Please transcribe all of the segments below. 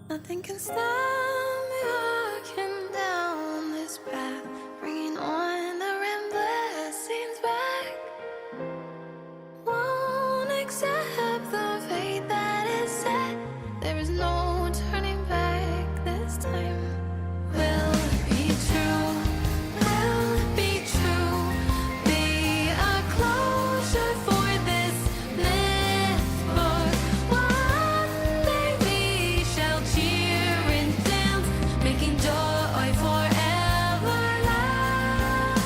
Nothing can stop me walking down this path, bringing on the rambler scenes back. Won't accept the fate that is set. There is no turning back this time. Will it be true? Will it be true? Be a closure for this myth book. One day we shall cheer and dance, making joy forever last.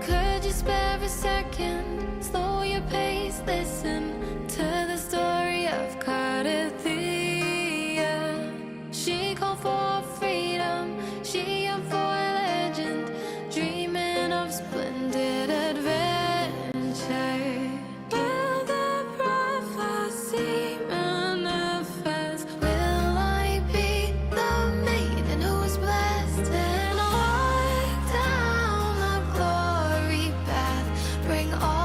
Could you spare a second? Slow your pace, listen to the story of Cardathea. She called for freedom, she yearned for legend, dreaming of splendid adventure. Will the prophecy manifest? Will I be the maiden who is blessed and walk down the glory path? Bring all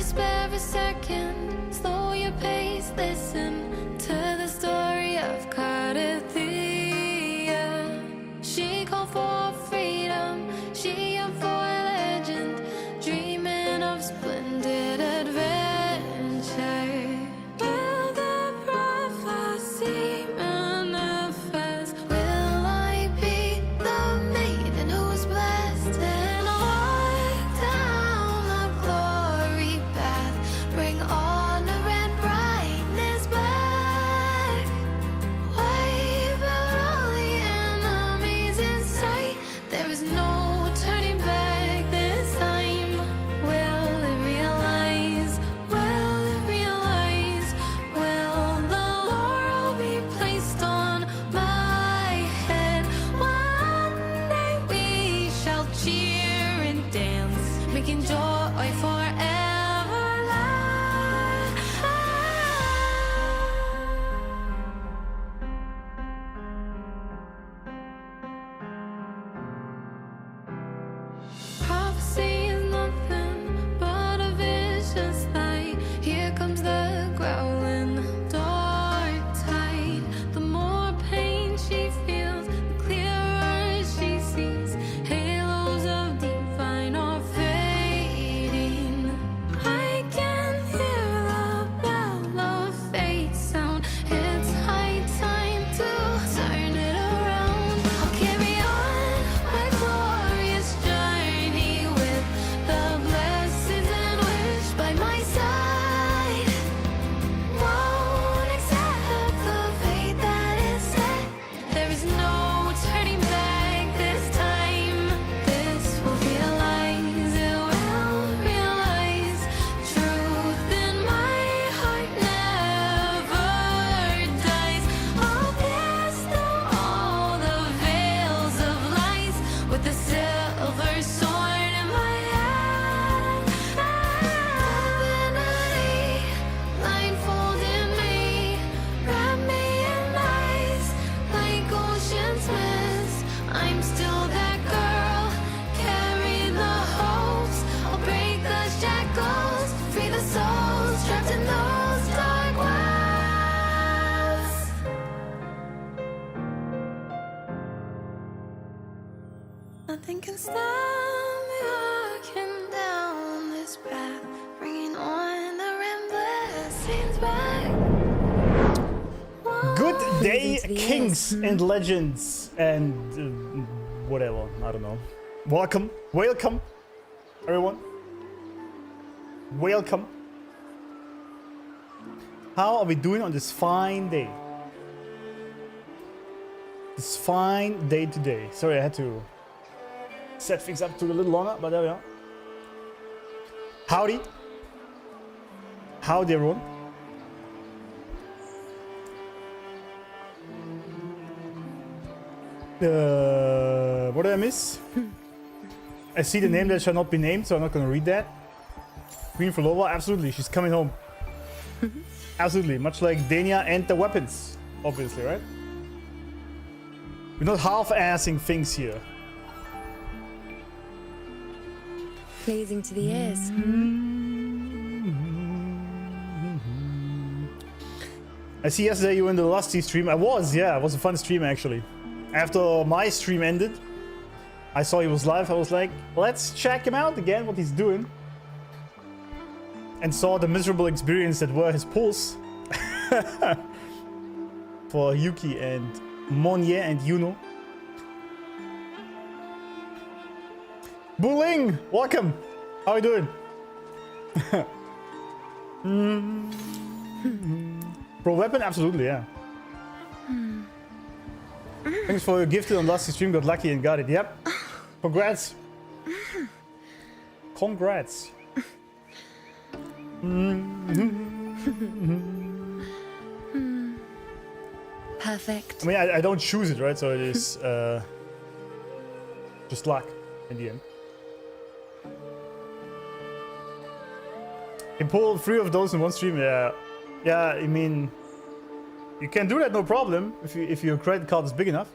spare a second, slow your pace, listen to the story of Cardathia. She called for freedom, she yearned for legend, dreaming of splendid adventure. Will the prophecy manifest? Will I be the maiden who's blessed and walk down the glory path? Bring honor and brightness back. Wipe out all the enemies in sight. There is no turning back this time. Will it realize? Will it realize? Will the laurel be placed on my head? One day we shall cheer and dance, making joy forever last. Prophecy is nothing but a vicious lie. Here comes the growling dark tide. The more pain she feels, the clearer she sees. Halos of divine are fading. I can hear the bell of fate sound. It's high time to turn it around. I'll carry on my glorious journey with the blessings and wish by my side. Won't accept the fate that is set. There is no turning back this time. This will realize, it will realize. Truth in my heart never dies. I'll pierce through all the veils of lies with the silver sword in my hand. Divinity, blindfolded me, wrap me in ice like ocean's mist. I'm still that girl, carry the hopes. I'll break the shackles, free the souls trapped in those dark wells. Nothing can stop me walking down this path, bringing on the blessings back. Good day, into the kings and legends and whatever. I don't know. Welcome, welcome, everyone. Welcome. How are we doing on this fine day? This fine day today. Sorry, I had to set things up to a little longer, but there we are. Howdy. Howdy, everyone. What did I miss? I see the name that shall not be named, so I'm not gonna read that. Queen Phrolova, absolutely, she's coming home. Absolutely, much like Denia and the weapons, obviously, right? We're not half-assing things here. Pleasing to the ears. I see yesterday you were in the Lusty stream. I was, yeah, it was a fun stream actually. After my stream ended, I saw he was live. I was like, let's check him out again, what he's doing. And saw the miserable experience that were his pulls. For Yuki and Monye and Iuno. Buling, welcome. How are you doing? Pro weapon, absolutely, yeah. Thanks for your gifted on last stream. Got lucky and got it. Yep. Congrats. Congrats. Perfect. I mean, I don't choose it, right? So it is just luck in the end. You pull 3 of those in one stream, yeah. Yeah, I mean, you can do that, no problem, if your credit card is big enough.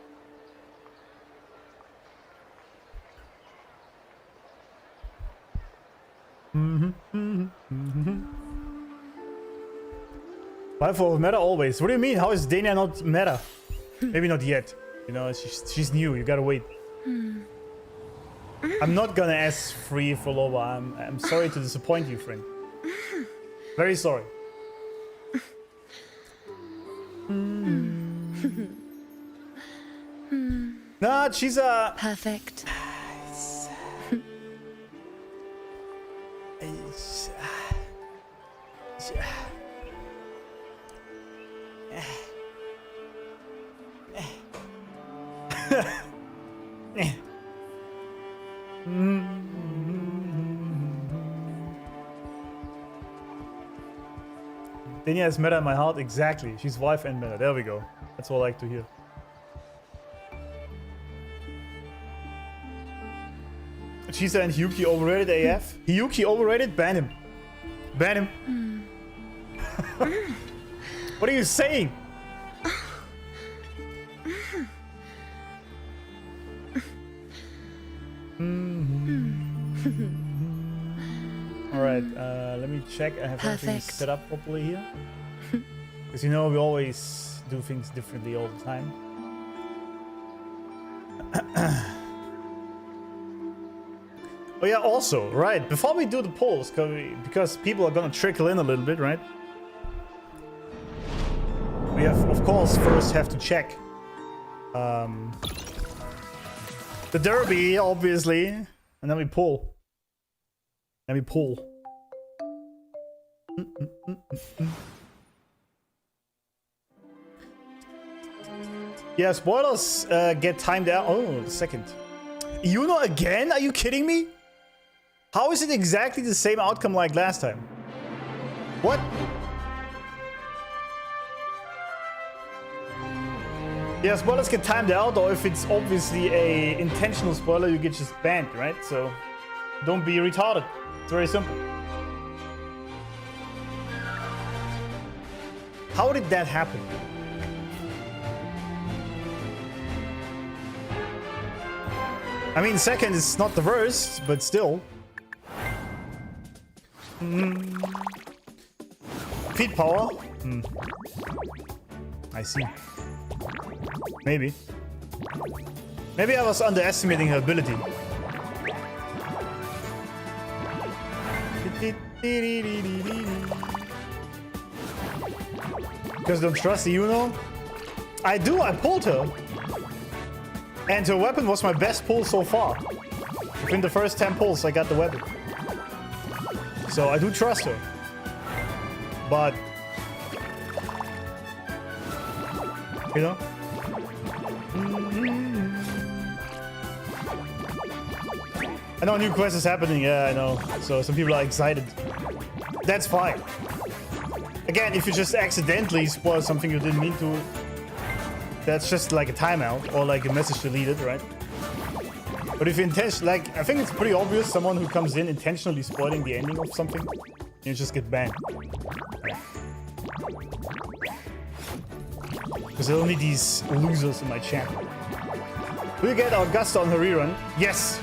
Life of meta always. What do you mean? How is Denia not meta? Maybe not yet. You know, she's new. You gotta wait. I'm not gonna ask free Phrolova. I'm sorry to disappoint you, friend. Very sorry. Nah, she's a... Perfect. Denia is meta in my heart, exactly. She's wife and meta. There we go. That's what I like to hear. Chisa and Hyuki overrated AF. Hyuki overrated? Ban him. Ban him. What are you saying? Alright, let me check. I have everything set up properly here. Because you know, we always do things differently all the time. Oh yeah, also, right, before we do the polls, because people are gonna trickle in a little bit, right? We have, of course, first have to check the derby, obviously, and then we pull. Then we pull. Yeah, spoilers get timed out. Oh, the second. Iuno again? Are you kidding me? How is it exactly the same outcome like last time? What? Yeah, spoilers get timed out, or if it's obviously a intentional spoiler, you get just banned, right? So don't be retarded. It's very simple. How did that happen? I mean, second is not the worst, but still. Feet power? I see. Maybe. Maybe I was underestimating her ability. Because don't trust the Iuno? I do, I pulled her. And her weapon was my best pull so far. Within the first 10 pulls, I got the weapon. So I do trust her. But... you know? I know a new quest is happening, yeah, I know. So some people are excited. That's fine. Again, if you just accidentally spoil something you didn't mean to, that's just like a timeout or like a message deleted, right? But if you like, I think it's pretty obvious someone who comes in intentionally spoiling the ending of something, you just get banned. Because there are only these losers in my channel. Will you get Augusta on her rerun? Yes,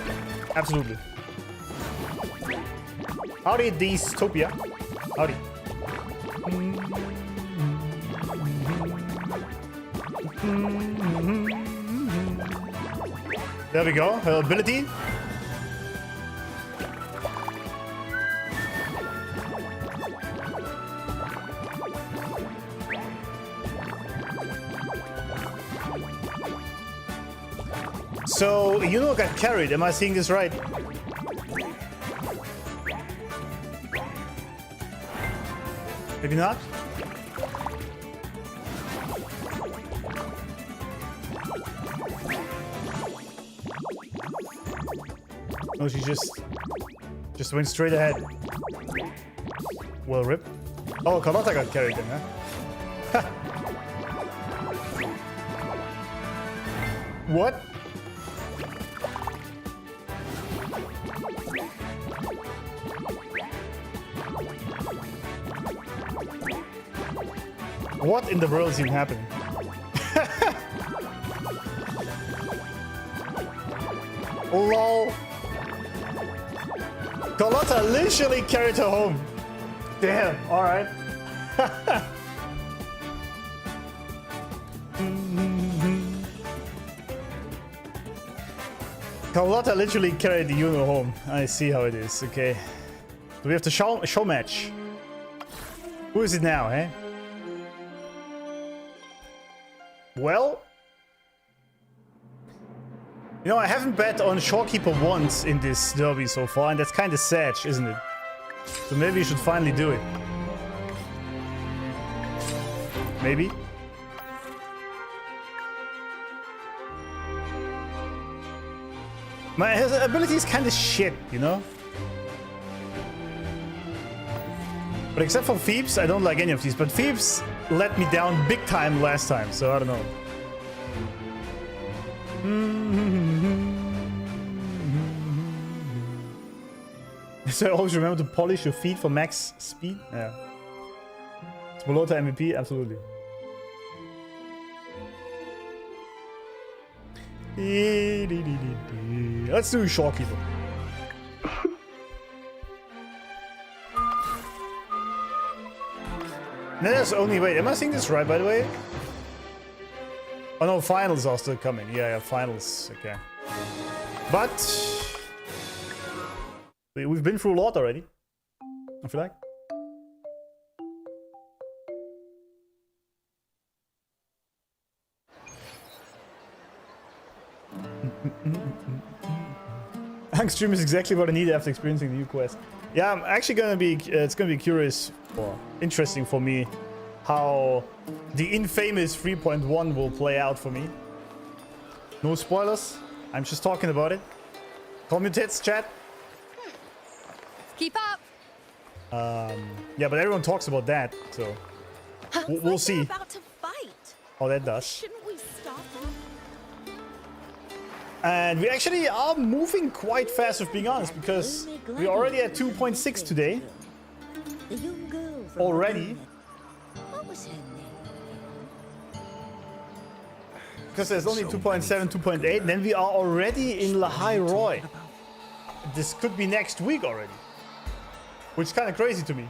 absolutely. Howdy, Dystopia. Howdy. There we go, her ability. So, Iuno got carried, am I seeing this right? Maybe not? No, she just went straight ahead. Well, rip. Oh, Carlotta got carried then, huh? What? What in the world is even happening? LOL. Carlotta literally carried her home. Damn, alright. Carlotta literally carried the Iuno home. I see how it is, okay. Do we have the show match? Who is it now, eh? Well... You know, I haven't bet on Shorekeeper once in this derby so far, and that's kind of sad, isn't it? So maybe you should finally do it. Maybe? His ability is kind of shit, you know? But except for Phoebes, I don't like any of these. But Phoebes let me down big time last time, so I don't know. So always remember to polish your feet for max speed? Yeah. Smolota MVP? Absolutely. Let's do Shorekeeper. No, there's only... Wait, am I saying this right, by the way? Oh no, finals are still coming. Yeah, finals. Okay. But... we've been through a lot already. I feel like. Unc-streamer is exactly what I need after experiencing the new quest. Yeah, I'm actually gonna be... it's gonna be curious or interesting for me how the infamous 3.1 will play out for me. No spoilers. I'm just talking about it. Commutates, chat. Keep up. Yeah, but everyone talks about that, so we'll see About to fight. how that does. Shouldn't we stop them? And we actually are moving quite fast, if being honest, because we're already at 2.6 today. The young girl from Already. What was her name? Because there's only 2.7, 2.8, then we are already in Lahai Roy. This could be next week already. Which is kind of crazy to me.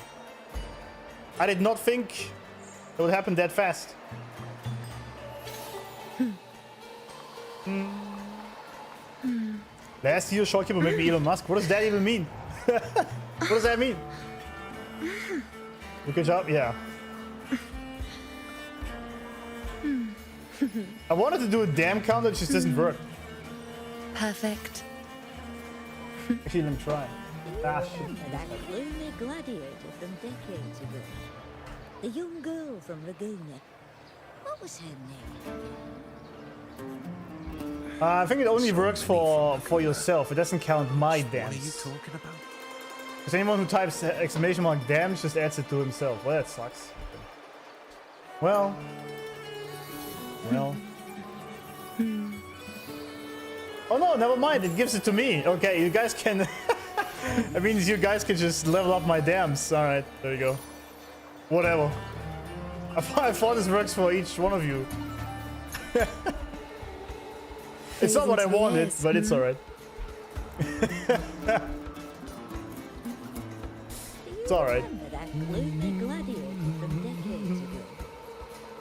I did not think it would happen that fast. Last year, Shorekeeper made me Elon Musk. What does that even mean? What does that mean? Good job, yeah. I wanted to do a damn counter, it just doesn't work. Perfect. Actually, let me try. Ah, shit. That lonely gladiator from decades ago. The young girl from Laguna. What was her name? I think it only works for yourself. It doesn't count my dance. What are you talking about? Because anyone who types exclamation mark dance just adds it to himself. Well, that sucks. Well. Oh no, never mind. It gives it to me. Okay, you guys can... That means you guys can just level up my dams. Alright, there you go. Whatever. I thought this works for each one of you. It's not what I wanted, but it's alright. It's alright. Remember that lonely gladiator from decades ago?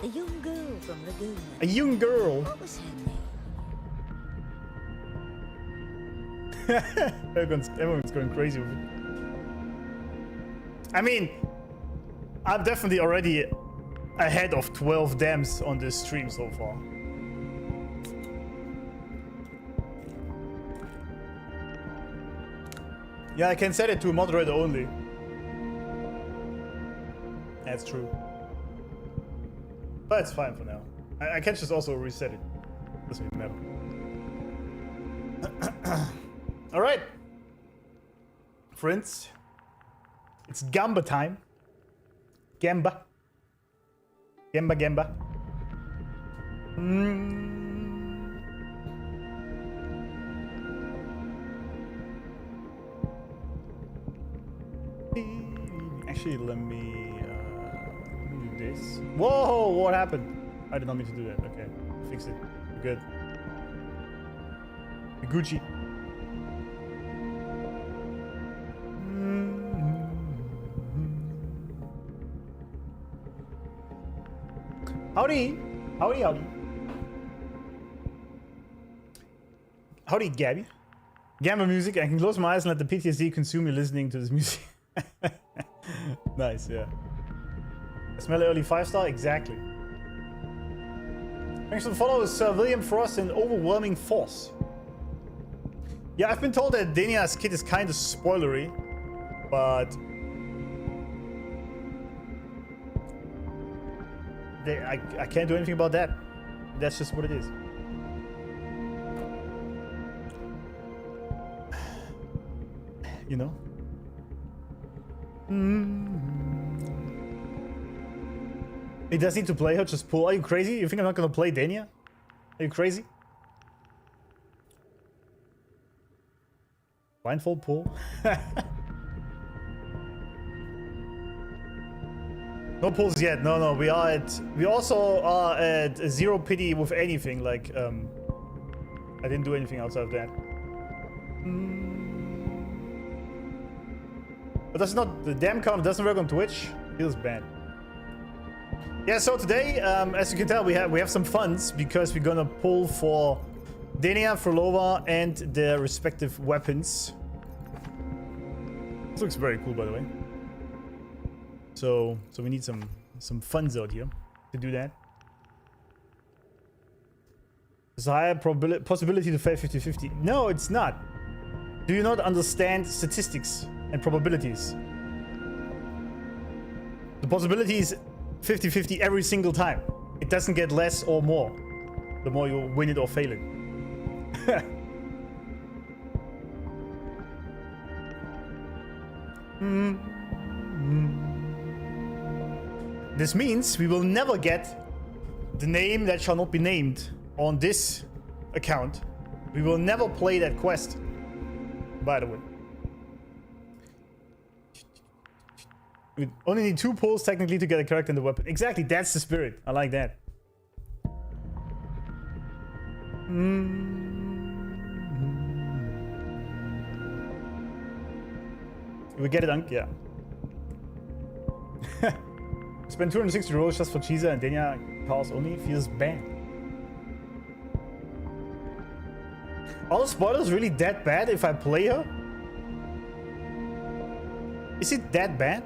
The young girl from Laguna. A young girl. What was her name? Everyone's going crazy with it. I mean, I'm definitely already ahead of 12 dams on this stream so far. Yeah, I can set it to moderator only. That's true. But it's fine for now. I can just also reset it. Doesn't even matter. Alright. Friends. It's Gamba time. Gamba. Gamba. Actually, let me do this. Whoa, what happened? I did not mean to do that. Okay, fix it. We're good. Gucci. Howdy. Howdy, howdy. Howdy, Gabby. Gamma music. I can close my eyes and let the PTSD consume me listening to this music. Nice, yeah. I smell early 5-star? Exactly. Thanks for the follow, Sir William Frost in Overwhelming Force. Yeah, I've been told that Denia's kit is kind of spoilery, but I can't do anything about that. That's just what it is. You know? He does need to play her, just pull. Are you crazy? You think I'm not gonna play Denia? Are you crazy? Blindfold pull? No pulls yet. No. We also are at 0 pity with anything. Like, I didn't do anything outside of that. But that's not, the damn count doesn't work on Twitch. Feels bad. Yeah, so today, as you can tell, we have some funds because we're gonna pull for Denia, Phrolova, and their respective weapons. This looks very cool, by the way. So we need some funds out here to do that. There's a higher possibility to fail 50-50. No, it's not. Do you not understand statistics and probabilities? The possibility is 50-50 every single time. It doesn't get less or more the more you win it or fail it. This means we will never get the name that shall not be named on this account. We will never play that quest, by the way. We only need 2 pulls technically to get a character and the weapon. Exactly, that's the spirit. I like that. We get it, Unc? Yeah. Spend 260 rolls just for Cheezer and Denia calls only. Feels bad. Are the spoilers really that bad if I play her? Is it that bad?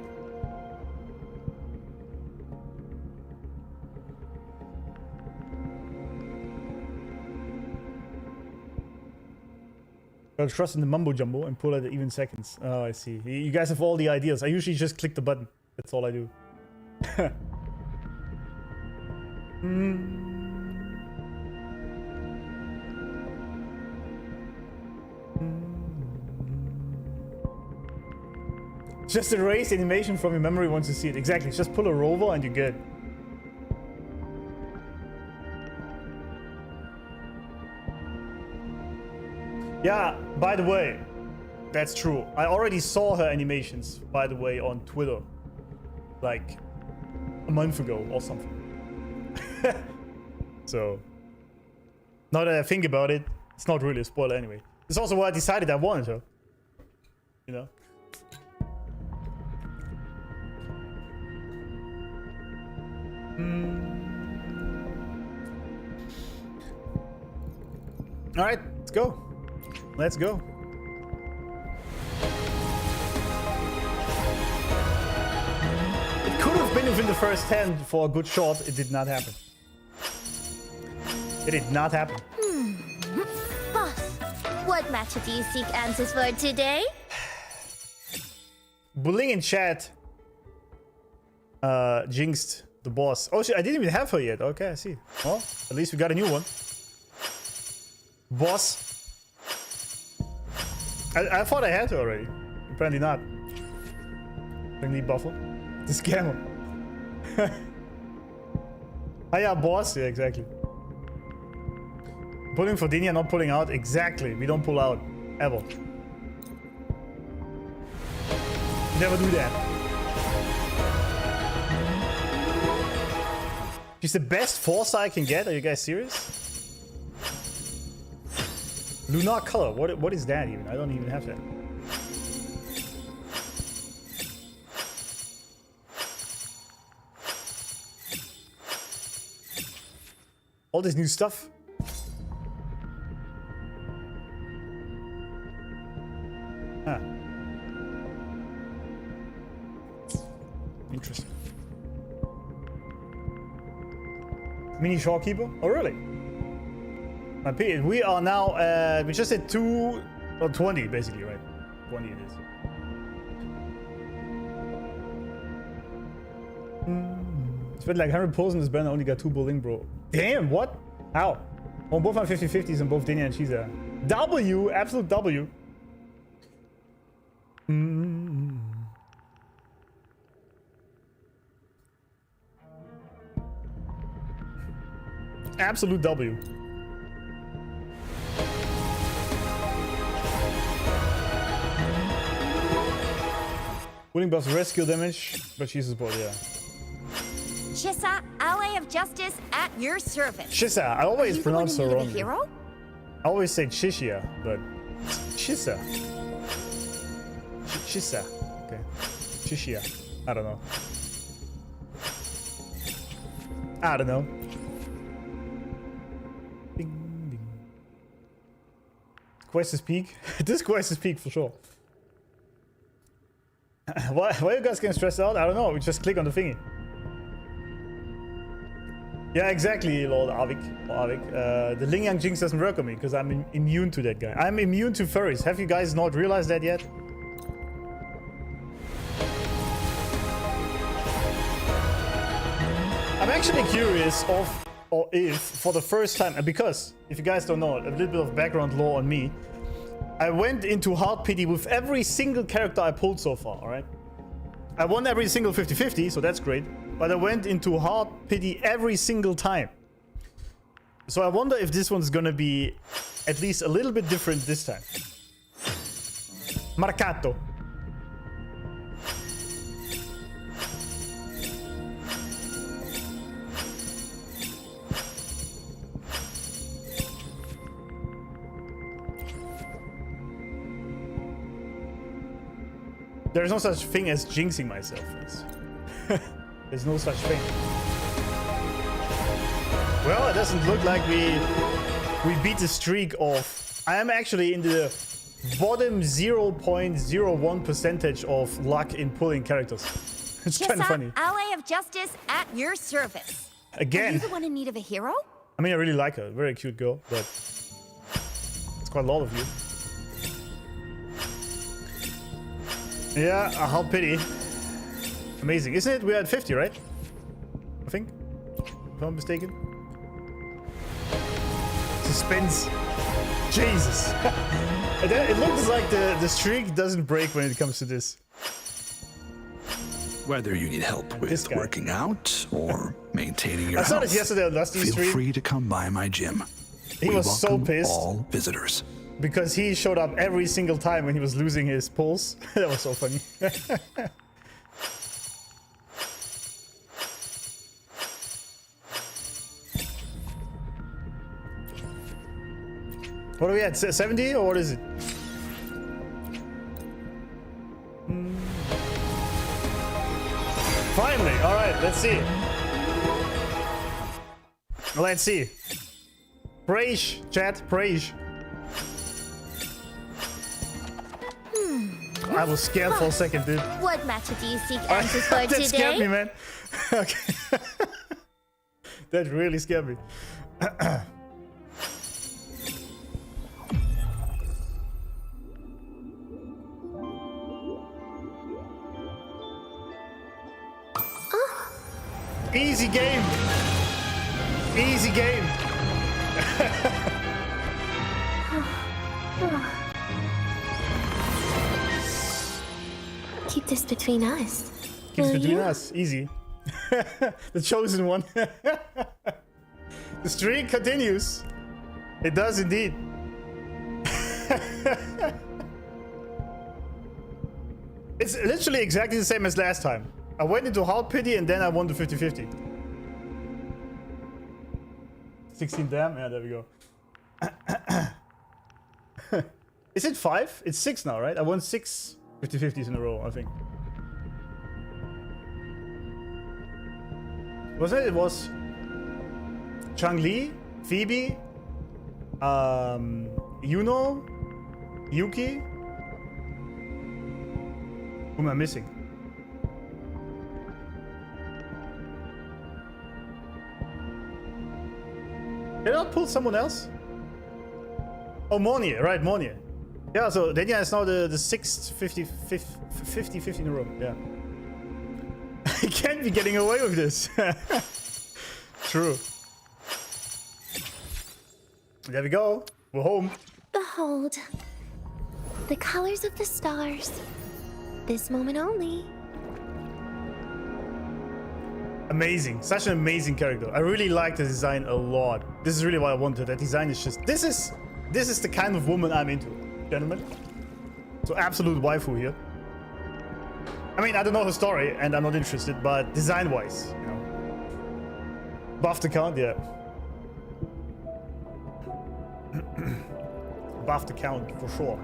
Gotta trust in the mumbo jumbo and pull at even seconds. Oh, I see. You guys have all the ideas. I usually just click the button. That's all I do. Just erase animation from your memory once you see it. Exactly. Just pull a rover and you're good. Yeah, by the way, that's true. I already saw her animations, by the way, on Twitter. Like a month ago or something. So, now that I think about it, it's not really a spoiler anyway. It's also why I decided I wanted her. You know? Alright, let's go. Let's go. It could have been within the first 10 for a good shot. It did not happen. It did not happen. Boss, what matter do you seek answers for today? Bullying in chat jinxed the boss. Oh shit, I didn't even have her yet. Okay, I see. Well, at least we got a new one. Boss. I thought I had her already. Apparently not. Friendly buffle. The scammer. Hiya, boss. Yeah, exactly. Pulling for Denia, not pulling out. Exactly. We don't pull out. Ever. Never do that. She's the best Force I can get. Are you guys serious? Lunar color. What is that even? I don't even have that. All this new stuff. Ah. Interesting. Mini Shawkeeper? Oh, really? We are now at... We just hit 2... or 20, basically, right? 20 it is. Spent like 100 pulls in this banner, only got 2 bowling, bro. Damn, what? How? On both my 50-50s and both Denia and Cheesa. W! Absolute W. Absolute W. Winning buffs rescue damage, but she's support, yeah. Shissa, ally of justice at your service. Shissa, I always pronounce her wrong. Hero? I always say Shishia, but Shissa. Shissa. Okay. Shishia. I don't know. I don't know. Ding, ding. Quest is peak. This quest is peak for sure. Why are you guys getting stressed out? I don't know. We just click on the thingy. Yeah, exactly, Lord Avik. The Ling Yang Jinx doesn't work on me because I'm immune to that guy. I'm immune to furries. Have you guys not realized that yet? I'm actually curious if for the first time, because if you guys don't know, a little bit of background lore on me. I went into hard pity with every single character I pulled so far, alright? I won every single 50-50, so that's great. But I went into hard pity every single time. So I wonder if this one's gonna be at least a little bit different this time. Marcato. There's no such thing as jinxing myself. There's no such thing. Well, it doesn't look like we beat the streak of... I am actually in the bottom 0.01% of luck in pulling characters. It's kind of funny. Ally of justice at your service. Again. Are you the one in need of a hero? I mean, I really like her. Very cute girl, but it's quite a lot of you. Yeah, a hard pity. Amazing, isn't it? We're at 50, right? I think. If I'm not mistaken. Suspense. Jesus. It looks like the streak doesn't break when it comes to this. Whether you need help with working out or maintaining your health, I saw this yesterday on Dusty stream. Feel free to come by my gym. He was so pissed. All visitors. Because he showed up every single time when he was losing his pulse. That was so funny. What are we at? 70 or what is it? Finally! Alright, let's see. Let's see. Praise, chat, praise. I was scared for a second, dude. What matter do you seek answers for That today? scared me, man. Okay. That really scared me. Easy game. Easy game. Keep this between us. Keep it Will between you? us. Easy. The chosen one. The streak continues. It does indeed. It's literally exactly the same as last time. I went into hard pity and then I won the 50-50. 16 damn. Yeah, there we go. Is it 5? It's 6 now, right? I won 6 50-50s in a row, I think. Wasn't it? It was Chang Li Phoebe, Iuno, Yuki. Who am I missing? Did I not pull someone else? Oh, Monier, right, Monier. Yeah, so Denia is now the sixth 50 in a row. Yeah. I can't be getting away with this. True. There we go. We're home. Behold, the colors of the stars. This moment only. Amazing. Such an amazing character. I really like the design a lot. This is really what I wanted. That design is just... This is the kind of woman I'm into, gentlemen. So absolute waifu here. I mean, I don't know her story and I'm not interested, but design-wise, you know. Buff the count, yeah. Buff the count, for sure.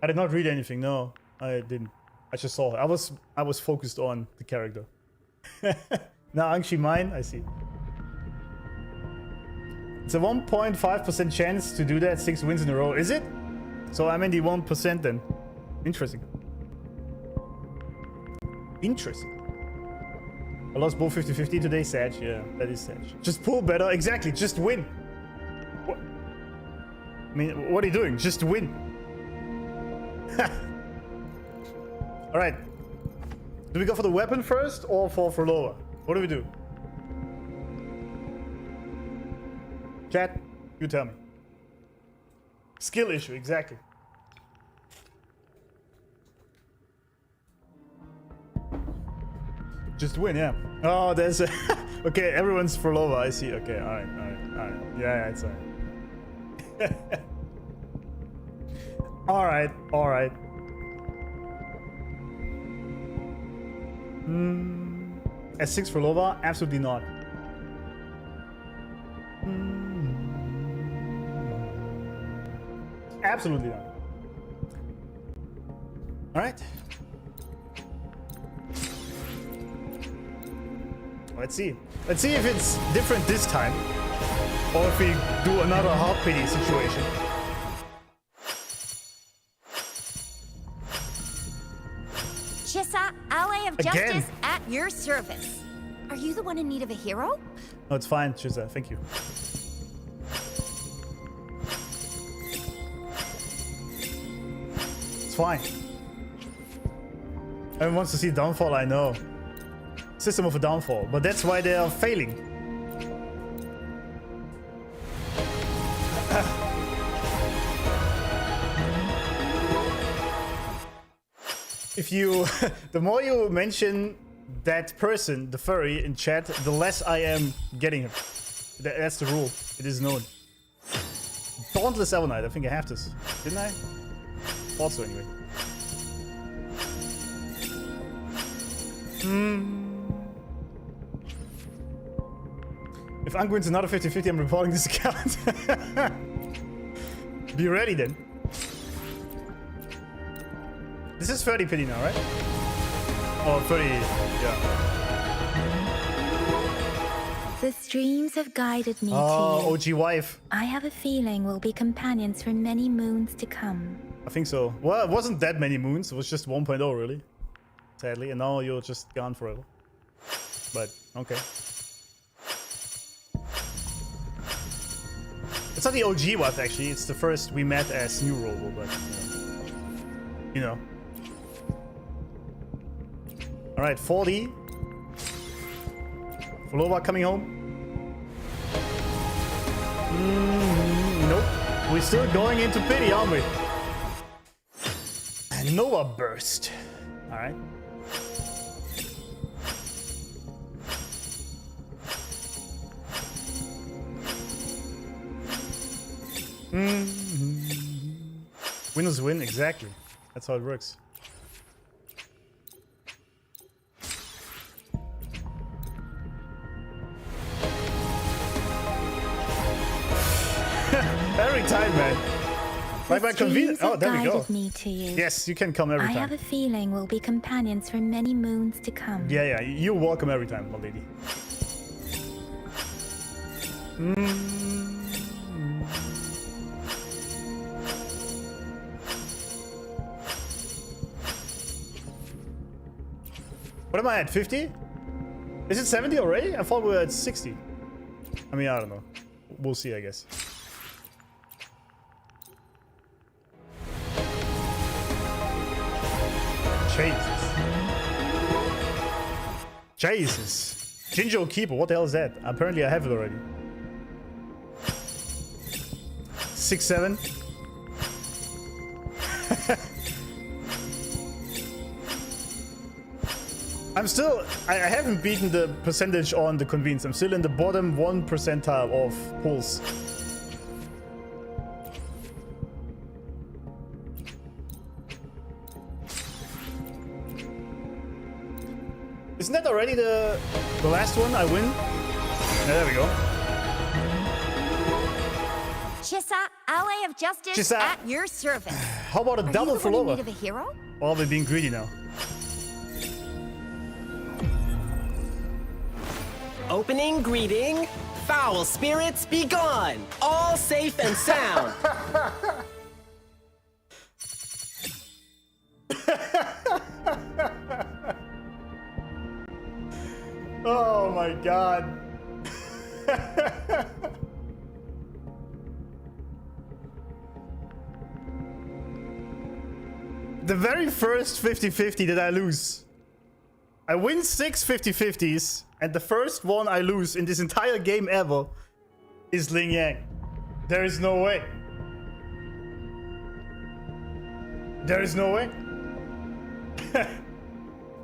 I did not read anything, no. I didn't. I just saw her. I was focused on the character. Now, Angshi mine, I see. It's a 1.5% chance to do that 6 wins in a row. Is it? So I'm in the 1% then. Interesting. Interesting. I lost both 50-50 today, Sag. Yeah, that is Sag. Just pull better. Exactly, just win. What? I mean, what are you doing? Just win. Alright. Do we go for the weapon first or for Phrolova? What do we do? Chat, you tell me. Skill issue, exactly. Just win, yeah. Oh, there's a... Okay, everyone's Phrolova, I see. Okay, alright. Yeah, it's alright. Alright. S6 Phrolova? Absolutely not. Absolutely not. Alright. Let's see. Let's see if it's different this time. Or if we do another hard pity situation. Chissa, ally of Again. justice at your service. Are you the one in need of a hero? No, it's fine, Chisa. Thank you. It's fine. Everyone wants to see downfall, I know. System of a downfall. But that's why they are failing. If you... the more you mention that person, the furry, in chat, the less I am getting him. That's the rule. It is known. Dauntless Evernight. I think I have this. Didn't I? Thought so anyway. If Unc wins another 50-50, I'm reporting this account. Be ready then. This is 30 pity now, right? Oh, 30, yeah. The streams have guided me Oh, to you. OG wife. I have a feeling we'll be companions for many moons to come. I think so. Well, it wasn't that many moons. It was just 1.0, really. Sadly. And now you're just gone forever. But, okay. It's not the OG wife, actually. It's the first we met as new Robo, but... You know. Alright, 40. Phrolova coming home. Nope. We're still going into pity, aren't we? Nova Burst. Alright. Winners win, exactly. That's how it works. Every time, man. Like my convenience. Oh, there we go. Me to you. Yes, you can come every I time. have a feeling we'll be companions for many moons to come. Yeah, you're welcome every time, my lady. What am I at? 50? Is it 70 already? I thought we were at 60. I mean, I don't know. We'll see, I guess. Jesus. Jinjo Keeper, what the hell is that? Apparently I have it already. 6-7. I'm still... I haven't beaten the percentage on the convenience. I'm still in the bottom 1 percentile of pulls. Isn't that already the last one I win? Yeah, there we go. Chissa, ally of justice, Chissa. at your service. How about a double for Phrolova? need of a hero? Oh, we're being greedy now. Opening greeting. Foul spirits be gone. All safe and sound. Oh my god. The very first 50-50 that I lose. I win 6 50-50s, and the first one I lose in this entire game ever is Ling Yang. There is no way. There is no way.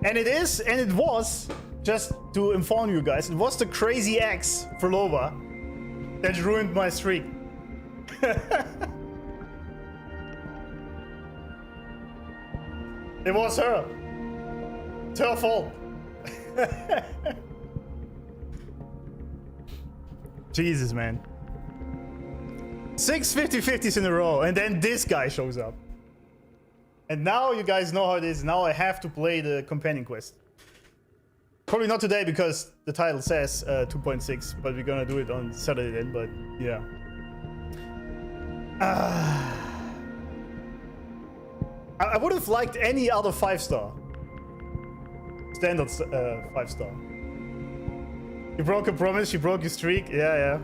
And it is, and it was, just to inform you guys, it was the crazy X Phrolova that ruined my streak. It was her. It's her fault. Jesus, man. 6 50-50s in a row, and then this guy shows up. And now you guys know how it is. Now I have to play the companion quest. Probably not today because the title says 2.6, but we're gonna do it on Saturday then, but yeah. I would have liked any other 5-star. Standard 5-star. You broke a promise, you broke your streak. Yeah,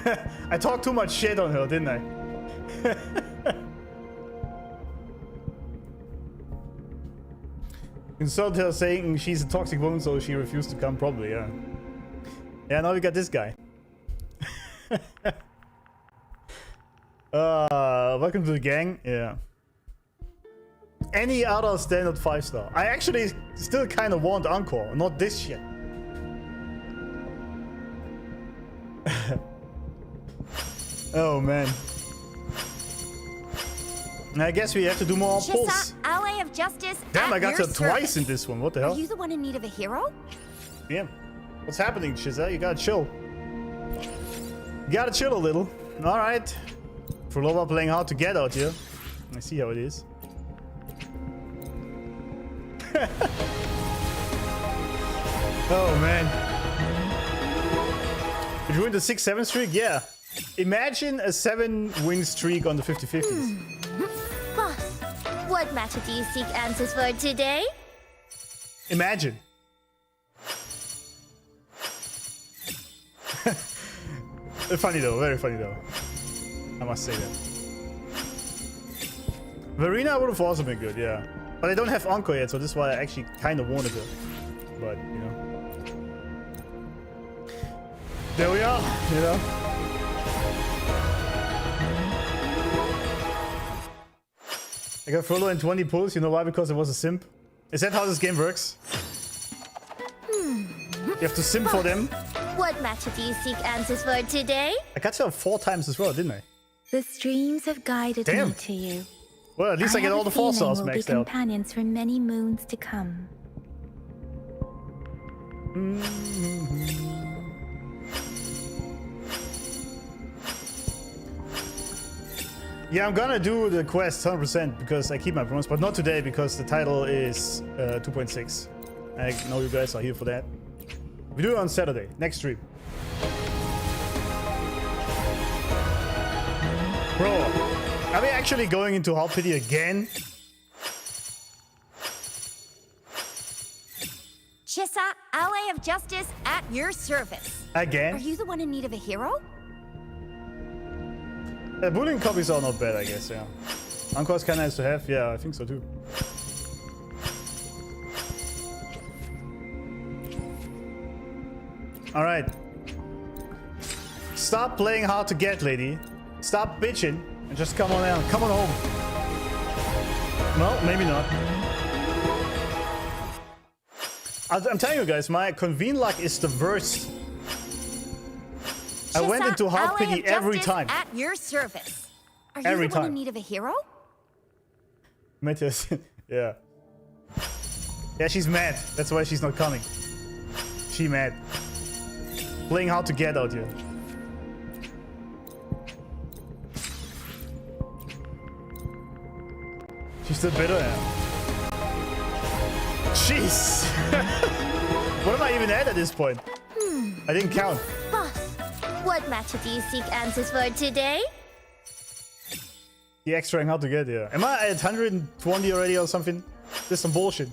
yeah. I talked too much shit on her, didn't I? Insult her saying she's a toxic woman, so she refused to come, probably, yeah. Yeah, now we got this guy. Welcome to the gang. Yeah. Any other standard 5-star. I actually still kind of want Encore, not this shit. Oh man. I guess we have to do more pulls. Chissa, ally of justice. Damn, at I got your her twice service. in this one. What the Are hell? you the one in need of a hero? Damn. What's happening, Chissa? You gotta chill. You gotta chill a little. Alright. Phrolova playing hard to get out here. I see how it is. Oh man. You ruined the 6-7 streak? Yeah. Imagine a 7-win streak on the 50-50s. Boss, what matter do you seek answers for today? Imagine. Funny though, very funny though. I must say that. Verena would have also been good, yeah. But I don't have Encore yet, so this is why I actually kind of wanted her. But, you know. There we are, you know. I got Frollo in 20 pulls, you know why? Because it was a simp. Is that how this game works? You have to simp for them. What matter do you seek answers for today? I got her 4 times as well, didn't I? The streams have guided Damn. me to you. Well, at least I get have all a the 4 feeling stars we'll be maxed out. companions for many moons to come. Yeah, I'm gonna do the quest 100% because I keep my promise, but not today because the title is 2.6. I know you guys are here for that. We do it on Saturday, next stream. Bro, are we actually going into Hot Pity again? Chissa, ally of justice, at your service. Again? Are you the one in need of a hero? The bullying copies are not bad, I guess, yeah. Encore is kinda nice to have, yeah, I think so too. Alright. Stop playing hard to get, lady. Stop bitching and just come on out. Come on home. Well, maybe not. I'm telling you guys, my convene luck is the worst. I went into Hot Pity every time. At your service. Are you Every the one time. in need of a hero? Matthias, yeah. Yeah, she's mad. That's why she's not coming. She mad. Playing hard to get out here. She's still bitter now. Jeez! What am I even at this point? I didn't count. Boss, what matter do you seek answers for today? The extra hard to get here. Am I at 120 already or something? This is some bullshit.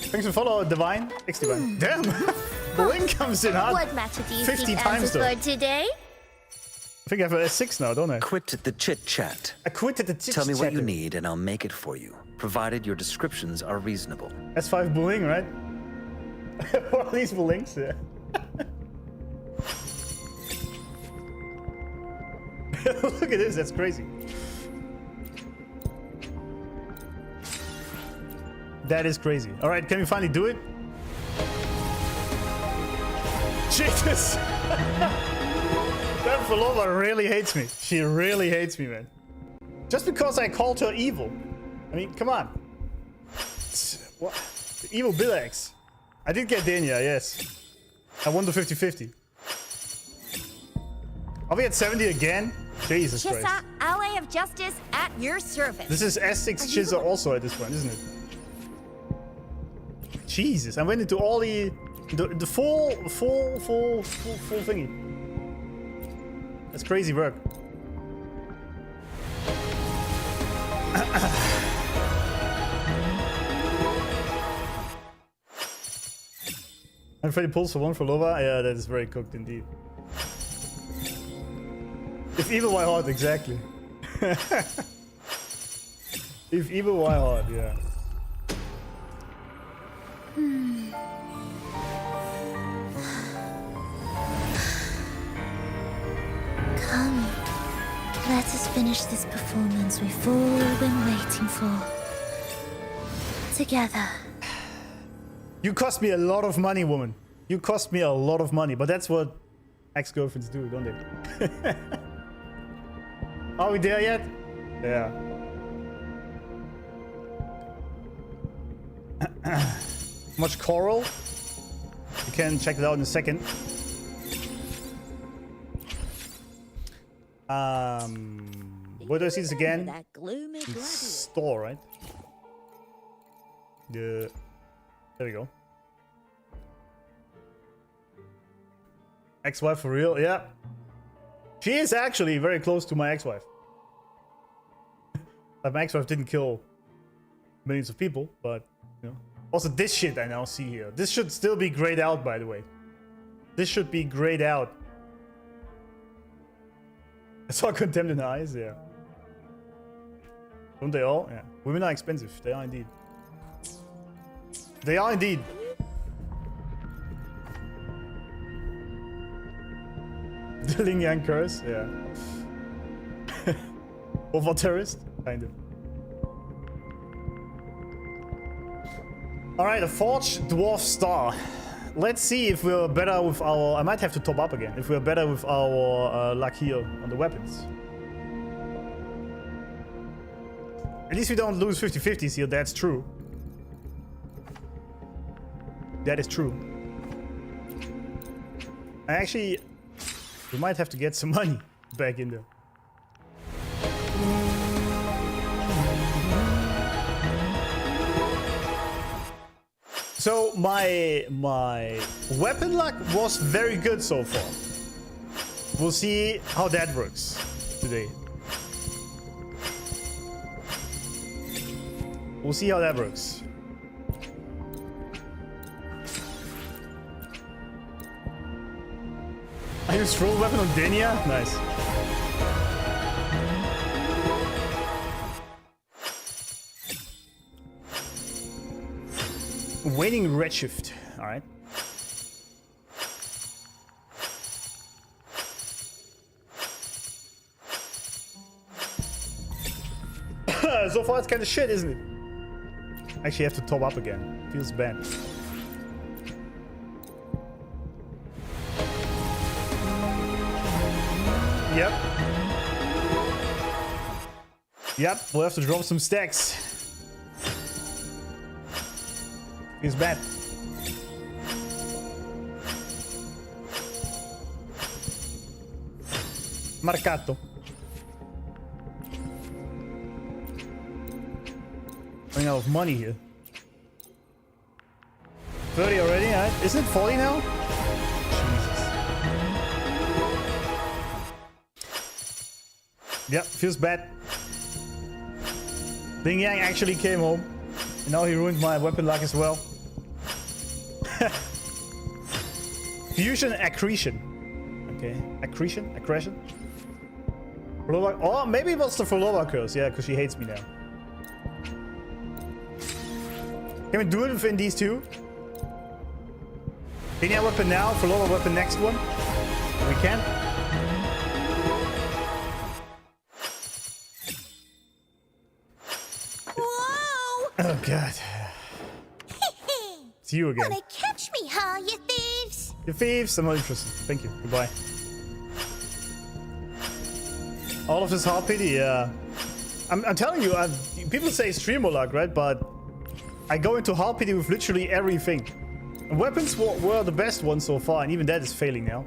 Thanks for follow, Divine. X-Divine. Damn! The link comes in hard. What matter do you 50 seek times answers though. for today? I think I have a S6 now, don't I? Quit the chit chat. I quitted the chit Tell me what you chatter. need and I'll make it for you, provided your descriptions are reasonable. S5 bullying, right? What are these bullings? Yeah. Look at this, that's crazy. That is crazy. All right, can we finally do it? Jesus! That Phrolova really hates me. She really hates me, man. Just because I called her evil. I mean, come on. What? The evil Billax. I did get Denia, yes. I won the 50-50. Are we at 70 again? Jesus Chissa, Christ. ally of justice, at your service. This is S6 Chizza also at this point, isn't it? Jesus, I went into all the full thingy. That's crazy work. I'm Freddy pulls for one for Lova. Yeah, that is very cooked indeed. If evil, why hard? Exactly. If evil, why hard? Yeah. Come, let us finish this performance we've all been waiting for. Together. You cost me a lot of money, woman. You cost me a lot of money, but that's what ex-girlfriends do, don't they? Are we there yet? Yeah. Much coral. You can check it out in a second. Where do I see this again? That gloomy gladiator. Store, right? There we go. Ex-wife for real? Yeah. She is actually very close to my ex-wife. Like my ex-wife didn't kill millions of people, but you know. Also, this shit I now see here. This should still be grayed out, by the way. This should be grayed out. I saw contempt in her eyes, yeah. Don't they all? Yeah. Women are expensive. They are indeed. They are indeed. The Ling Yang curse, yeah. Over terrorist, kind of. Alright, a forged dwarf star. Let's see if we're better with our... I might have to top up again. If we're better with our luck here on the weapons. At least we don't lose 50-50s here, that's true. That is true. Actually, we might have to get some money back in there. So my weapon luck was very good so far. We'll see how that works today. We'll see how that works. I used throw weapon on Denia. Nice. Waning redshift. All right. So far, it's kind of shit, isn't it? Actually, I have to top up again. Feels bad. Yep. Yep, we'll have to drop some stacks. Feels bad. Marcato. Running out of money here. 30 already, right? Isn't it 40 now? Jesus. Yep, feels bad. Ling Yang actually came home. And now he ruined my weapon luck as well. Fusion accretion. Okay, accretion? Accretion? Phrolova. Oh, maybe it was the Phrolova curse. Yeah, because she hates me now. Can we do it within these two? Denia weapon now, Phrolova weapon next one. We can. Whoa! Oh god. It's you again. Wanna catch me, huh, you thieves? You thieves, I'm not interested. Thank you. Goodbye. All of this hard pity, yeah. I'm telling you, people say streamer luck, right? But I go into hard pity with literally everything. And weapons were the best one so far, and even that is failing now.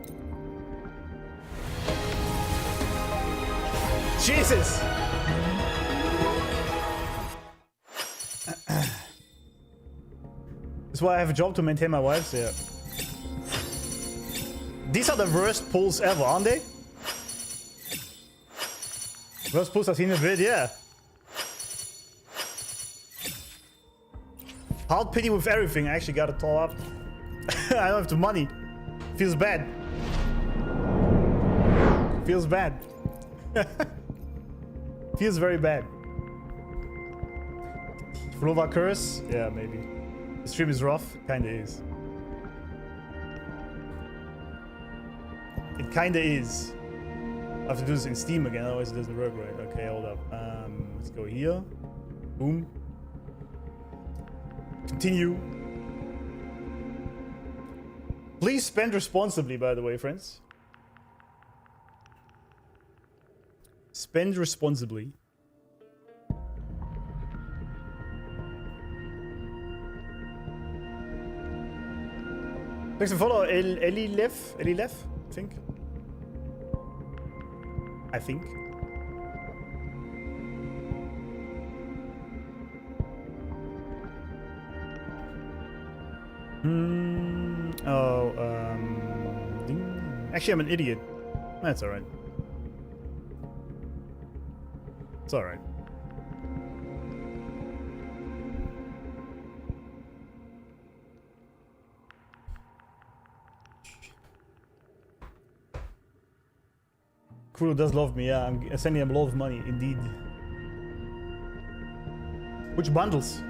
Jesus! That's why I have a job to maintain my wives, yeah. These are the worst pulls ever, aren't they? Worst pulls I've seen in a bit, yeah. Hard pity with everything. I actually got it all up. I don't have the money. Feels bad. Feels bad. Feels very bad. Phrolova curse? Yeah, maybe. The stream is rough. Kinda is. It kinda is. I have to do this in Steam again, otherwise it doesn't work right. Okay, hold up. Let's go here. Boom. Continue. Please spend responsibly, by the way, friends. Spend responsibly. Thanks for follow, Elilef, I think. I think. Actually, I'm an idiot. That's alright. It's alright. Kuro does love me, yeah. I'm sending him a lot of money, indeed. Which bundles?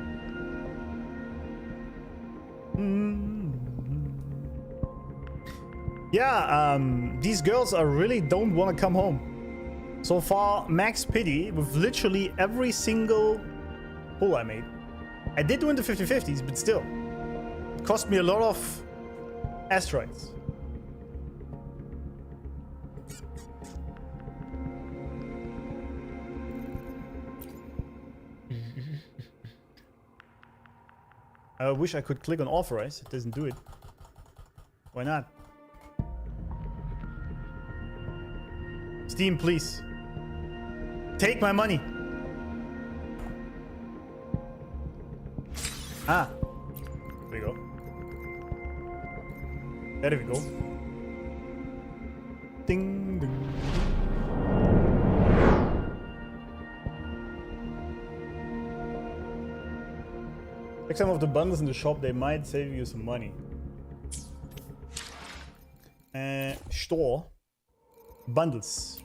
Yeah, these girls really don't want to come home. So far, max pity with literally every single pull I made. I did win the 50-50s, but still. It cost me a lot of asteroids. I wish I could click on authorize. It doesn't do it. Why not? Steam, please. Take my money. Ah. There we go. There we go. Ding, ding. Check some of the bundles in the shop. They might save you some money. Store. Bundles.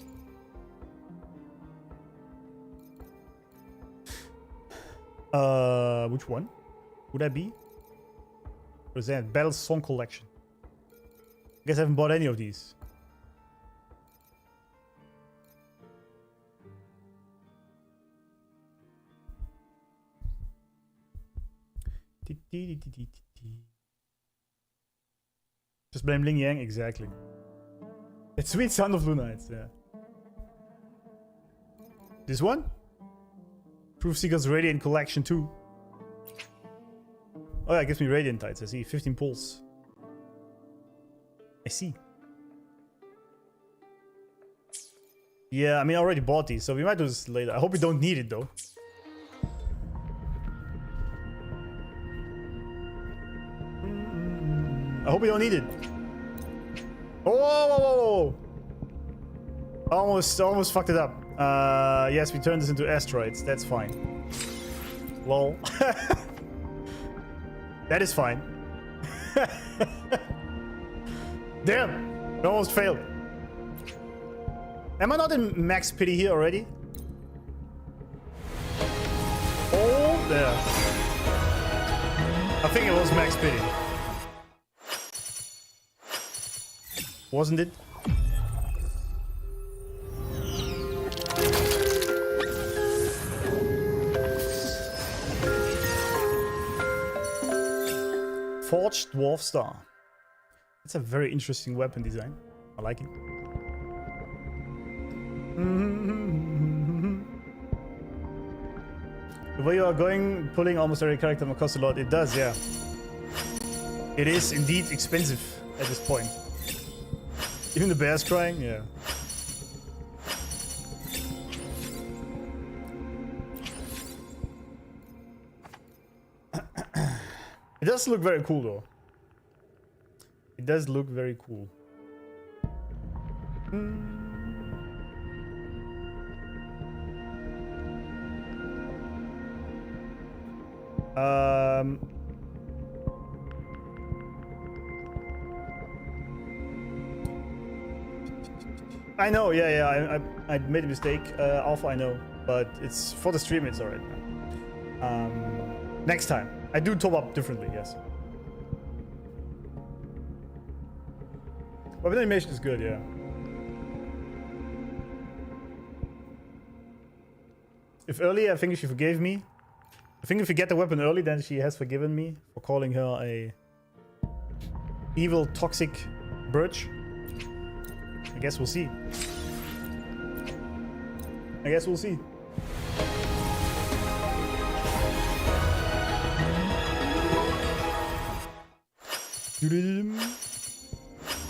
Which one would that be? Present Battle Song Collection. I guess I haven't bought any of these. Just blame Ling Yang, exactly. It's Sweet Sound of Lunites, yeah. This one? Proof Seeker's Radiant Collection 2. Oh yeah, it gives me Radiant Tides, I see. 15 pulls. I see. Yeah, I mean, I already bought these, so we might do this later. I hope we don't need it, though. I hope we don't need it. Oh, whoa, whoa, whoa, whoa. Almost fucked it up. Yes, we turned this into asteroids. That's fine. Lol. That is fine. Damn! I almost failed. Am I not in max pity here already? Oh, there. I think it was max pity. Wasn't it? Forged Dwarf Star. That's a very interesting weapon design. I like it. The way you are going, pulling almost every character might cost a lot. It does, yeah. It is indeed expensive at this point. Even the bear's crying, yeah. It does look very cool though. It does look very cool. I know, yeah, I made a mistake. Alpha, I know, but it's for the stream. It's alright. Next time, I do top up differently. Yes. Weapon animation is good, yeah. If early, I think she forgave me. I think if you get the weapon early, then she has forgiven me for calling her a evil, toxic birch. I guess we'll see. I guess we'll see.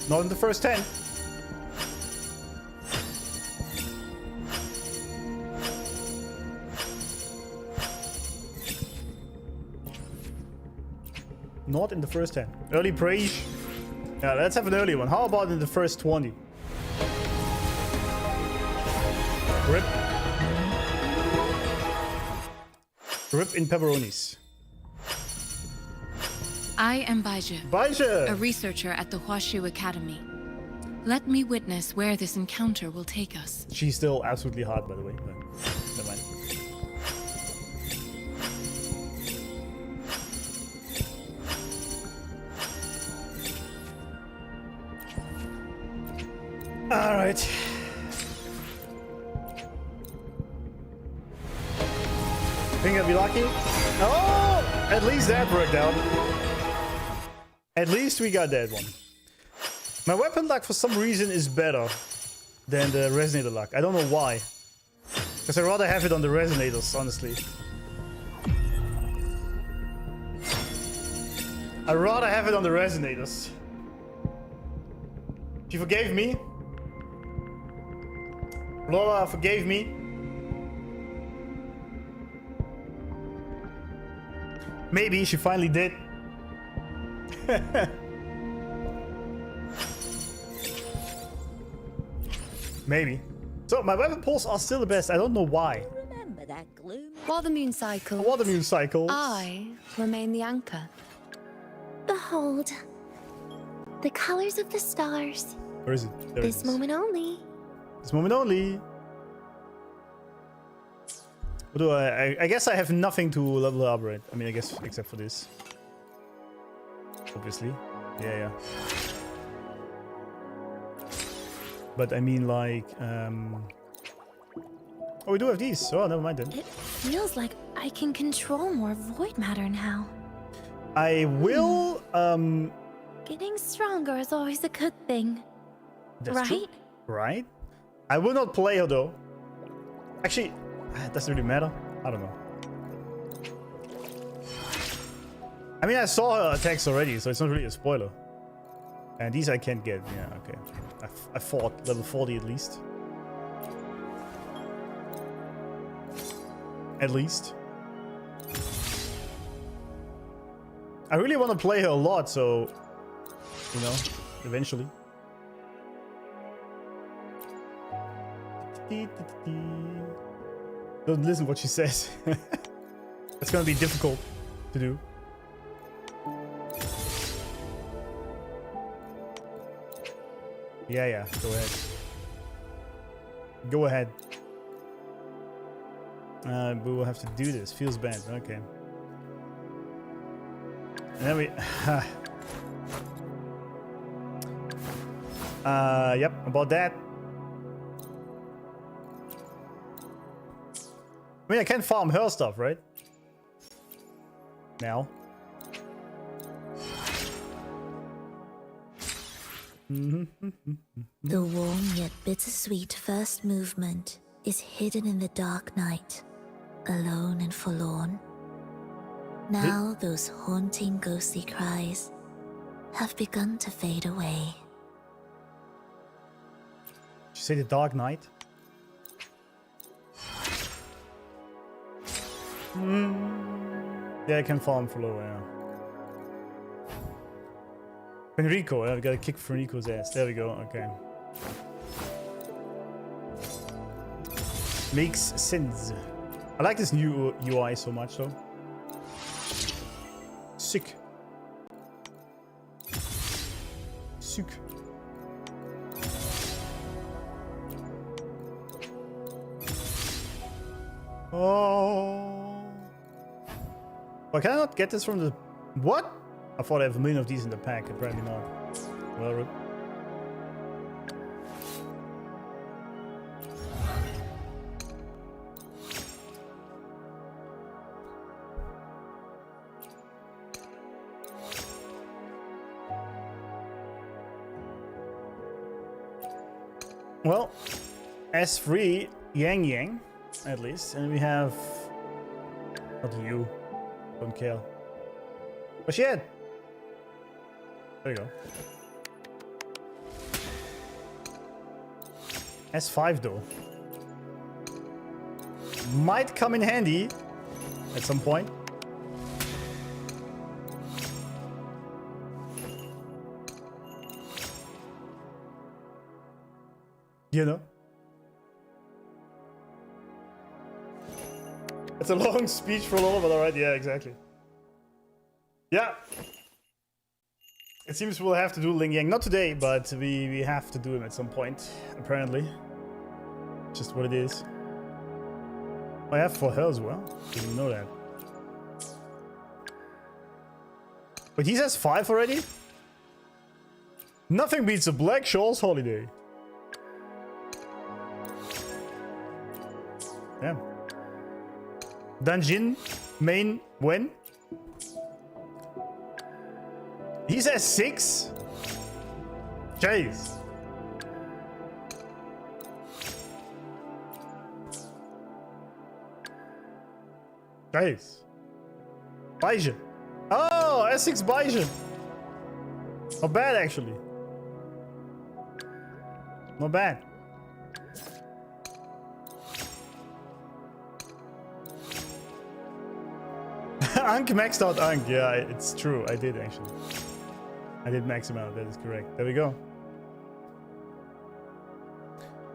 Not in the first 10. Not in the first 10. Early praise. Yeah, let's have an early one. How about in the first 20? Rip. Rip in pepperonis. I am Baizhi, Baizhi! a researcher at the Huashu Academy. Let me witness where this encounter will take us. She's still absolutely hot, by the way. But never mind. All right. Think I'll be lucky? Oh! At least that worked out. At least we got that one. My weapon luck for some reason is better than the resonator luck. I don't know why. Because I'd rather have it on the resonators, honestly. I'd rather have it on the resonators. She forgave me. Phrolova forgave me. Maybe she finally did. Maybe. So my weapon pulls are still the best. I don't know why. Remember that gloomy... While the moon cycles, What the moon cycles? I remain the anchor. Behold, the colors of the stars. Where is it? There This it is. moment only. This moment only. What do I guess I have nothing to level up, right? I mean, I guess except for this. Obviously. Yeah. But I mean, like, oh, we do have these. Oh, never mind then. It feels like I can control more void matter now. I will, Getting stronger is always a good thing. that's true. Right? Right? I will not play her though. Actually, it doesn't really matter. I don't know. I mean, I saw her attacks already, so it's not really a spoiler. And these I can't get. Yeah, okay. I fought level 40 at least. At least. I really want to play her a lot, so... You know, eventually. Don't listen what she says. It's gonna be difficult to do. Yeah, go ahead. Go ahead. We will have to do this. Feels bad. Okay. And then we... yep, about that. I mean, I can farm her stuff, right? Now. The warm yet bittersweet first movement is hidden in the dark night, alone and forlorn. Now those haunting ghostly cries have begun to fade away. Did you say the Dark Knight? Yeah, I can farm Phrolova, yeah. Enrico, yeah, we gotta kick Enrico's ass. There we go, okay. Makes sense. I like this new UI so much, though. Sick. Sick. Oh. Why can I not get this from the... What? I thought I have a million of these in the pack. Apparently not. Well, rip. Well, S3 Yang, at least. And we have... Not you. Don't care. Oh shit! There you go. S5 though. Might come in handy at some point. You know? It's a long speech for all, but alright, yeah, exactly. Yeah. It seems we'll have to do Ling Yang. Not today, but we have to do him at some point, apparently. Just what it is. I have for her as well. Didn't know that. Wait, he says 5 already? Nothing beats a Black Shawl's holiday. Yeah. Dungeon main when? He says 6? Jeez. Jeez. Baijin. Oh, S6 Baijin. Not bad, actually. Not bad. Unc maxed out Unc. Yeah, it's true. I did, actually. I did max him out. That is correct. There we go.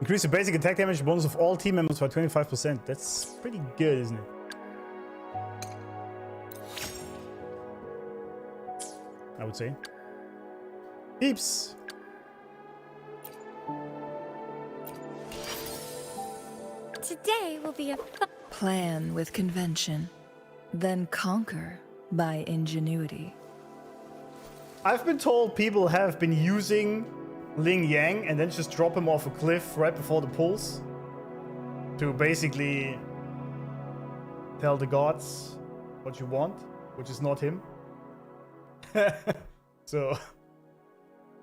Increase the basic attack damage bonus of all team members by 25%. That's pretty good, isn't it? I would say. Peeps! Today will be a Plan with convention, then conquer by ingenuity. I've been told people have been using Ling Yang and then just drop him off a cliff right before the pulls to basically tell the gods what you want, which is not him. So,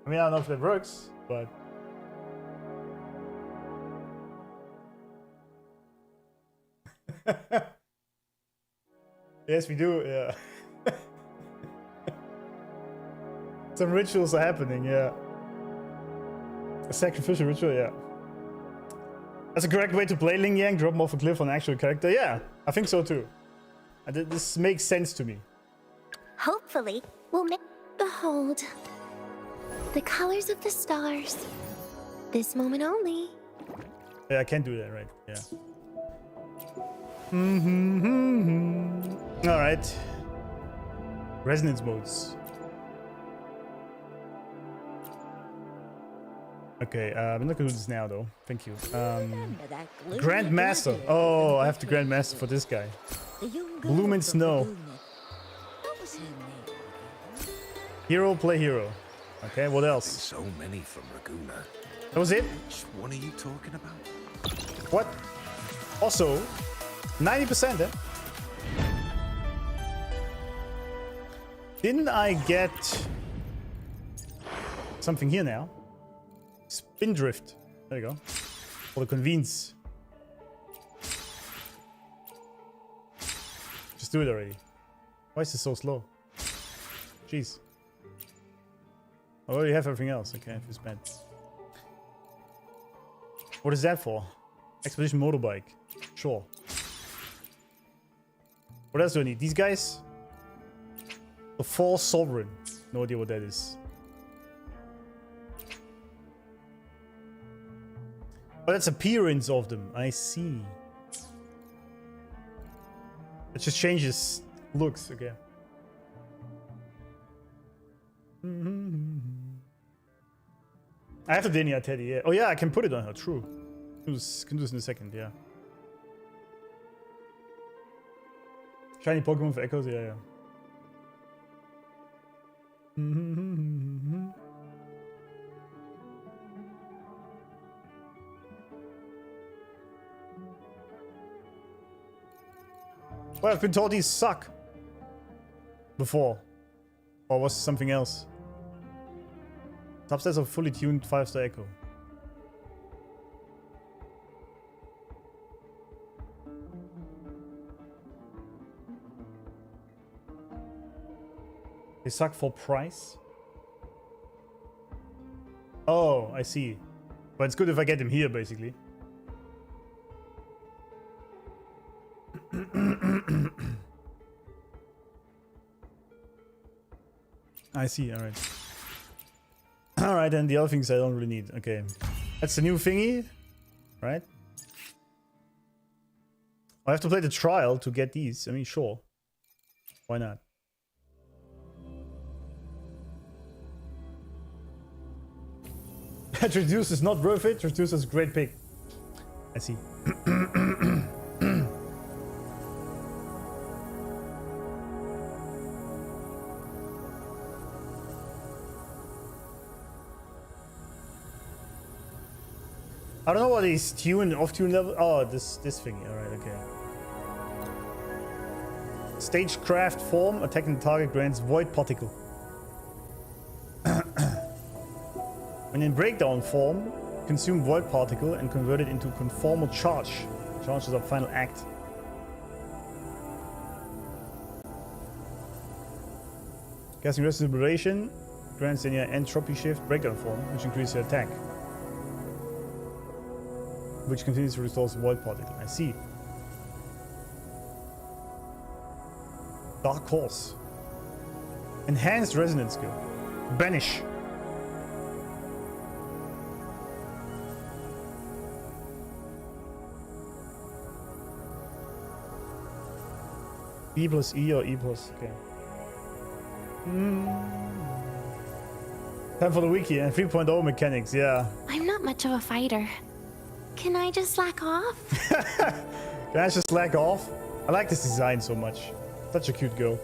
I mean, I don't know if that works, but... Yes, we do, yeah. Some rituals are happening, yeah. A sacrificial ritual, yeah. That's a correct way to play Ling Yang, drop him off a cliff on an actual character. Yeah, I think so too. This makes sense to me. Hopefully, we'll make... Behold, the colors of the stars. This moment only. Yeah, I can't do that, right? Yeah. Alright. Resonance modes. Okay, I'm not gonna do this now though. Thank you. Grandmaster. Oh, I have to Grandmaster for this guy. Bloom in Snow. What was her name? Hero, play hero. Okay, what else? So many from Laguna. That was it? Which one are you talking about? What? Also, 90%, eh? Didn't I get something here now? Spindrift. There you go. For the convenience. Just do it already. Why is this so slow? Jeez. I already have everything else. Okay, if it's bad. What is that for? Expedition motorbike. Sure. What else do I need? These guys? The False Sovereign. No idea what that is. Oh, that's appearance of them. I see. It just changes looks again. I have the Denia Teddy, yeah. Oh yeah, I can put it on her, true. Can do this in a second, yeah. Shiny Pokemon for Echoes, yeah, yeah. Well, I've been told these suck. Before. Or was it something else? Substats of fully tuned 5-star Echo. They suck for price? Oh, I see. But it's good if I get them here, basically. I see, alright. Alright, and the other things I don't really need. Okay. That's the new thingy, right? I have to play the trial to get these. I mean, sure. Why not? Traduce is not worth it. Traduce is a great pick. I see. I don't know what is tune, off-tune level. Oh, this thingy. Alright, okay. Stagecraft form, attacking the target grants void particle. When in breakdown form, consume void particle and convert it into conformal charge. Charge is our final act. Casting Restoration grants Denia entropy shift breakdown form, which increases your attack. Which continues to restore void particle. I see. Dark Horse. Enhanced resonance skill. Banish. E plus E or E plus, okay. Time for the wiki and 3.0 mechanics, yeah. I'm not much of a fighter. Can I just slack off? Can I just slack off? I like this design so much. Such a cute girl.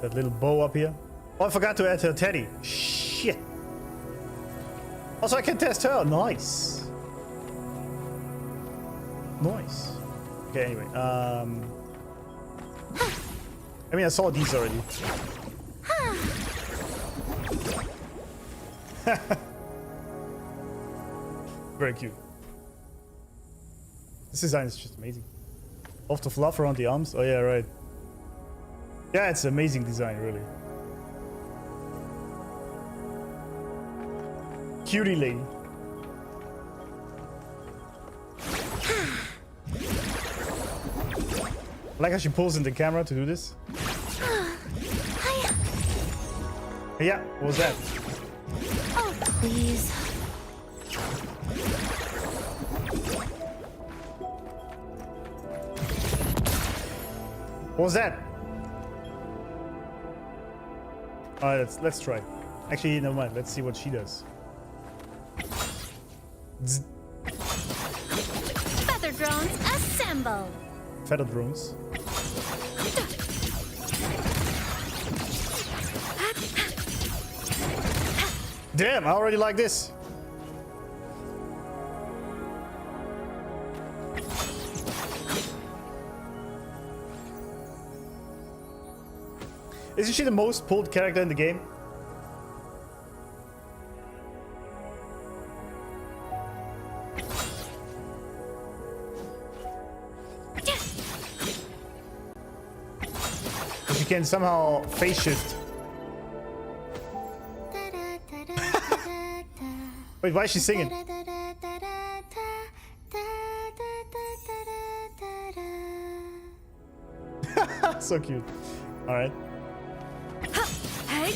That little bow up here. Oh, I forgot to add her teddy. Shit. Also, I can test her. Nice. Nice. Okay, anyway. I mean, I saw these already. Very cute. This design is just amazing. Off the fluff around the arms. Oh yeah, right. Yeah, it's an amazing design, really. Cutie lady. I like how she pulls in the camera to do this. Yeah, what was that? Oh, please. What was that? Alright, let's try. Actually, never mind. Let's see what she does. Zzz. Feather drones, assemble! Feather drones. Damn, I already like this. Isn't she the most pulled character in the game? She can somehow face shift. Wait, why is she singing? So cute. All right. Hey!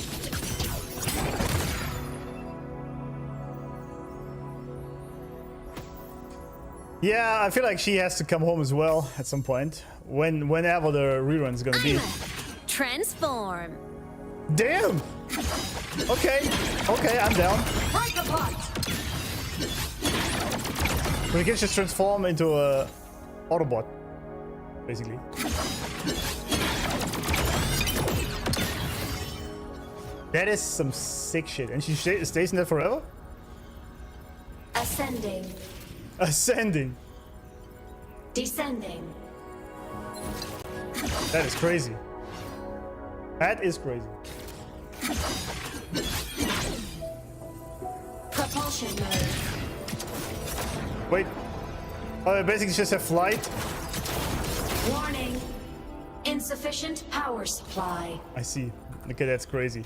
Yeah, I feel like she has to come home as well at some point. Whenever the rerun is gonna be. Transform! Damn! Okay, I'm down. We can just transform into a Autobot, basically. That is some sick shit. And she stays in there forever? Ascending. Ascending. Descending. That is crazy. That is crazy. Propulsion mode. Wait. Oh, I basically just have flight? Warning. Insufficient power supply. I see. Okay, that's crazy.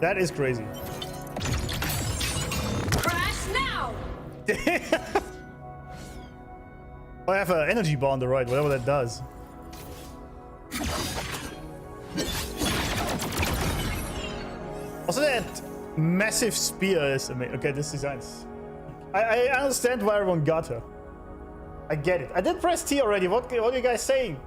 That is crazy. Crash now! I have an energy bar on the right, whatever that does. Also, that massive spear is amazing. Okay, this design's... I understand why everyone got her. I get it. I did press T already. What are you guys saying?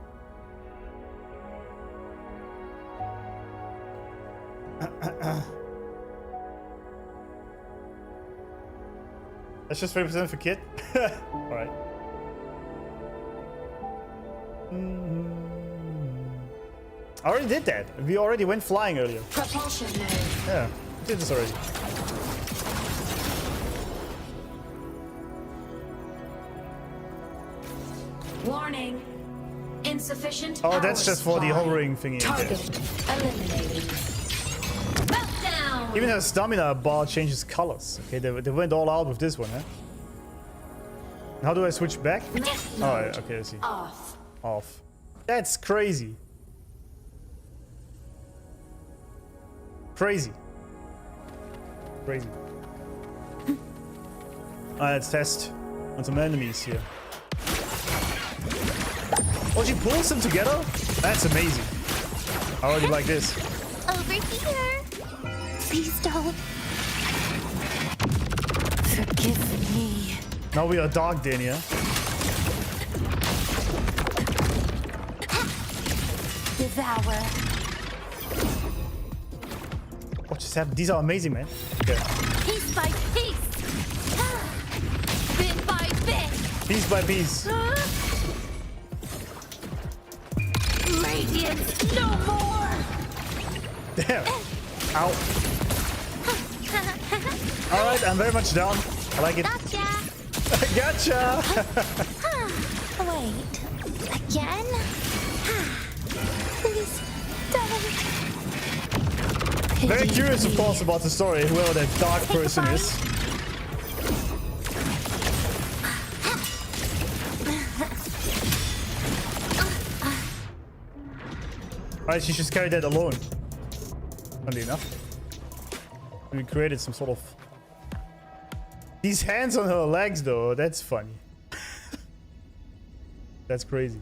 That's just 30% for Kit? Alright. I already did that. We already went flying earlier. Propulsion mode. Yeah, we did this already. Warning. Insufficient Oh, power that's just for the supply. hovering thingy. Target Okay. eliminated. Meltdown! Even her stamina bar changes colors. Okay, they went all out with this one, huh? How do I switch back? Myth Oh, mode. okay, I see. Off. Off. That's crazy. Crazy. Crazy. Alright, let's test on some enemies here. Oh, she pulls them together? That's amazing. I already like this. Over here. Please don't. Forgive me. Now we are dark, Denia. Devour. What just happened? These are amazing, man. Okay. Piece by piece. Bit by bit. Piece by piece. Radiance, no more. Damn. Ow. Alright, I'm very much down. I like it. Gotcha. Gotcha! Wait. Again? Please don't. Very curious, of course, about the story, whoever that dark person is. Alright, she just carried that alone. Funny enough. We created some sort of... These hands on her legs, though, that's funny. That's crazy.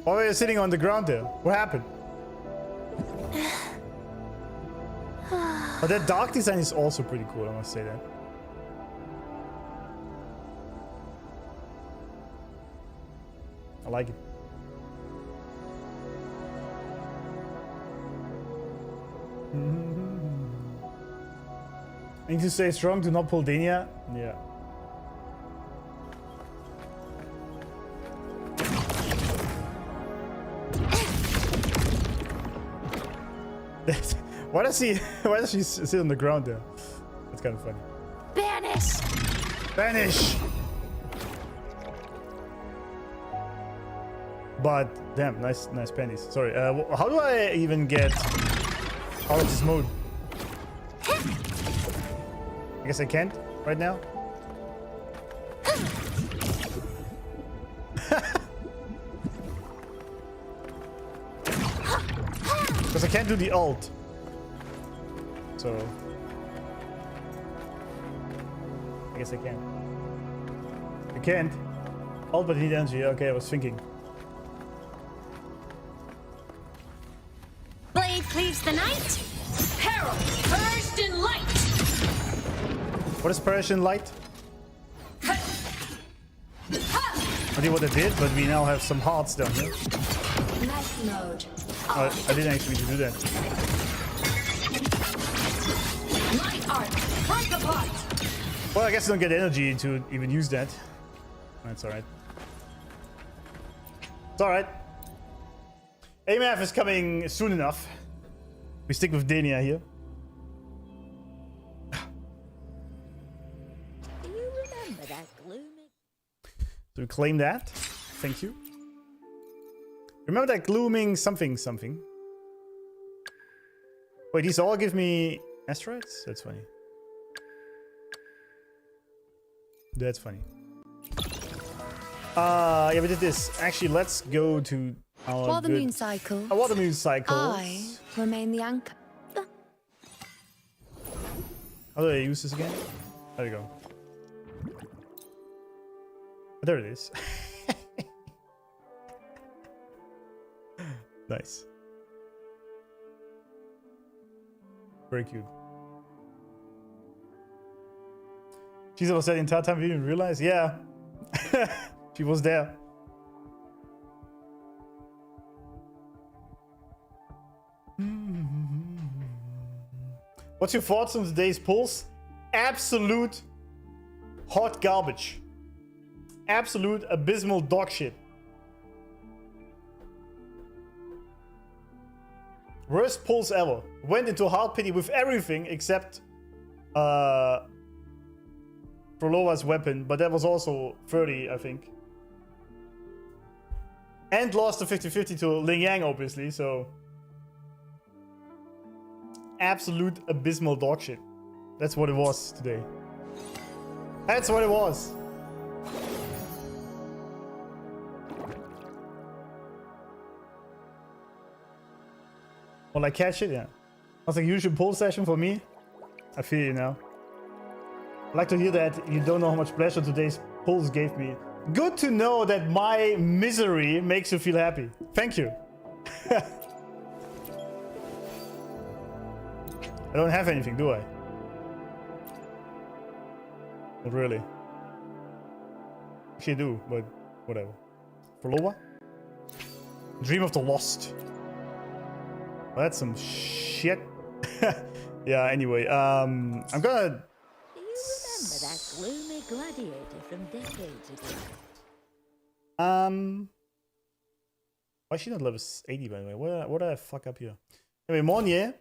Why were you sitting on the ground there? What happened? But that dark design is also pretty cool, I must say that. I like it. I need to stay strong, do not pull Denia. Yeah. Why does she sit on the ground there? That's kind of funny. Banish. Banish. But damn, nice panties. Sorry. How do I even get out of this mode? I guess I can't right now. Because I can't do the ult. So I guess I can. I can't. Ult but need energy. Okay, I was thinking. Blade cleaves the night. Herald purged in light. What is Persian light? I did what I did, but we now have some hearts down here. Night mode. I didn't actually do that. Light art. Break apart. Well, I guess I don't get energy to even use that. That's alright. It's alright. Aemath is coming soon enough. We stick with Denia here. Do you remember that gloomy? So we claim that. Thank you. Remember that glooming something something. Wait, these all give me asteroids? That's funny. That's funny. Yeah, we did this. Actually, let's go to our While the moon cycles, while the moon cycles. I remain the anchor. How do I use this again? There we go. Oh, there it is. Nice. Very cute. She's was there the entire time we didn't realize? Yeah. She was there. What's your thoughts on today's pulls? Absolute hot garbage. Absolute abysmal dog shit. Worst pulls ever. Went into hard pity with everything except Phrolova's weapon, but that was also 30, I think. And lost the 50-50 to Ling Yang, obviously, so... Absolute abysmal dog shit. That's what it was today. That's what it was. Or like catch it, yeah. That's like usual pull session for me. I feel you now. I'd like to hear that. You don't know how much pleasure today's pulls gave me. Good to know that my misery makes you feel happy. Thank you. I don't have anything, do I? Not really. Actually I do, but whatever. Phrolova? Dream of the Lost. Well, that's some shit. Yeah, anyway, I'm gonna... Do you remember that gloomy gladiator from decades ago? Why is she not level 80 by the way? What did I fuck up here? Anyway, Monnier.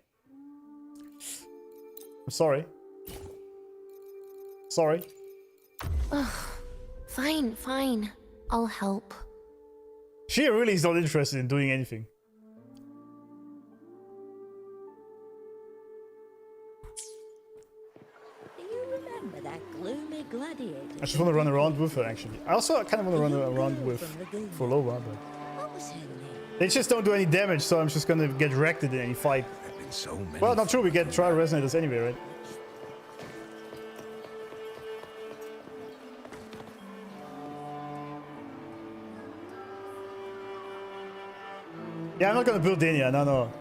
I'm sorry. Sorry. Fine, fine. I'll help. She really is not interested in doing anything. Do you remember that gloomy gladiator? I just want to run around with her, actually. I also kind of want to run around with Phrolova, but... What was her name? They just don't do any damage, so I'm just gonna get wrecked in any fight. So many Well, not true, we get trial resonators anyway, right? Yeah, I'm not gonna build Denia, no.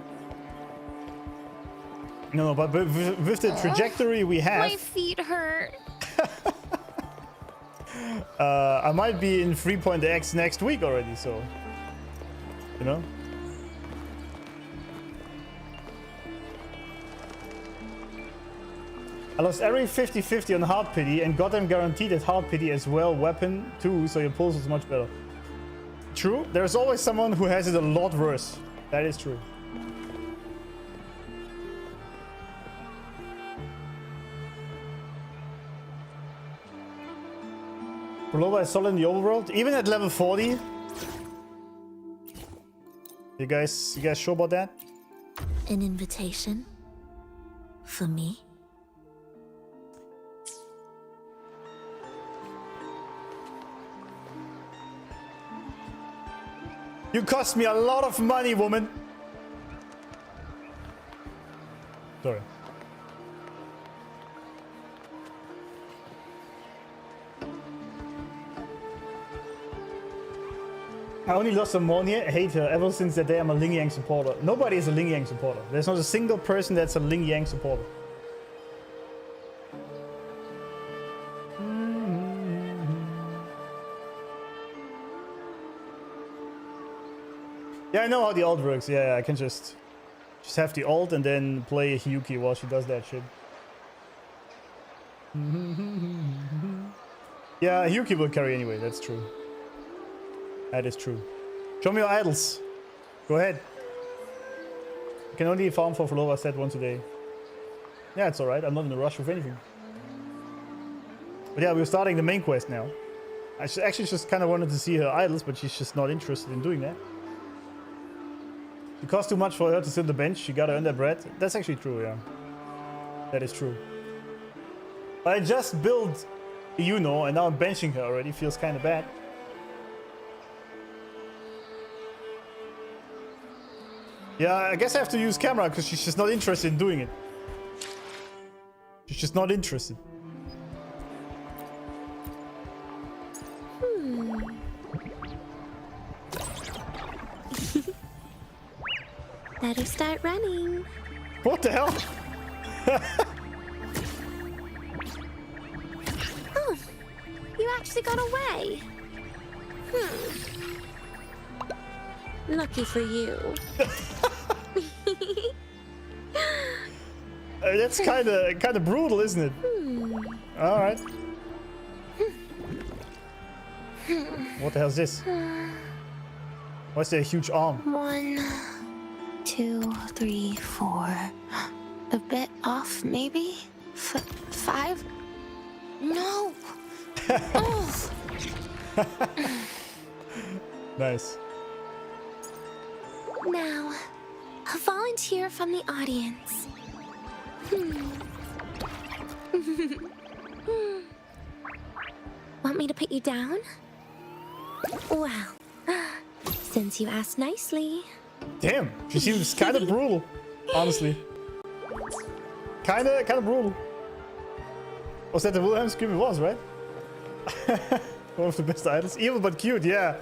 No, but with the trajectory we have... My feet hurt. I might be in 3.x next week already, so... You know? I lost every 50-50 on hard pity and got them guaranteed at hard pity as well, weapon too, so your pulse is much better. True, there's always someone who has it a lot worse. That is true. Phrolova is solid in the overworld, even at level 40. You guys sure about that? An invitation? For me? You cost me a lot of money, woman. Sorry. I only lost some money. I hate her. Ever since that day, I'm a Ling Yang supporter. Nobody is a Ling Yang supporter. There's not a single person that's a Ling Yang supporter. Yeah, I know how the ult works. Yeah, I can just have the ult and then play Hyuki while she does that shit. Yeah, Hyuki will carry anyway. That's true. That is true. Show me your idols. Go ahead. You can only farm for Phrolova set once a day. Yeah, it's alright. I'm not in a rush with anything. But yeah, we're starting the main quest now. I actually just kind of wanted to see her idols, but she's just not interested in doing that. It cost too much for her to sit on the bench. She got to earn that bread. That's actually true, yeah. That is true. I just built Iuno and now I'm benching her already. Feels kind of bad. Yeah, I guess I have to use camera because she's just not interested in doing it. She's just not interested. Better start running. What the hell? Oh, you actually got away. Lucky for you. That's kind of brutal, isn't it? All right. What the hell is this? Why's there a huge arm? 1, 2, 3, 4. A bit off, maybe? 5? No. Oh. Nice. Now, a volunteer from the audience. Want me to put you down? Well, since you asked nicely. Damn, she seems kind of brutal. Honestly. Kinda brutal. Was that the Wilhelm scream? It was, right? One of the best items. Evil but cute, yeah.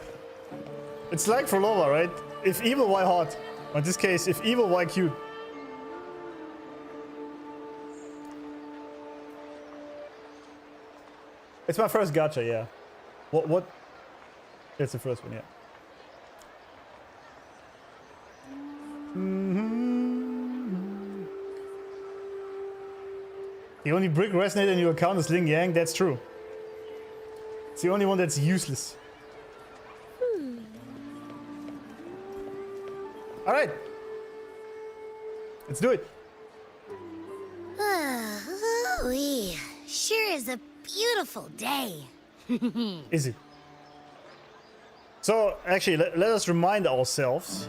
It's like Phrolova, right? If evil, why hot? Or in this case, if evil, why cute? It's my first gacha, yeah. What? It's the first one, yeah. The only brick resonator in your account is Ling Yang. That's true. It's the only one that's useless. All right. Let's do it. Ooh-wee. Sure is a beautiful day. Is it? So, actually, let us remind ourselves.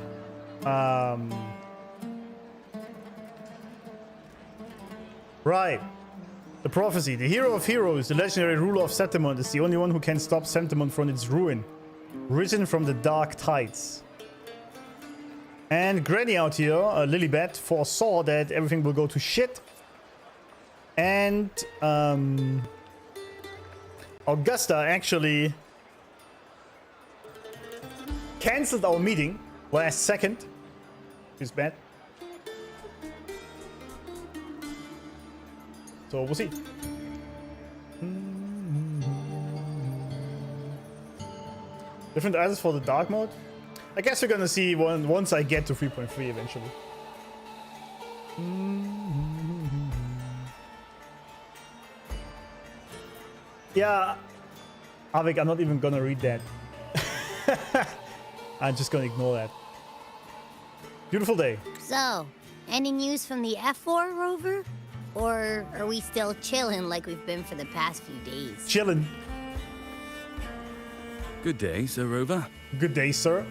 Right. The prophecy. The hero of heroes, the legendary ruler of Setamont, is the only one who can stop Setamont from its ruin. Risen from the dark tides. And Granny out here, Lilibet, foresaw that everything will go to shit. And Augusta actually cancelled our meeting last second. It's bad. So we'll see. Different items for the dark mode. I guess we're gonna see once I get to 3.3 eventually. Yeah, Avik, I'm not even gonna read that. I'm just gonna ignore that. Beautiful day. So, any news from the F4 rover? Or are we still chilling like we've been for the past few days? Chillin'. Good day, Sir Rover. Good day, sir.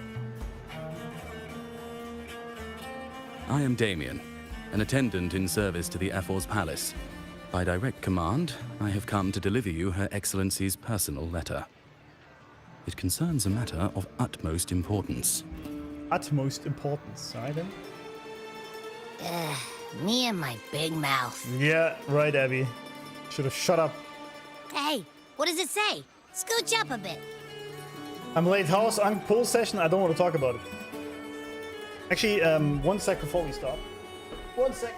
I am Damien, an attendant in service to the F4's palace. By direct command, I have come to deliver you Her Excellency's personal letter. It concerns a matter of utmost importance. Utmost importance, right then? Me and my big mouth. Yeah, right, Abby. Should have shut up. Hey, what does it say? Scooch up a bit. I'm late house, pull session, I don't want to talk about it. Actually, 1 sec before we start. 1 sec.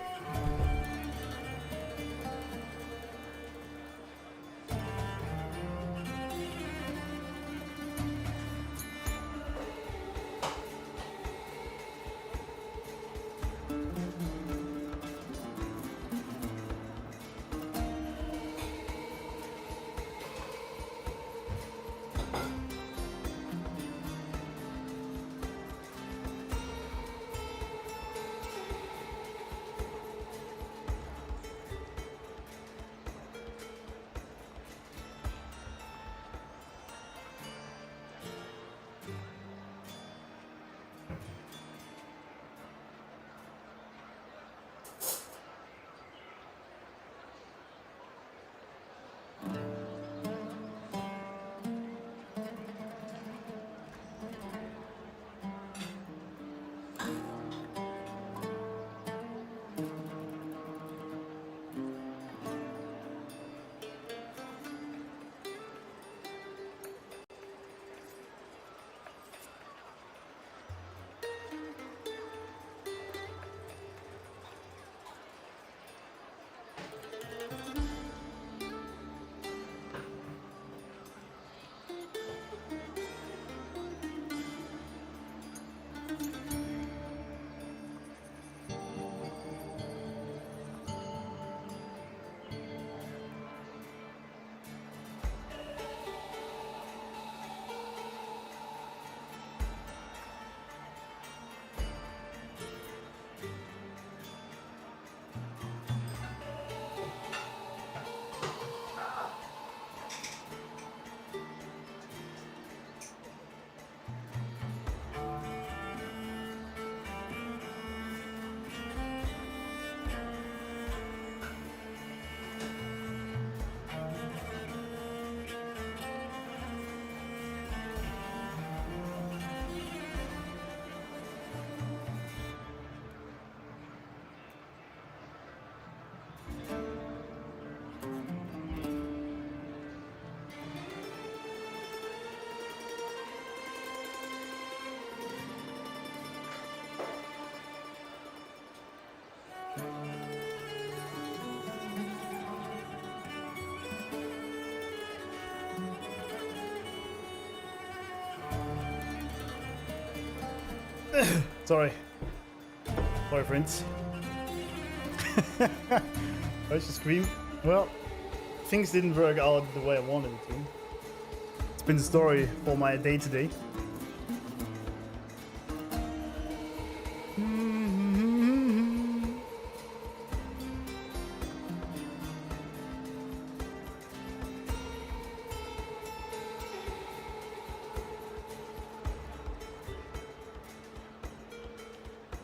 Sorry. Sorry, friends. I should scream. Well, things didn't work out the way I wanted it to. It's been the story for my day today.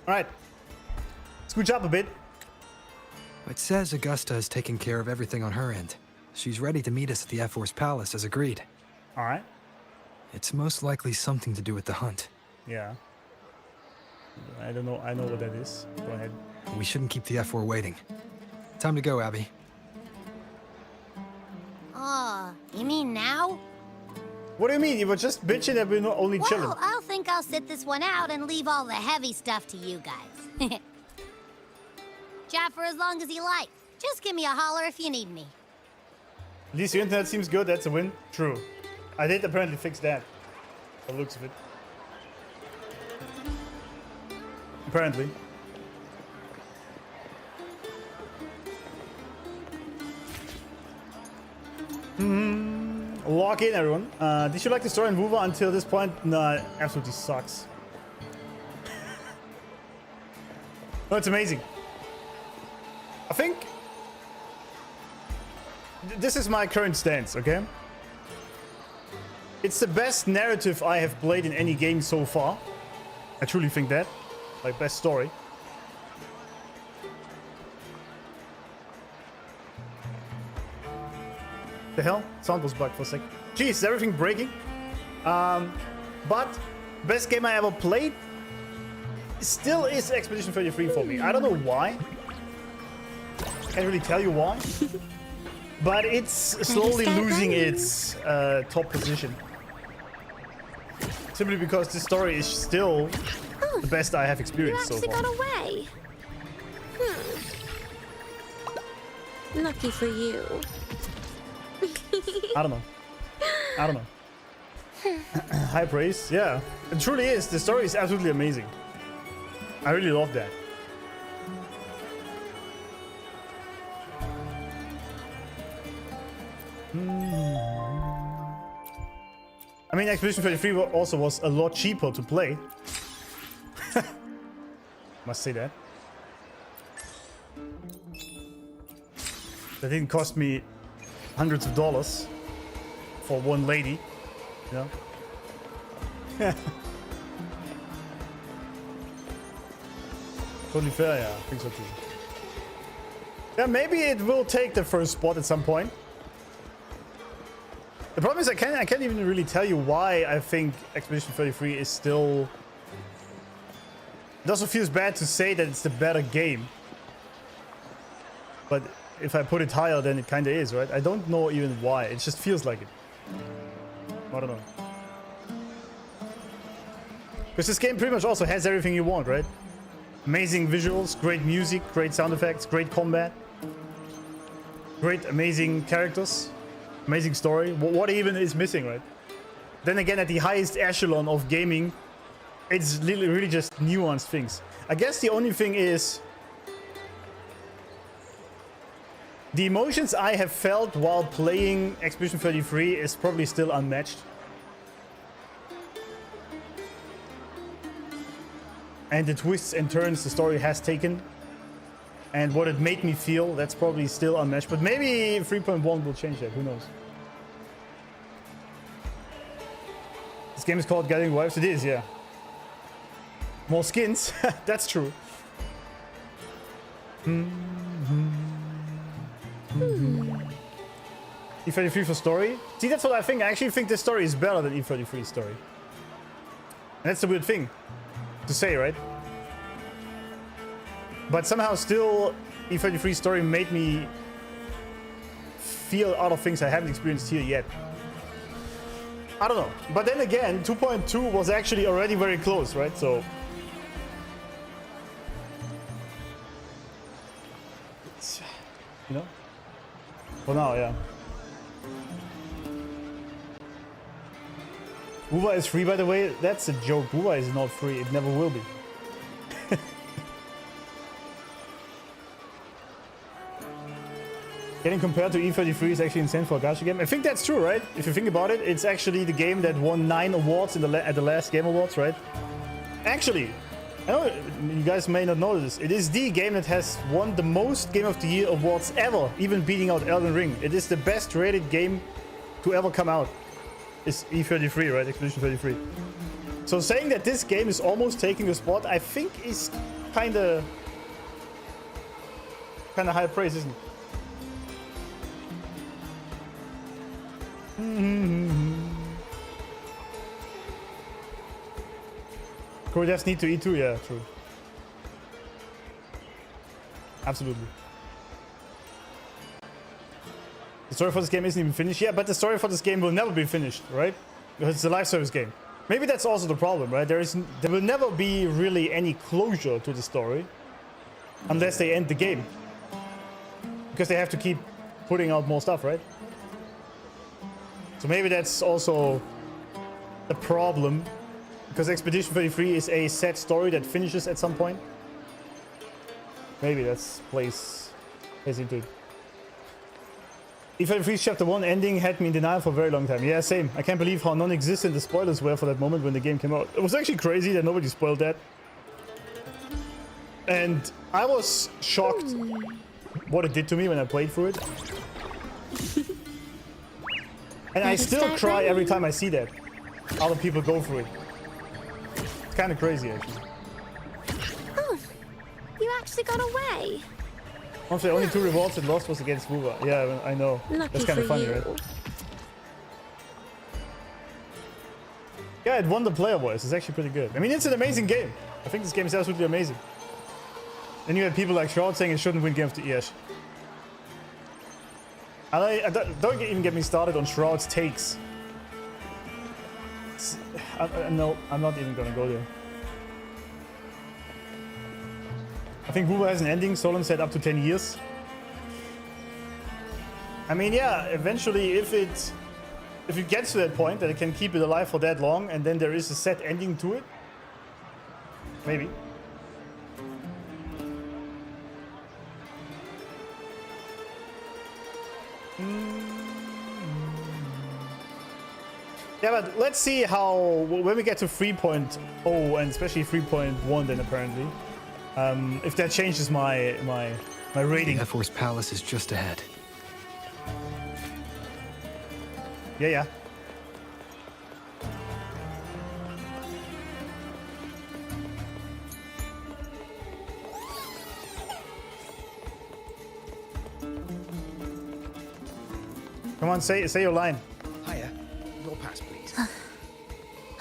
Alright. Scooch up a bit. It says Augusta has taken care of everything on her end. She's ready to meet us at the F-Force Palace as agreed. Alright. It's most likely something to do with the hunt. Yeah. I don't know. I know what that is. Go ahead. We shouldn't keep the F-4 waiting. Time to go, Abby. Oh, you mean now? What do you mean? You were just bitching that we're not only chilling. Well, I'll think I'll sit this one out and leave all the heavy stuff to you guys. Chat for as long as you like. Just give me a holler if you need me. At least your internet seems good. That's a win. True. I did apparently fix that. By the looks of it. Apparently. Lock in, everyone. Did you like the story in Wuva until this point? No, it absolutely sucks. No, it's amazing. I think this is my current stance, okay? It's the best narrative I have played in any game so far. I truly think that. Like, best story. The hell? Sound was bugged for a sec. Jeez, is everything breaking? But best game I ever played still is Expedition 33 for me. I don't know why. Can't really tell you why. But it's slowly losing its top position. Simply because this story is still the best I have experienced so far. You actually got away. Lucky for you. I don't know. I don't know. High praise. Yeah, it truly is. The story is absolutely amazing. I really love that. I mean, Expedition 33 also was a lot cheaper to play. Must say that. That didn't cost me hundreds of dollars for one lady, you know? Totally fair, yeah, I think so too. Yeah, maybe it will take the first spot at some point. The problem is I can't even really tell you why I think Expedition 33 is still... It also feels bad to say that it's the better game. But if I put it higher, then it kind of is, right? I don't know even why. It just feels like it. I don't know. Because this game pretty much also has everything you want, right? Amazing visuals, great music, great sound effects, great combat. Great, amazing characters. Amazing story. What even is missing, right? Then again, at the highest echelon of gaming, it's really just nuanced things. I guess the only thing is... The emotions I have felt while playing Expedition 33 is probably still unmatched. And the twists and turns the story has taken. And what it made me feel, that's probably still unmatched. But maybe 3.1 will change that, who knows. This game is called Gathering Wives. It is, yeah. More skins, that's true. E33 for story? See, that's what I think. I actually think this story is better than E33's story. And that's a weird thing to say, right? But somehow still, E33's story made me feel other things I haven't experienced here yet. I don't know. But then again, 2.2 was actually already very close, right? So... It's, you know? For now, yeah. Wuva is free, by the way. That's a joke. Wuva is not free. It never will be. Getting compared to E33 is actually insane for a gacha game. I think that's true, right? If you think about it, it's actually the game that won 9 awards in at the last Game Awards, right? Actually, I know you guys may not know this. It is the game that has won the most Game of the Year awards ever, even beating out Elden Ring. It is the best rated game to ever come out. It's E33, right? Expedition 33. So saying that this game is almost taking the spot, I think is kind of high praise, isn't it? Core devs need to E2, yeah, true. Absolutely. The story for this game isn't even finished. Yeah, but the story for this game will never be finished, right? Because it's a live service game. Maybe that's also the problem, right? There will never be really any closure to the story unless they end the game. Because they have to keep putting out more stuff, right? So maybe that's also a problem, because Expedition 33 is a set story that finishes at some point. Maybe that's plays into it. E33's Chapter 1 ending had me in denial for a very long time. Yeah, same. I can't believe how non-existent the spoilers were for that moment when the game came out. It was actually crazy that nobody spoiled that. And I was shocked what it did to me when I played through it. And I still cry every time I see that. Other people go through it. It's kind of crazy, actually. Oh, you actually got away. Honestly, only 2 rewards it lost was against Wuva. Yeah, I know. Lucky That's kind of for funny, you. right? Yeah, it won the player voice. It's actually pretty good. I mean, it's an amazing game. I think this game is absolutely amazing. And you had people like Shroud saying it shouldn't win Game of the Year. Don't even get me started on Shroud's takes. No, I'm not even gonna go there. I think Wuva has an ending. Solon said up to 10 years. I mean, yeah, eventually if it gets to that point that it can keep it alive for that long and then there is a set ending to it, maybe. Yeah, but let's see how, when we get to 3.0 and especially 3.1 then apparently, if that changes my rating. The F-Force Palace is just ahead. Yeah. Come on, say your line. Hiya. Your pass, please.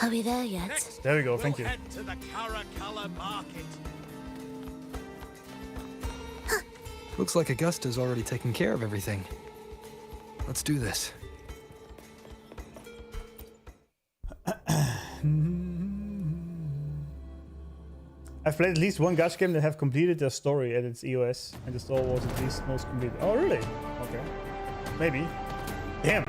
Are we there yet? There we go, thank you. Head to the Caracolor Market. Looks like Augusta's already taken care of everything. Let's do this. I've played at least one gacha game that have completed their story at its EOS, and the story was at least most complete. Oh, really? Okay. Maybe. Damn.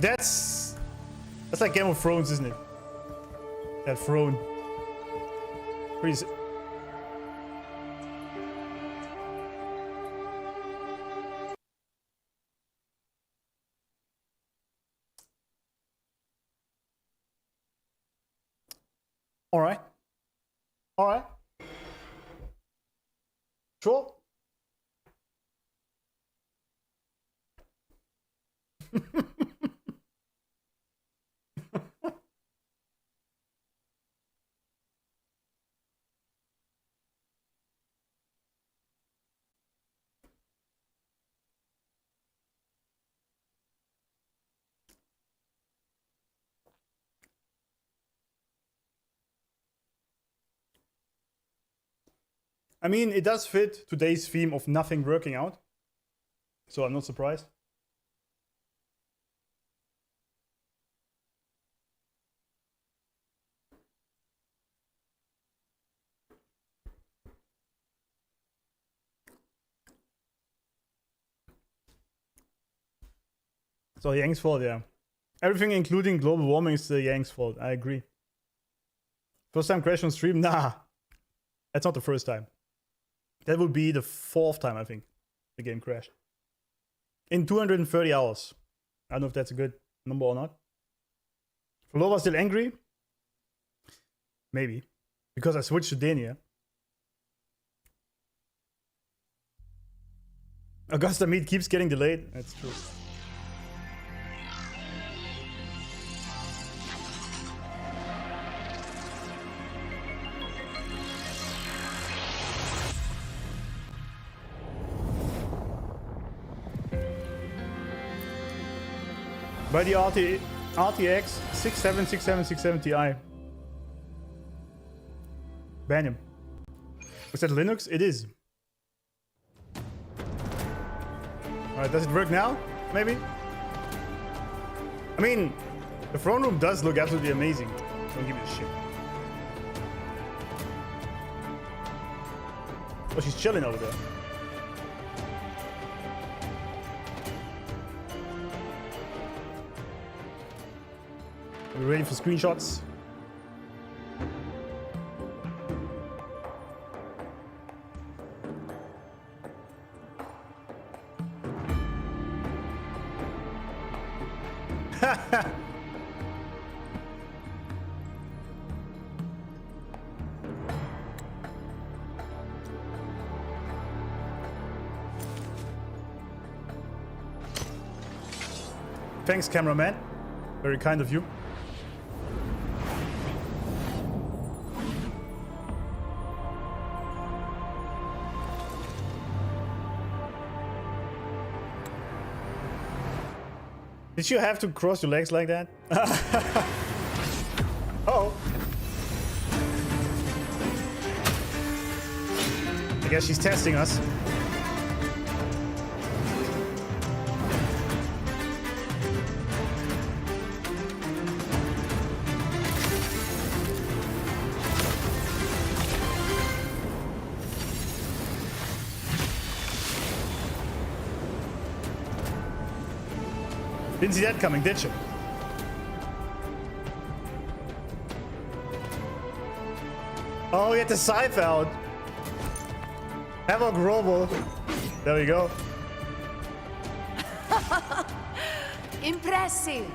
That's like Game of Thrones, isn't it? That throne. Pretty. All right. Sure. I mean, it does fit today's theme of nothing working out. So I'm not surprised. So Yang's fault, yeah. Everything including global warming is Yang's fault. I agree. First time crash on stream? Nah. That's not the first time. That would be the 4th time, I think, the game crashed. In 230 hours. I don't know if that's a good number or not. Phrolova still angry? Maybe. Because I switched to Denia. Augusta meet keeps getting delayed. That's true. By the RTX 676767 Ti. Ban him. Was that Linux? It is. Alright, does it work now? Maybe? I mean, the throne room does look absolutely amazing. Don't give me a shit. Oh, she's chilling over there. Are we ready for screenshots? Thanks, cameraman. Very kind of you. Did you have to cross your legs like that? Oh. I guess she's testing us. Didn't see that coming, did you? Oh, you had the scythe out. Havoc Robo. There we go. Impressive.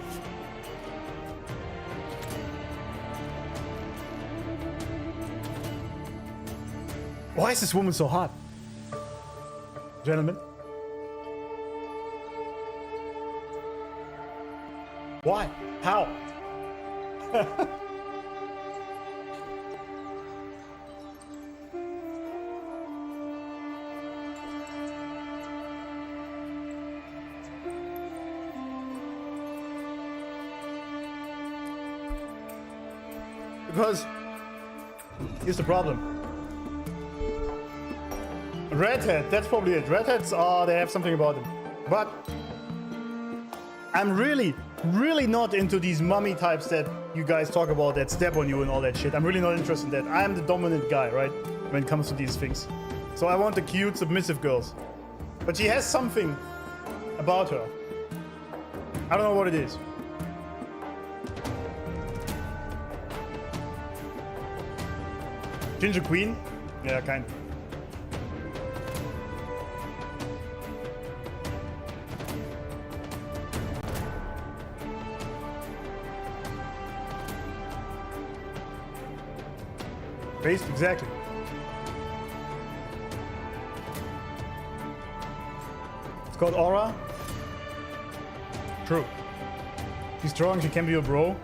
Why is this woman so hot? Gentlemen. Why? How? Because here's the problem. Redhead, that's probably it. Redheads are, they have something about them. But I'm really not into these mummy types that you guys talk about that step on you and all that shit. I'm really not interested in that. I am the dominant guy, right? When it comes to these things. So I want the cute, submissive girls. But she has something about her. I don't know what it is. Ginger Queen? Yeah, kind of. Based, exactly. It's called Aura. True. She's strong, she can be a bro.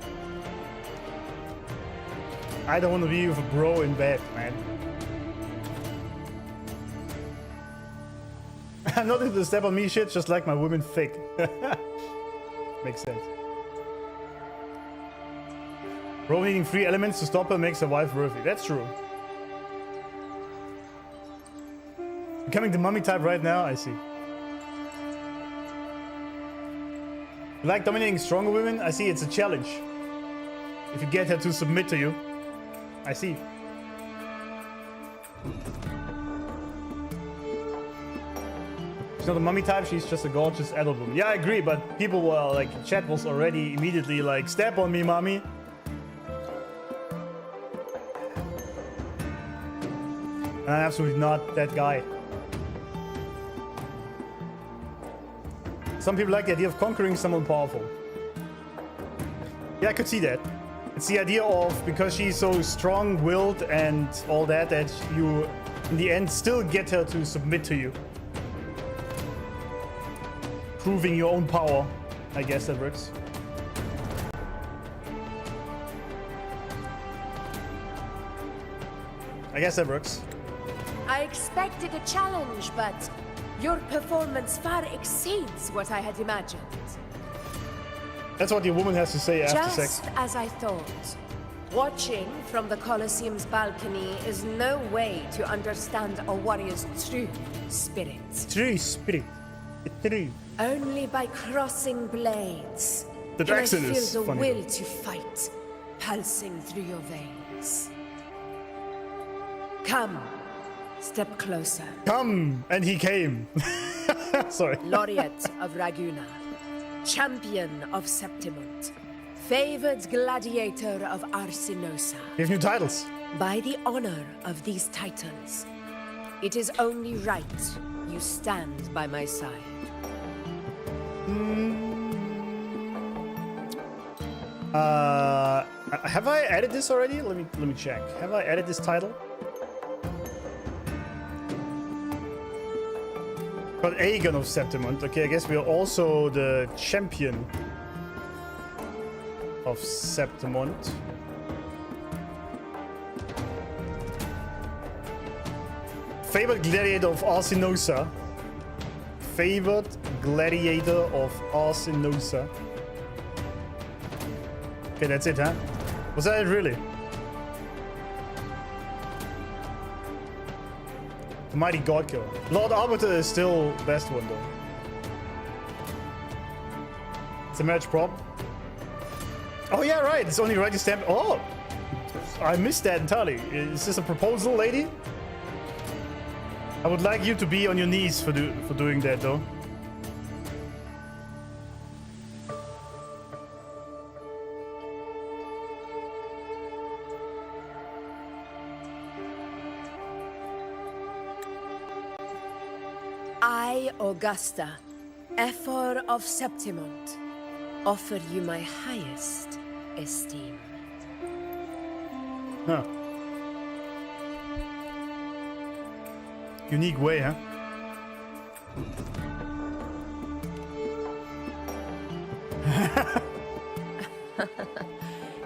I don't want to be with a bro in bed, man. I'm not into the step on me shit, just like my women thick. Makes sense. Bro needing 3 elements to stop her makes her wife worthy. That's true. Becoming the mummy type right now, I see. You like dominating stronger women? I see it's a challenge. If you get her to submit to you. I see. She's not a mummy type, she's just a gorgeous adult woman. Yeah, I agree, but people were like, chat was already immediately like, step on me, mommy. And I'm absolutely not that guy. Some people like the idea of conquering someone powerful. Yeah, I could see that. It's the idea of, because she's so strong-willed and all that, that you, in the end, still get her to submit to you. Proving your own power. I guess that works. I guess that works. I expected a challenge, but your performance far exceeds what I had imagined. That's what your woman has to say after Just sex. as I thought. Watching from the Colosseum's balcony is no way to understand a warrior's true spirit. True spirit. True. Only by crossing blades The can I Draxon feel is the funny. will to fight pulsing through your veins. Come, step closer. Come! And he came. Sorry. Laureate of Raguna, champion of Septimont, favored gladiator of Arsinosa. We have new titles. By the honor of these titles, it is only right you stand by my side. Have I added this already? Let me check. Have I added this title? But Aegon of Septimont. Okay, I guess we are also the champion of Septimont. Favored gladiator of Arsinosa. Favored gladiator of Arsinosa. Okay, that's it, huh? Was that it really? The Mighty God Killer. Lord Arbiter is still best one though. It's a match prop. Oh yeah, right. It's only right to stamp. Oh, I missed that entirely. Is this a proposal, lady? I would like you to be on your knees for doing that though. I, Augusta, Ephor of Septimont, offer you my highest esteem. Huh. Unique way, huh?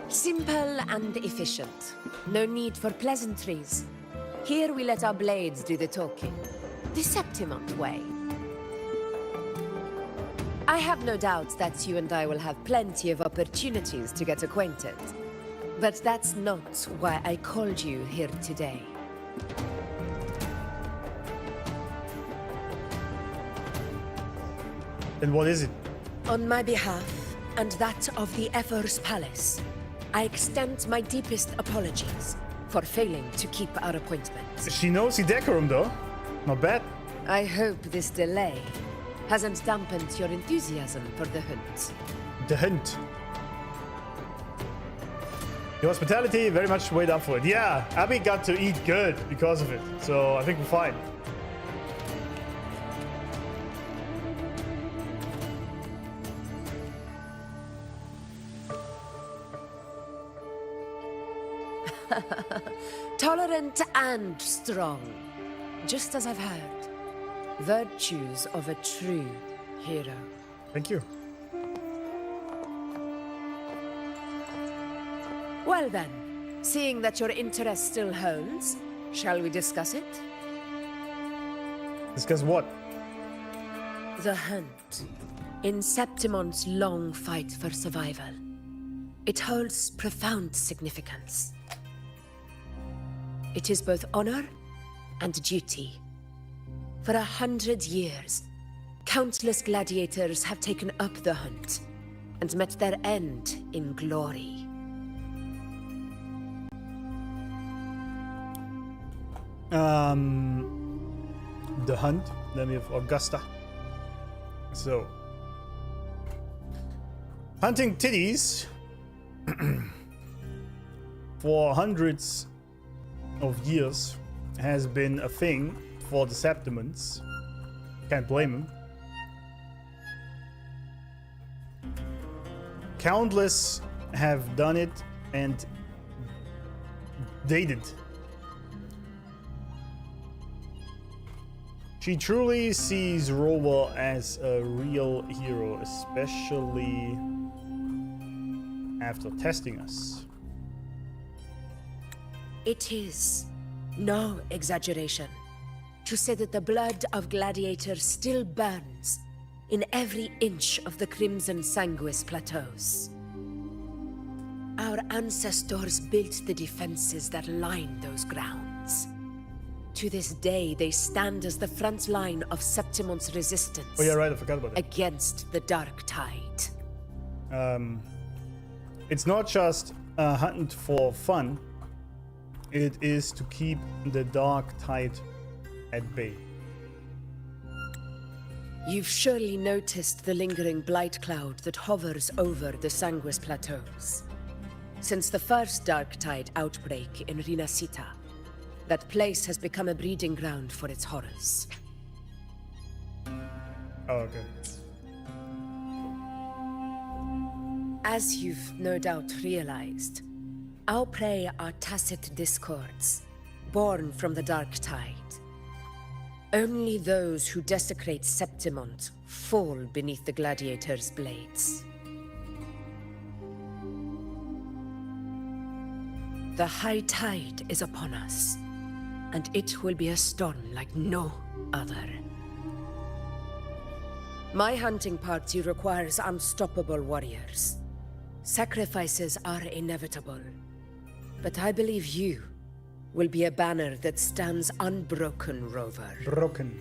Simple and efficient. No need for pleasantries. Here we let our blades do the talking. The Septimont way. I have no doubt that you and I will have plenty of opportunities to get acquainted. But that's not why I called you here today. Then what is it? On my behalf, and that of the Ephor's Palace, I extend my deepest apologies for failing to keep our appointment. She knows the decorum though. Not bad. I hope this delay hasn't dampened your enthusiasm for the hunt. The hunt. Your hospitality very much weighed up for it. Yeah, Abby got to eat good because of it. So I think we're fine. Tolerant and strong, just as I've heard. Virtues of a true hero. Thank you. Well then, seeing that your interest still holds, shall we discuss it? Discuss what? The hunt. In Septimont's long fight for survival. It holds profound significance. It is both honor and duty. For 100 years, countless gladiators have taken up the hunt, and met their end in glory. The hunt. Then we have Augusta. So, hunting titties for hundreds of years has been a thing for the Septimans. Can't blame them. Countless have done it and dated. She truly sees Rover as a real hero, especially after testing us. It is no exaggeration to say that the blood of gladiators still burns in every inch of the Crimson Sanguis plateaus. Our ancestors built the defenses that line those grounds. To this day, they stand as the front line of Septimon's resistance. Oh yeah, right, I forgot about that. Against the Dark Tide. It's not just a hunt for fun. It is to keep the Dark Tide at bay. You've surely noticed the lingering blight cloud that hovers over the Sanguis plateaus. Since the first Dark Tide outbreak in Rinasita, that place has become a breeding ground for its horrors. Oh, okay. As you've no doubt realized, our prey are tacit discords, born from the Dark Tide. Only those who desecrate Septimont fall beneath the gladiators' blades. The high tide is upon us, and it will be a storm like no other. My hunting party requires unstoppable warriors. Sacrifices are inevitable, but I believe you will be a banner that stands unbroken, Rover. Broken.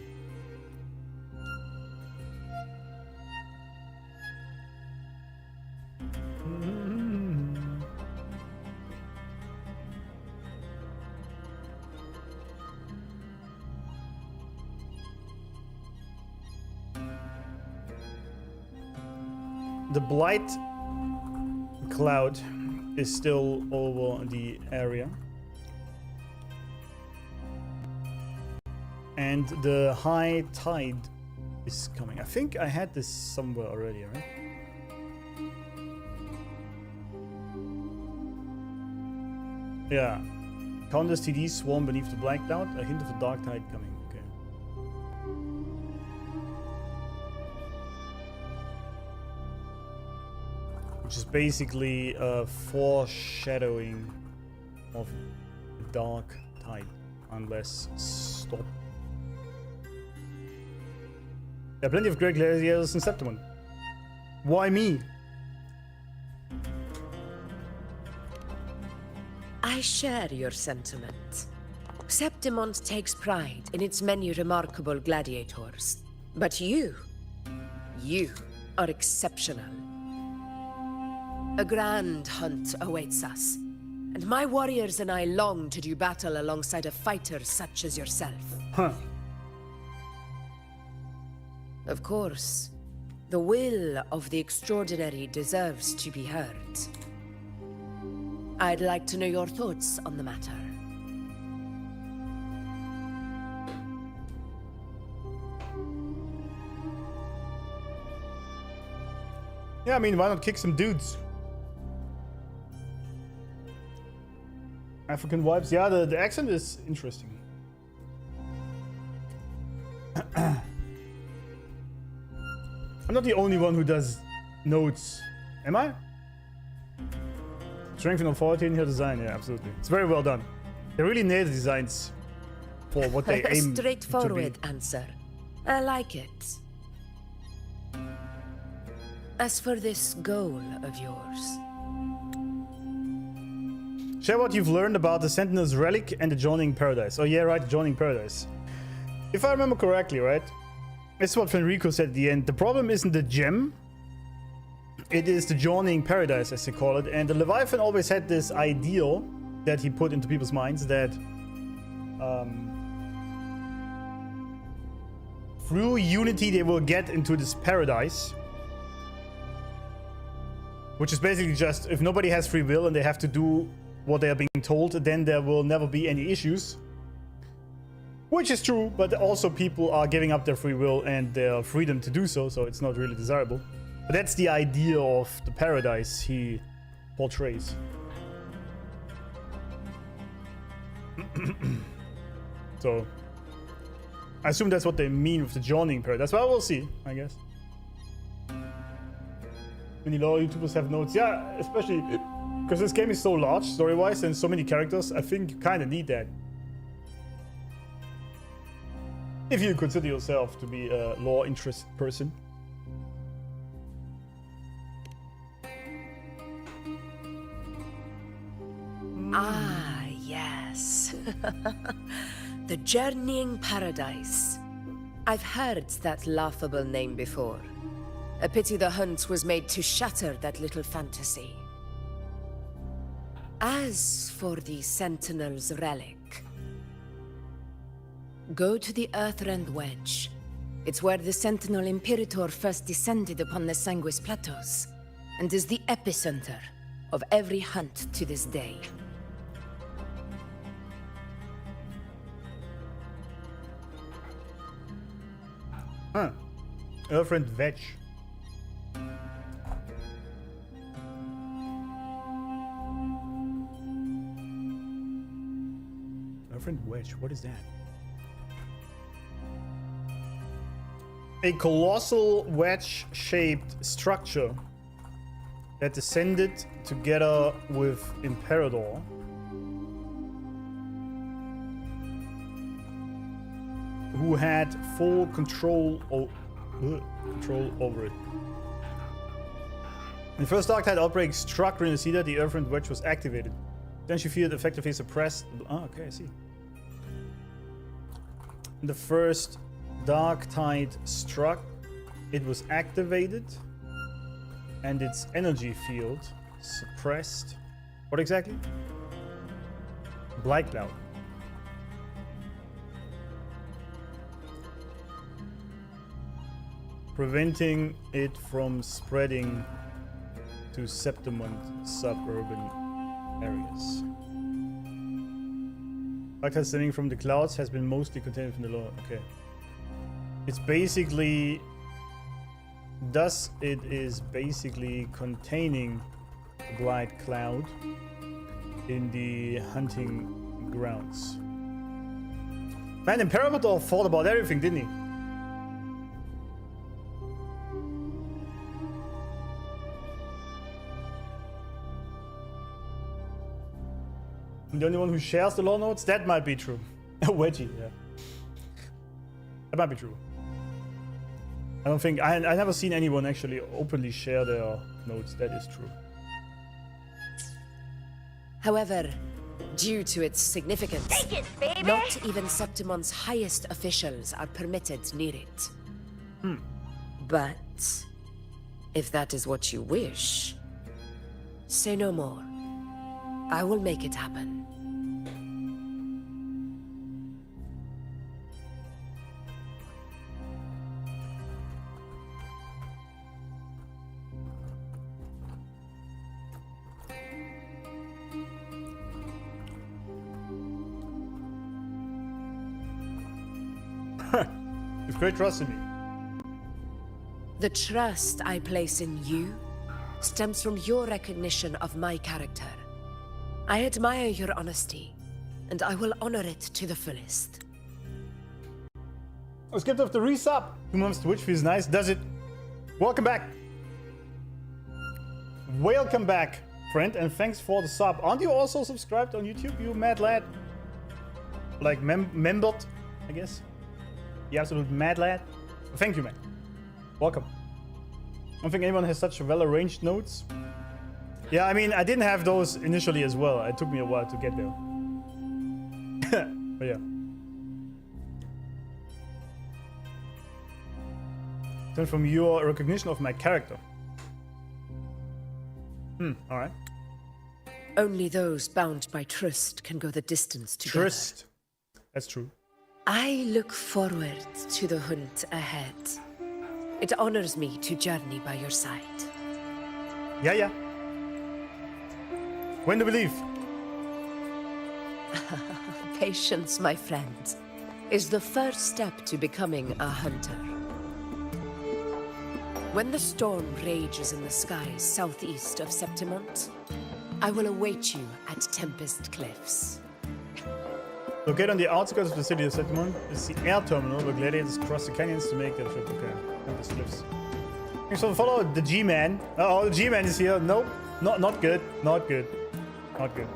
The blight cloud is still over the area. And the high tide is coming. I think I had this somewhere already, right? Yeah. Counters TD swarm beneath the black cloud. A hint of a dark tide coming. Okay. Which is basically a foreshadowing of the dark tide. Unless stop. There are plenty of great gladiators in Septimon. Why me? I share your sentiment. Septimont takes pride in its many remarkable gladiators. But you are exceptional. A grand hunt awaits us, and my warriors and I long to do battle alongside a fighter such as yourself. Huh. Of course, the will of the extraordinary deserves to be heard. I'd like to know your thoughts on the matter. Yeah, I mean, why not kick some dudes? African vibes. Yeah, the accent is interesting. I'm not the only one who does notes, am I? Strength and authority in your design, yeah, absolutely. It's very well done. They really nailed the designs for what they aim Straightforward to be. answer. I like it. As for this goal of yours, share what you've learned about the Sentinel's Relic and the Joining Paradise. Oh yeah, right, Joining Paradise. If I remember correctly, right? This is what Fenrico said at the end. The problem isn't the gem. It is the journeying paradise, as they call it, and the Leviathan always had this ideal that he put into people's minds that through unity they will get into this paradise, which is basically just if nobody has free will and they have to do what they are being told, then there will never be any issues. Which is true, but also people are giving up their free will and their freedom to do so, so it's not really desirable. But that's the idea of the paradise he portrays. So, I assume that's what they mean with the journeying paradise. Well, we'll see, I guess. Many lore YouTubers have notes. Yeah, especially because this game is so large, story-wise, and so many characters. I think you kind of need that. If you consider yourself to be a lore interest person. Ah, yes. The Journeying Paradise. I've heard that laughable name before. A pity the hunt was made to shatter that little fantasy. As for the Sentinel's relic, go to the Earthrend Wedge. It's where the Sentinel Imperator first descended upon the Sanguis Plateaus, and is the epicenter of every hunt to this day. Huh. Earthrend Wedge. Earthrend Wedge, what is that? A colossal wedge-shaped structure that descended together with Imperator. Who had full control over it. When the first Dark Tide outbreak struck Renacida, the Earthrend Wedge was activated. Then she feared effectively suppressed. Oh, okay, I see. When the first Dark Tide struck, it was activated, and its energy field suppressed. What exactly? Blight Cloud. Preventing it from spreading to Septimund suburban areas. Dark stemming from the clouds has been mostly contained from the lower. Okay. It's basically. Thus, it is basically containing the Blight Cloud in the hunting grounds. Man, Imperator thought about everything, didn't he? I'm the only one who shares the lore notes? That might be true. Wedgie, yeah. That might be true. I don't think... I never seen anyone actually openly share their notes. That is true. However, due to its significance, Take it, baby! not even Septimon's highest officials are permitted near it. But if that is what you wish, say no more. I will make it happen. You've great trust in me. The trust I place in you stems from your recognition of my character. I admire your honesty, and I will honor it to the fullest. I skipped off the resub. 2 months to Twitch feels nice, does it? Welcome back. Welcome back, friend, and thanks for the sub. Aren't you also subscribed on YouTube, you mad lad? Like membered, I guess. You absolute mad lad. Thank you, man. Welcome. I don't think anyone has such well-arranged notes. Yeah, I mean, I didn't have those initially as well. It took me a while to get there. But yeah. Then from your recognition of my character. Alright. Only those bound by trust can go the distance together. Trust. That's true. I look forward to the hunt ahead. It honors me to journey by your side. Yeah. When do we leave? Patience, my friend, is the first step to becoming a hunter. When the storm rages in the skies southeast of Septimont, I will await you at Tempest Cliffs. Located on the outskirts of the city of Septimont is the air terminal where gladiators cross the canyons to make their trip to Tempest Cliffs. Thanks for the follow, the G-Man. Oh, the G-Man is here. Nope. Not good. Not good. Not good.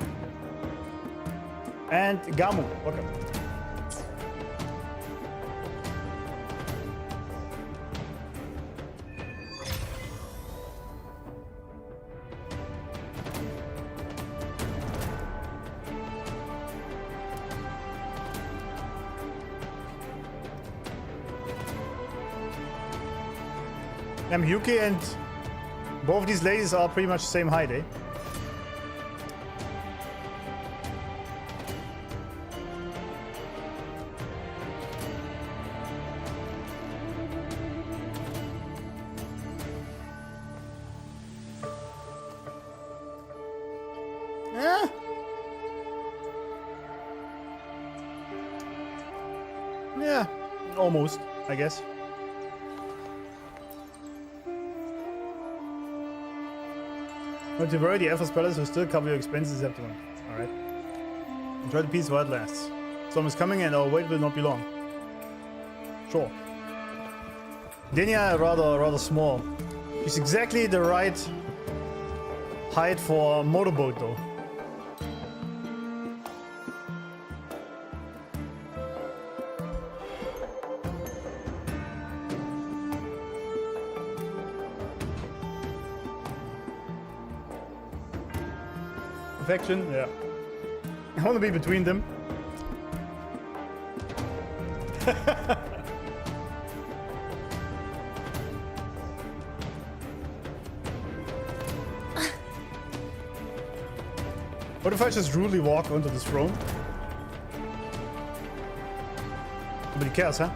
And Gamu, welcome. Yuki and both of these ladies are pretty much the same height, eh? Yeah, almost, I guess. Not to worry, the Avidius Palace will still cover your expenses after one. Alright. Enjoy the peace while it lasts. Storm is coming and our wait will not be long. Sure. Denia rather small. She's exactly the right height for a motorboat though. Perfection, yeah. I want to be between them. What if I just rudely walk onto this throne? Nobody cares, huh?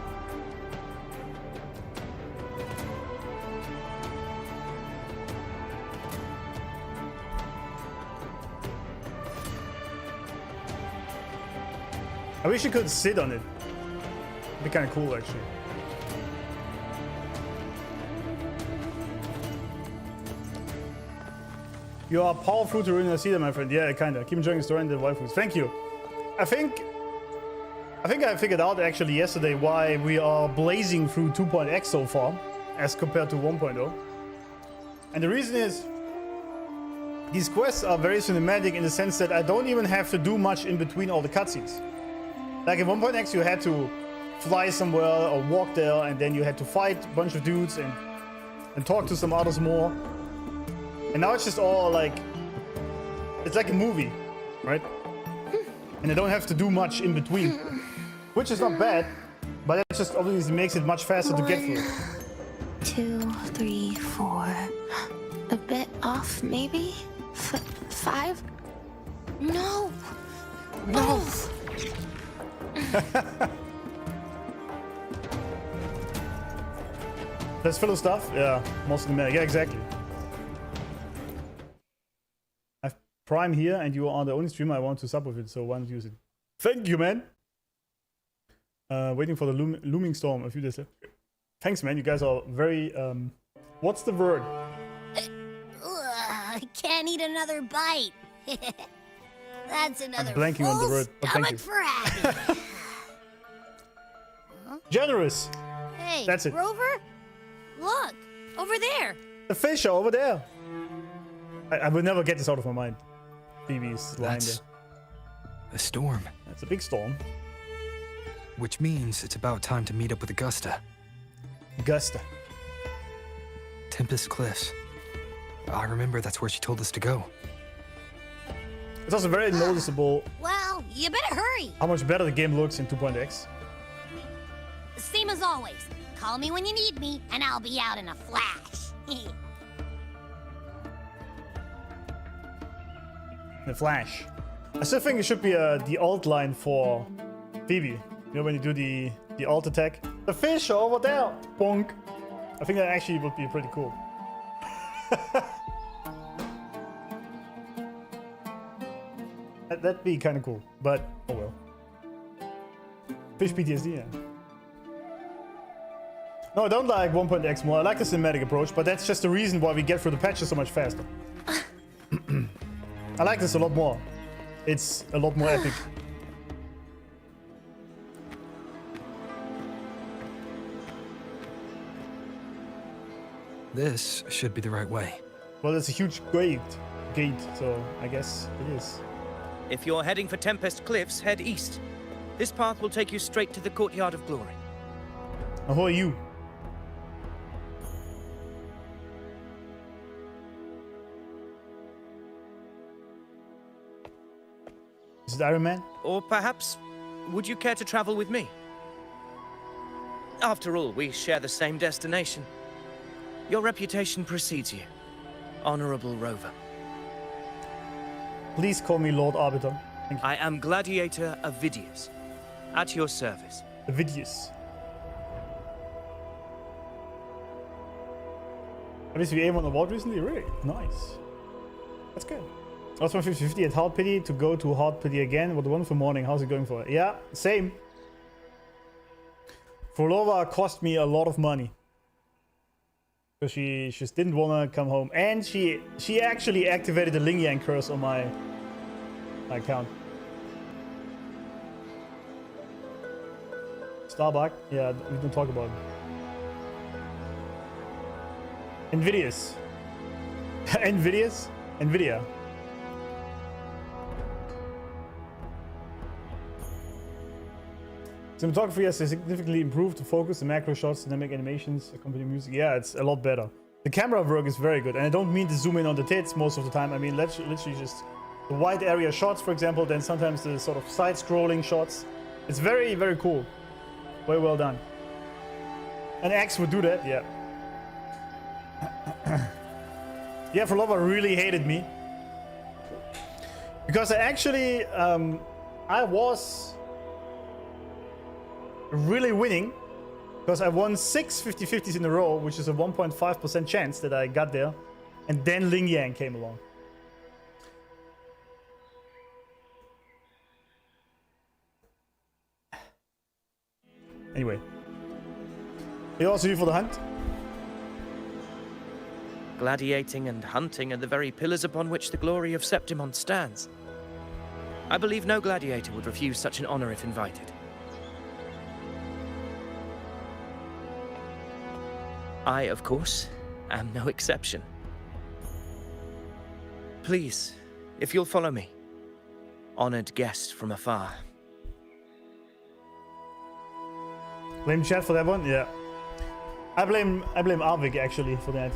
I wish you could sit on it. It'd be kind of cool, actually. You are powerful to ruin a cedar, my friend. Yeah, kinda. Keep enjoying the story and the waifus. Thank you. I think I figured out actually yesterday why we are blazing through 2.x so far, as compared to 1.0. And the reason is, these quests are very cinematic in the sense that I don't even have to do much in between all the cutscenes. Like in 1.x you had to fly somewhere or walk there, and then you had to fight a bunch of dudes and talk to some others more. And now it's just all like, it's like a movie, right? And I don't have to do much in between, which is not bad, but it just obviously makes it much faster to get through. 2, 3, 4. A bit off, maybe? 5? No! No! That's full of stuff? Yeah, most of the meta. Yeah, exactly. I've Prime here and you are the only streamer I want to sub with it, so why not use it? Thank you, man! Waiting for the looming storm a few days left. Thanks, man. You guys are very, what's the word? I can't eat another bite. That's another I'm blanking on the word. Oh, thank you. for Abby. Generous! Hey, that's it. Rover? Look, over there. The fish are over there. I will never get this out of my mind. Phoebe's lying there. A storm. That's a big storm. Which means it's about time to meet up with Augusta. Augusta. Tempest Cliffs. I remember that's where she told us to go. It's also very noticeable Well, you better hurry. how much better the game looks in 2.x. Same as always. Call me when you need me, and I'll be out in a flash. The flash. I still think it should be the alt line for Phoebe. You know, when you do the alt attack. The fish over there! Bonk! I think that actually would be pretty cool. That'd be kind of cool, but oh well. Fish PTSD, yeah. No, I don't like 1.x more. I like the cinematic approach, but that's just the reason why we get through the patches so much faster. I like this a lot more. It's a lot more epic. This should be the right way. Well, it's a huge gate, so I guess it is. If you're heading for Tempest Cliffs, head east. This path will take you straight to the Courtyard of Glory. Now, who are you? Is it Iron Man? Or perhaps, would you care to travel with me? After all, we share the same destination. Your reputation precedes you. Honorable Rover. Please call me Lord Arbiter. I am Gladiator Avidius, at your service. Avidius. At least we aim on the award recently? Really? Nice. That's good. Also 50-50 at Hard Pity to go to Hard Pity again. What a wonderful morning. How's it going for it? Yeah, same. Phrolova cost me a lot of money. Because she just didn't want to come home. And she actually activated the Ling Yang curse on my account. Starbuck? Yeah, we don't talk about it. Nvidius. Nvidius? Nvidia. Cinematography has significantly improved the focus, the macro shots, dynamic animations, accompanying music. Yeah, it's a lot better. The camera work is very good, and I don't mean to zoom in on the tits most of the time. I mean literally just the wide area shots, for example, then sometimes the sort of side-scrolling shots. It's very, very cool. Very well done. An X would do that, yeah. Yeah, Phrolova really hated me. Because I actually, I was really winning. Because I won 6 50-50s in a row, which is a 1.5% chance that I got there. And then Ling Yang came along. Anyway. Are you also here for the hunt? Gladiating and hunting are the very pillars upon which the glory of Septimon stands. I believe no gladiator would refuse such an honor if invited. I, of course, am no exception. Please, if you'll follow me. Honored guest from afar. Blame chat for that one? Yeah. I blame Arvik actually for that.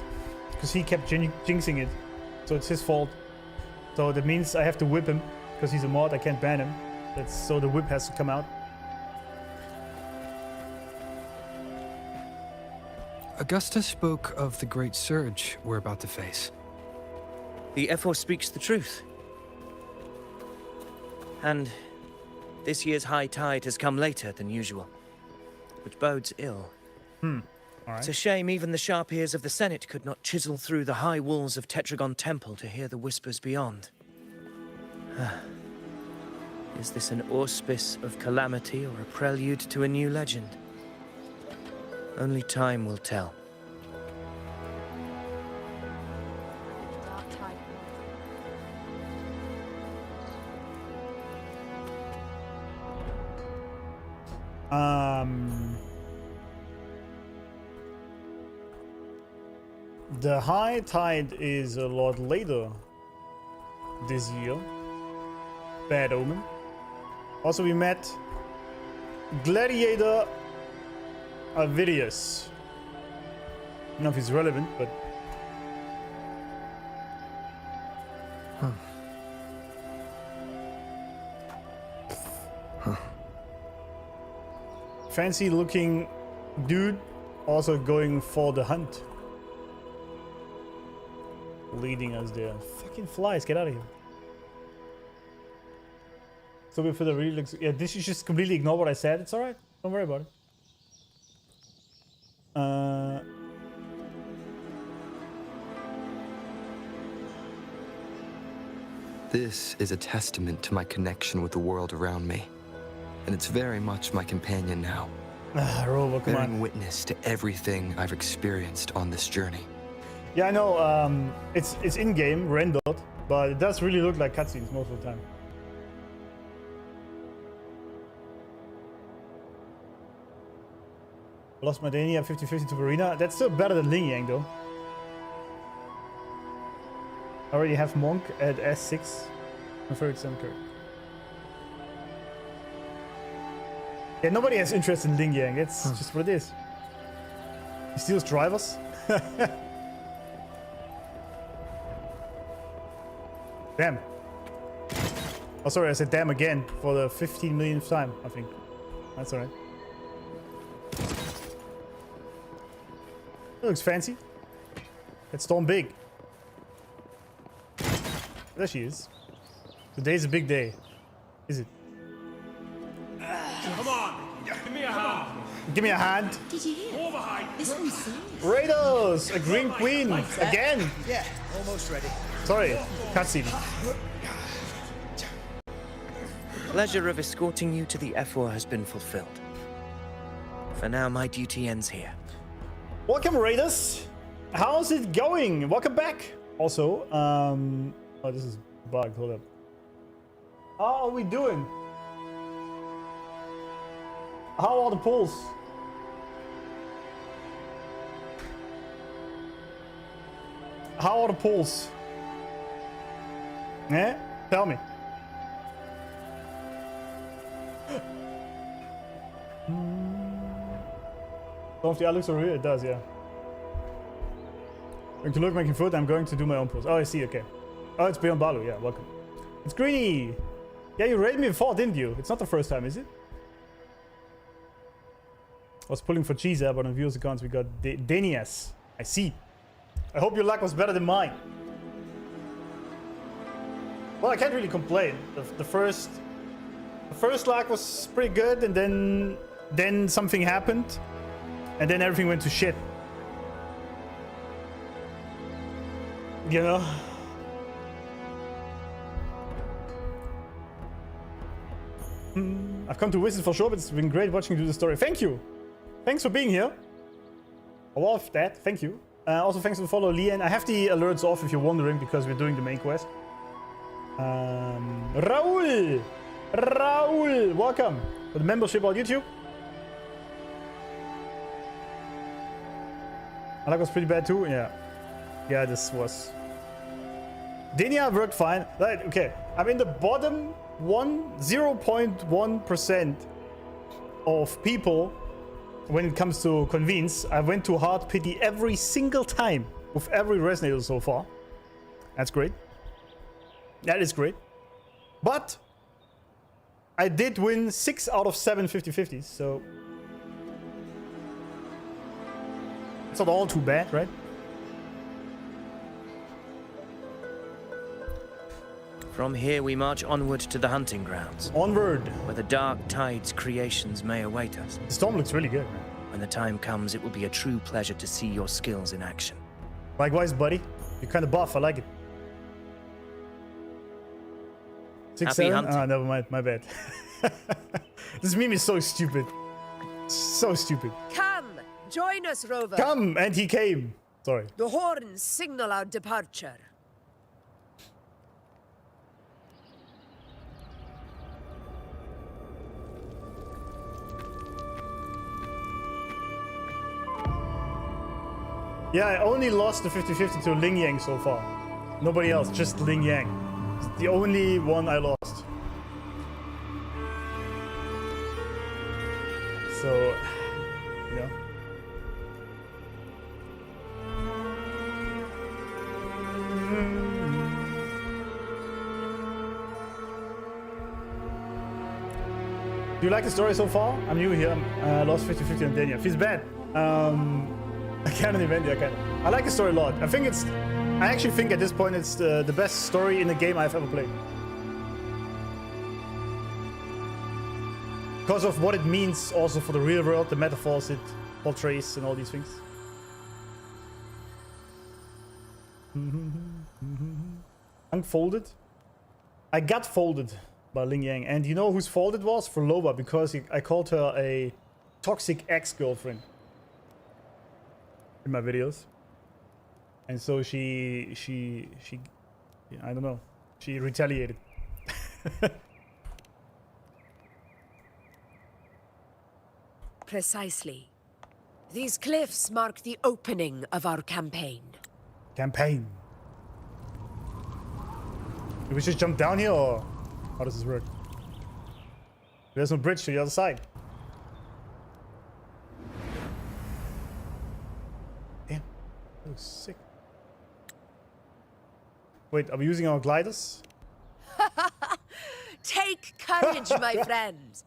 Because he kept jinxing it. So it's his fault. So that means I have to whip him. Because he's a mod, I can't ban him. So the whip has to come out. Augusta spoke of the great surge we're about to face. The F4 speaks the truth. And this year's high tide has come later than usual, which bodes ill. All right. It's a shame even the sharp ears of the Senate could not chisel through the high walls of Tetragon Temple to hear the whispers beyond. Is this an auspice of calamity or a prelude to a new legend? Only time will tell. The high tide is a lot later this year. Bad omen. Also, we met Gladiator Avidius. I don't know if he's relevant, but... Fancy looking dude also going for the hunt. Leading us there. Fucking flies, get out of here. So before the really looks. Yeah, this you just completely ignore what I said. It's alright. Don't worry about it. This is a testament to my connection with the world around me. And it's very much my companion now. Robo, come bearing on. witness to everything I've experienced on this journey. Yeah, I know. It's in-game rendered, but it does really look like cutscenes most of the time. Lost my Denia 50-50 to Arena. That's still better than Ling Yang, though. I already have Monk at S6. My favorite Semker. Yeah, nobody has interest in Ling Yang. It's just what it is. He steals drivers. Damn. Oh, sorry, I said damn again for the 15 millionth time, I think. That's alright. That looks fancy. It's Storm big. There she is. Today's a big day. Is it? Come on! Give me a hand! Give me a hand. Did you hear? This one's serious. Raiders! A green queen! Again! Yeah, almost ready. Sorry, cutscene. Pleasure of escorting you to the F4 has been fulfilled. For now, my duty ends here. Welcome, Raiders! How's it going? Welcome back! Also, oh, this is bugged. Hold up. How are we doing? How are the polls? How are the polls? Yeah? Tell me. Some of the looks are real. It does, yeah. Going to look making food. I'm going to do my own polls. Oh, I see. Okay. Oh, it's Beyond Balu. Yeah, welcome. It's Greeny. Yeah, you raided me before, didn't you? It's not the first time, is it? I was pulling for cheese there, but on viewers' accounts we got Denias. I see. I hope your luck was better than mine. Well, I can't really complain. The first luck was pretty good, and then something happened, and then everything went to shit. You know. I've come to visit for sure, but it's been great watching you do the story. Thank you. Thanks for being here. I love that. Thank you. Also, thanks for the follow, Lian. I have the alerts off if you're wondering, because we're doing the main quest. Raul! Raul! Welcome for the membership on YouTube. My luck was pretty bad too. Yeah. Yeah, this was... Denia worked fine. Right, okay. I'm in the bottom 0.1% of people when it comes to convince. I went to hard pity every single time with every resonator so far. That's great. That is great. But I did win 6 out of 7 50-50s, so it's not all too bad, right? From here we march onward to the hunting grounds. Onward! Where the dark tide's creations may await us. The storm looks really good, man. When the time comes, it will be a true pleasure to see your skills in action. Likewise, buddy. You're kind of buff, I like it. 6, 7? Oh, never mind, my bad. This meme is so stupid. So stupid. Come, join us, Rover. Come, and he came. Sorry. The horns signal our departure. Yeah, I only lost the 50-50 to Ling Yang so far. Nobody else, just Ling Yang. It's the only one I lost. So, you know. Do you like the story so far? I'm new here. I lost 50-50 on Denia. Feels bad. I can't event. I can. I like the story a lot. I actually think at this point it's the best story in the game I've ever played. Because of what it means also for the real world, the metaphors it portrays and all these things. Unfolded. I got folded by Ling Yang. And you know whose fault it was? Phrolova, because I called her a toxic ex-girlfriend in my videos. And so she I don't know. She retaliated. Precisely. These cliffs mark the opening of our campaign. Campaign. Do we just jump down here, or how does this work? There's no bridge to the other side. Damn, that looks sick. Wait, are we using our gliders? Take courage, my friend.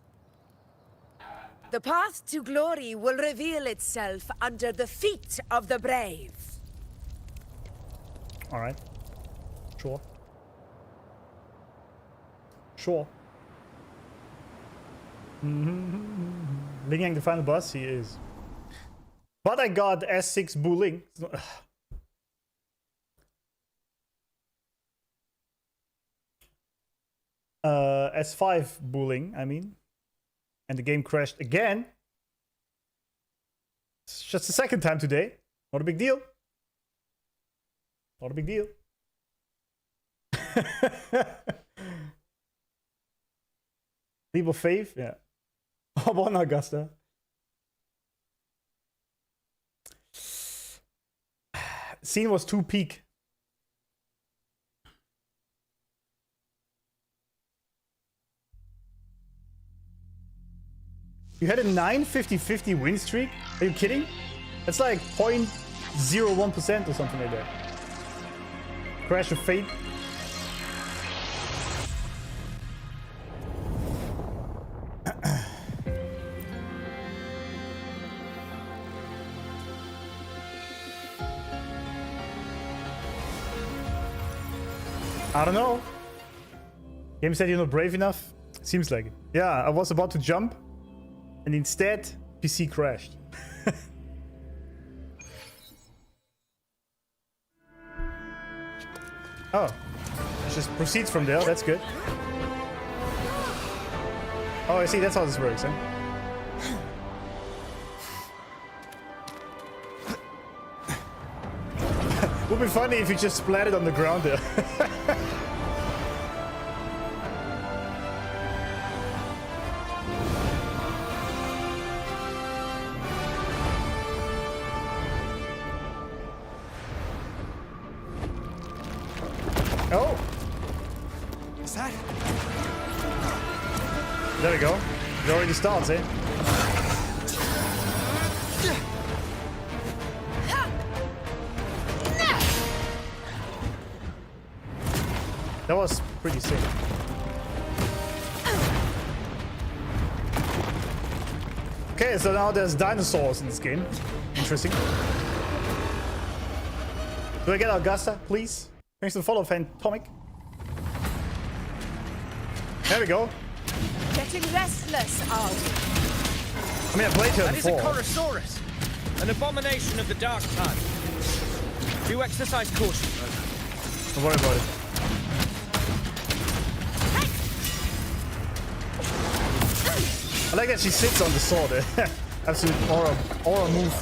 The path to glory will reveal itself under the feet of the brave. All right. Sure. Sure. Ling Yang the final boss? He is. But I got S6 Buling. S5 Buling, I mean. And the game crashed again. It's just the second time today. Not a big deal. Not a big deal. Leap of faith, yeah. Oh, bon, Augusta. Scene was too peak. You had a 950-50 win streak? Are you kidding? That's like 0.01% or something like that. Crash of fate. I don't know. Game said you're not brave enough. Seems like it. Yeah, I was about to jump. And instead, PC crashed. Oh. It just proceeds from there. That's good. Oh, I see. That's how this works, huh? Would be funny if you just splatted on the ground there. Oh! Is that? There we go. It already starts, eh? That was pretty sick. Okay, so now there's dinosaurs in this game. Interesting. Do I get Augusta, please? Thanks to the follow, Fantomic. There we go. Getting restless, are we? I mean, I played her That before. is a Chorosaurus, an abomination of the dark time. Do exercise caution, brother. Don't worry about it. I like that she sits on the sword. Absolute aura move.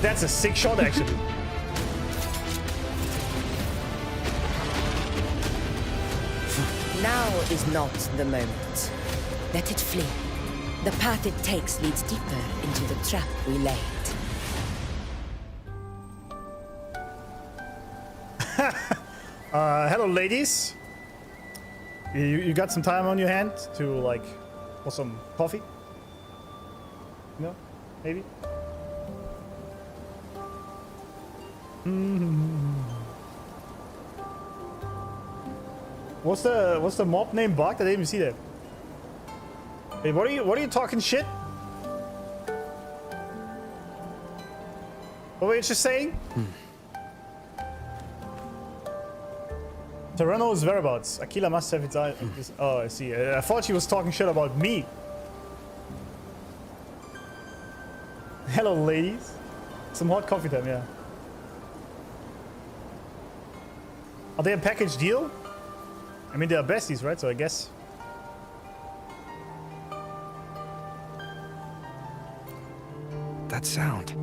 That's a sick shot, actually. Now is not the moment. Let it flee. The path it takes leads deeper into the trap we laid. Hello, ladies. You got some time on your hand to, like, for some coffee? No? Maybe? What's the mob name Bug? I didn't even see that. Hey, what are you talking shit? What were you just saying? Tyranno's whereabouts. Aquila must have its eye. Oh, I see. I thought she was talking shit about me. Hello, ladies. Some hot coffee time, yeah. Are they a package deal? I mean, they are besties, right? So I guess. That sound.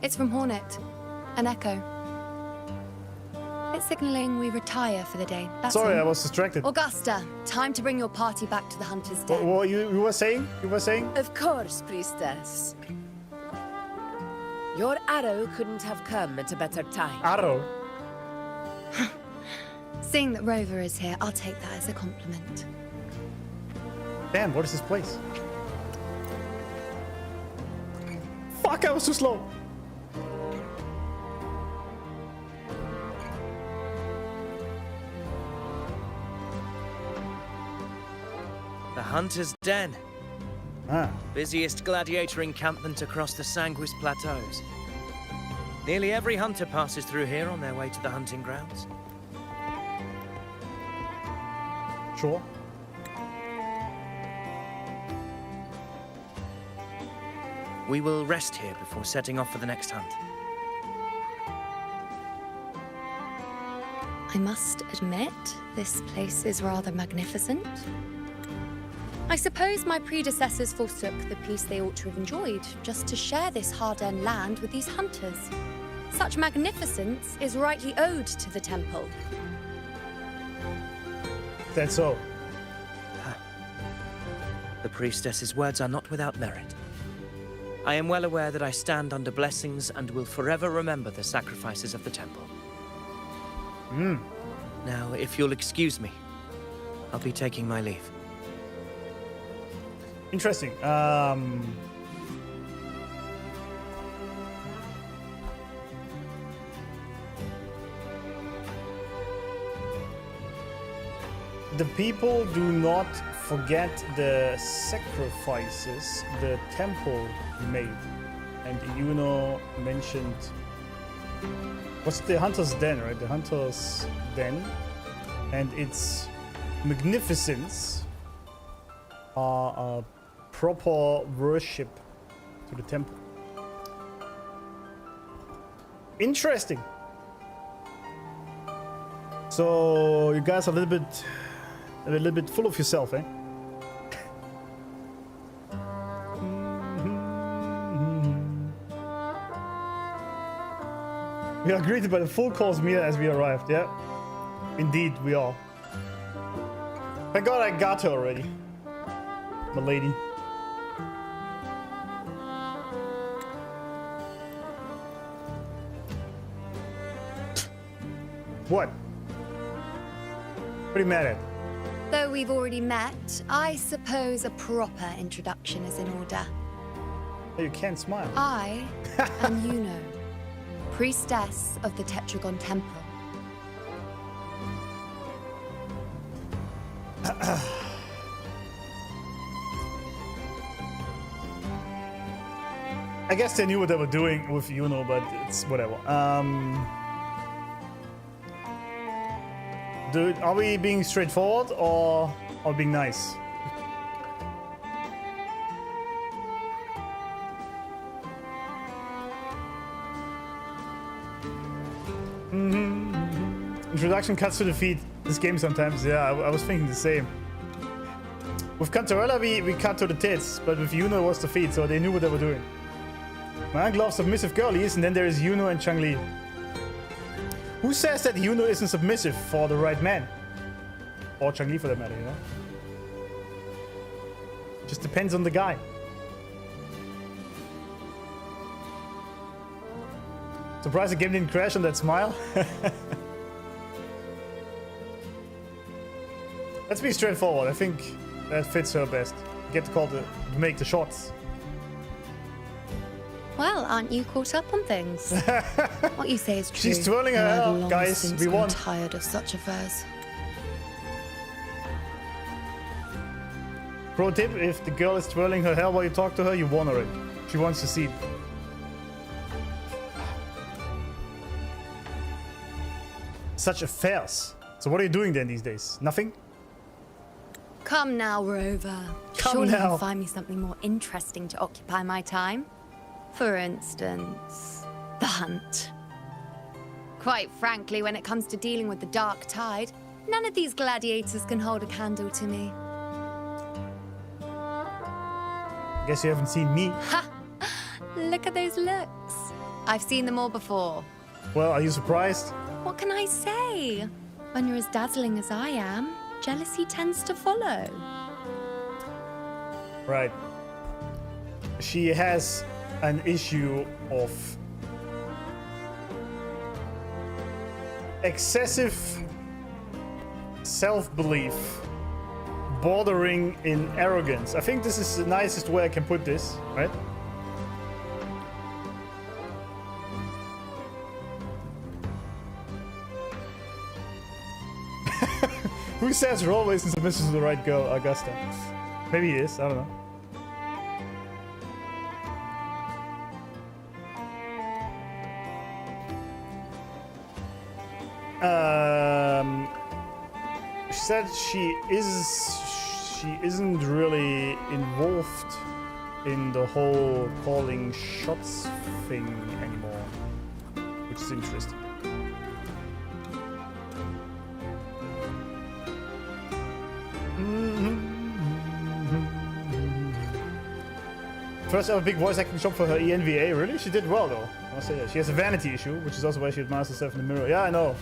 It's from Hornet. An echo. It's signaling we retire for the day. That's Sorry, all. I was distracted. Augusta, time to bring your party back to the Hunter's Den. What you were saying? You were saying? Of course, priestess. Your arrow couldn't have come at a better time. Arrow? Seeing that Rover is here, I'll take that as a compliment. Damn, what is this place? Fuck, I was too slow. The Hunter's Den. Ah. Busiest gladiator encampment across the Sanguis Plateaus. Nearly every hunter passes through here on their way to the hunting grounds. Sure. We will rest here before setting off for the next hunt. I must admit, this place is rather magnificent. I suppose my predecessors forsook the peace they ought to have enjoyed just to share this hard-earned land with these hunters. Such magnificence is rightly owed to the temple. That's so. The priestess's words are not without merit. I am well aware that I stand under blessings and will forever remember the sacrifices of the temple. Now, if you'll excuse me, I'll be taking my leave. Interesting. The people do not forget the sacrifices the temple made. And Iuno mentioned... What's the Hunter's Den, right? The Hunter's Den. And its magnificence are a proper worship to the temple. Interesting. So you guys are a little bit full of yourself, eh? We are greeted by the full course meal as we arrived, yeah? Indeed, we are. Thank God I got her already. My lady. What? What are you mad at? Though we've already met, I suppose a proper introduction is in order. Oh, you can't smile. I am Iuno, priestess of the Tetragon Temple. I guess they knew what they were doing with Iuno, but it's whatever. Dude, are we being straightforward or being nice? Introduction cuts to the feet. This game sometimes, yeah, I was thinking the same. With Cantarella, we cut to the tits, but with Iuno it was the feet, so they knew what they were doing. My uncle loves submissive girlies, and then there is Iuno and Changli. Who says that Iuno isn't submissive for the right man? Or Changli for that matter, you know? Just depends on the guy. Surprised the game didn't crash on that smile. Let's be straightforward. I think that fits her best. Get to call to make the shots. Well, aren't you caught up on things? What you say is true. She's twirling her I've hair, long guys. since We grown won. tired of such affairs. Pro tip, if the girl is twirling her hair while you talk to her, you won already. She wants to see it. Such affairs. So what are you doing then these days? Nothing? Come now, Rover. Come Surely now. you'll find me something more interesting to occupy my time. For instance, the hunt. Quite frankly, when it comes to dealing with the dark tide, none of these gladiators can hold a candle to me. Guess you haven't seen me. Ha! Look at those looks. I've seen them all before. Well, are you surprised? What can I say? When you're as dazzling as I am, jealousy tends to follow. Right. She has an issue of excessive self-belief bordering in arrogance. I think this is the nicest way I can put this, right? Who says Rollo isn't submissive to the right girl, Augusta? Maybe he is, I don't know. She said she isn't really involved in the whole calling shots thing anymore, which is interesting. First ever big voice acting job for her ENVA, really? She did well though, I must say that. She has a vanity issue, which is also why she admires herself in the mirror. Yeah, I know.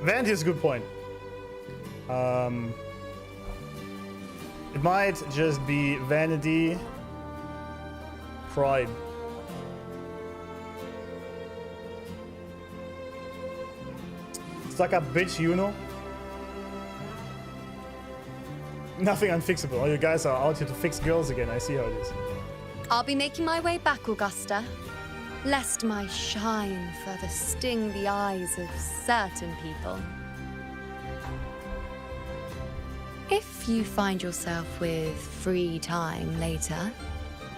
Vanity is a good point. It might just be vanity, pride. Stuck up bitch, Iuno. Nothing unfixable. Oh, you guys are out here to fix girls again. I see how it is. I'll be making my way back, Augusta, lest my shine further sting the eyes of certain people. If you find yourself with free time later,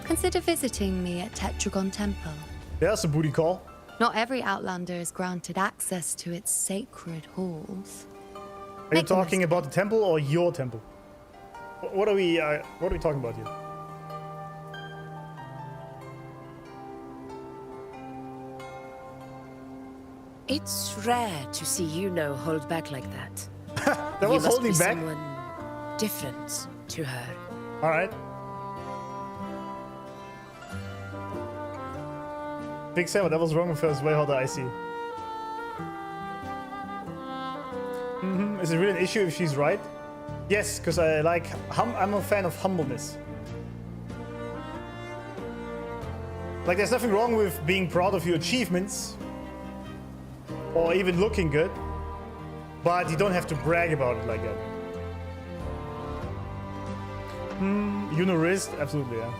consider visiting me at Tetragon Temple. Yeah, that's a booty call. Not every Outlander is granted access to its sacred halls. Are you talking about the temple or your temple? What are we talking about here? It's rare to see Iuno hold back like that. That was holding back? Someone different to her. All right. Big Sam, that was wrong with her as well, I see. Is it really an issue if she's right? Yes, because I'm a fan of humbleness. Like, there's nothing wrong with being proud of your achievements or even looking good, but you don't have to brag about it like that. Iuno wrist? Absolutely, yeah.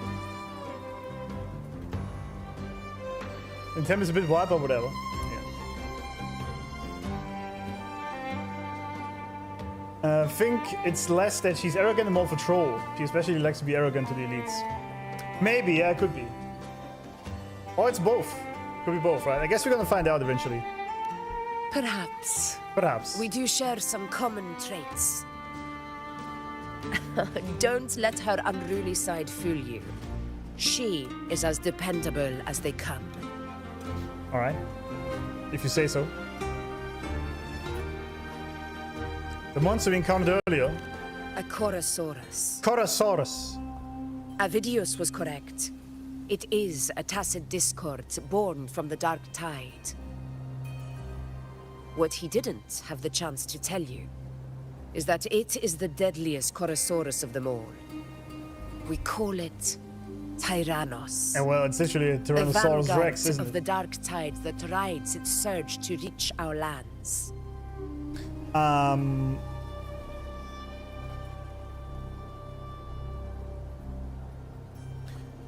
And Tem is a bit wild, but whatever. I think it's less that she's arrogant and more for troll. She especially likes to be arrogant to the elites. Maybe, yeah, it could be. Or it's both. Could be both, right? I guess we're gonna find out eventually. Perhaps. Perhaps. We do share some common traits. Don't let her unruly side fool you. She is as dependable as they come. Alright. If you say so. The monster we encountered earlier. A Chorosaurus. Chorosaurus. Avidius was correct. It is a tacit discord born from the dark tide. What he didn't have the chance to tell you is that it is the deadliest Chorosaurus of them all. We call it Tyrannos. And well, it's literally a Tyrannosaurus Rex, isn't it? Of the dark tide that rides its surge to reach our lands.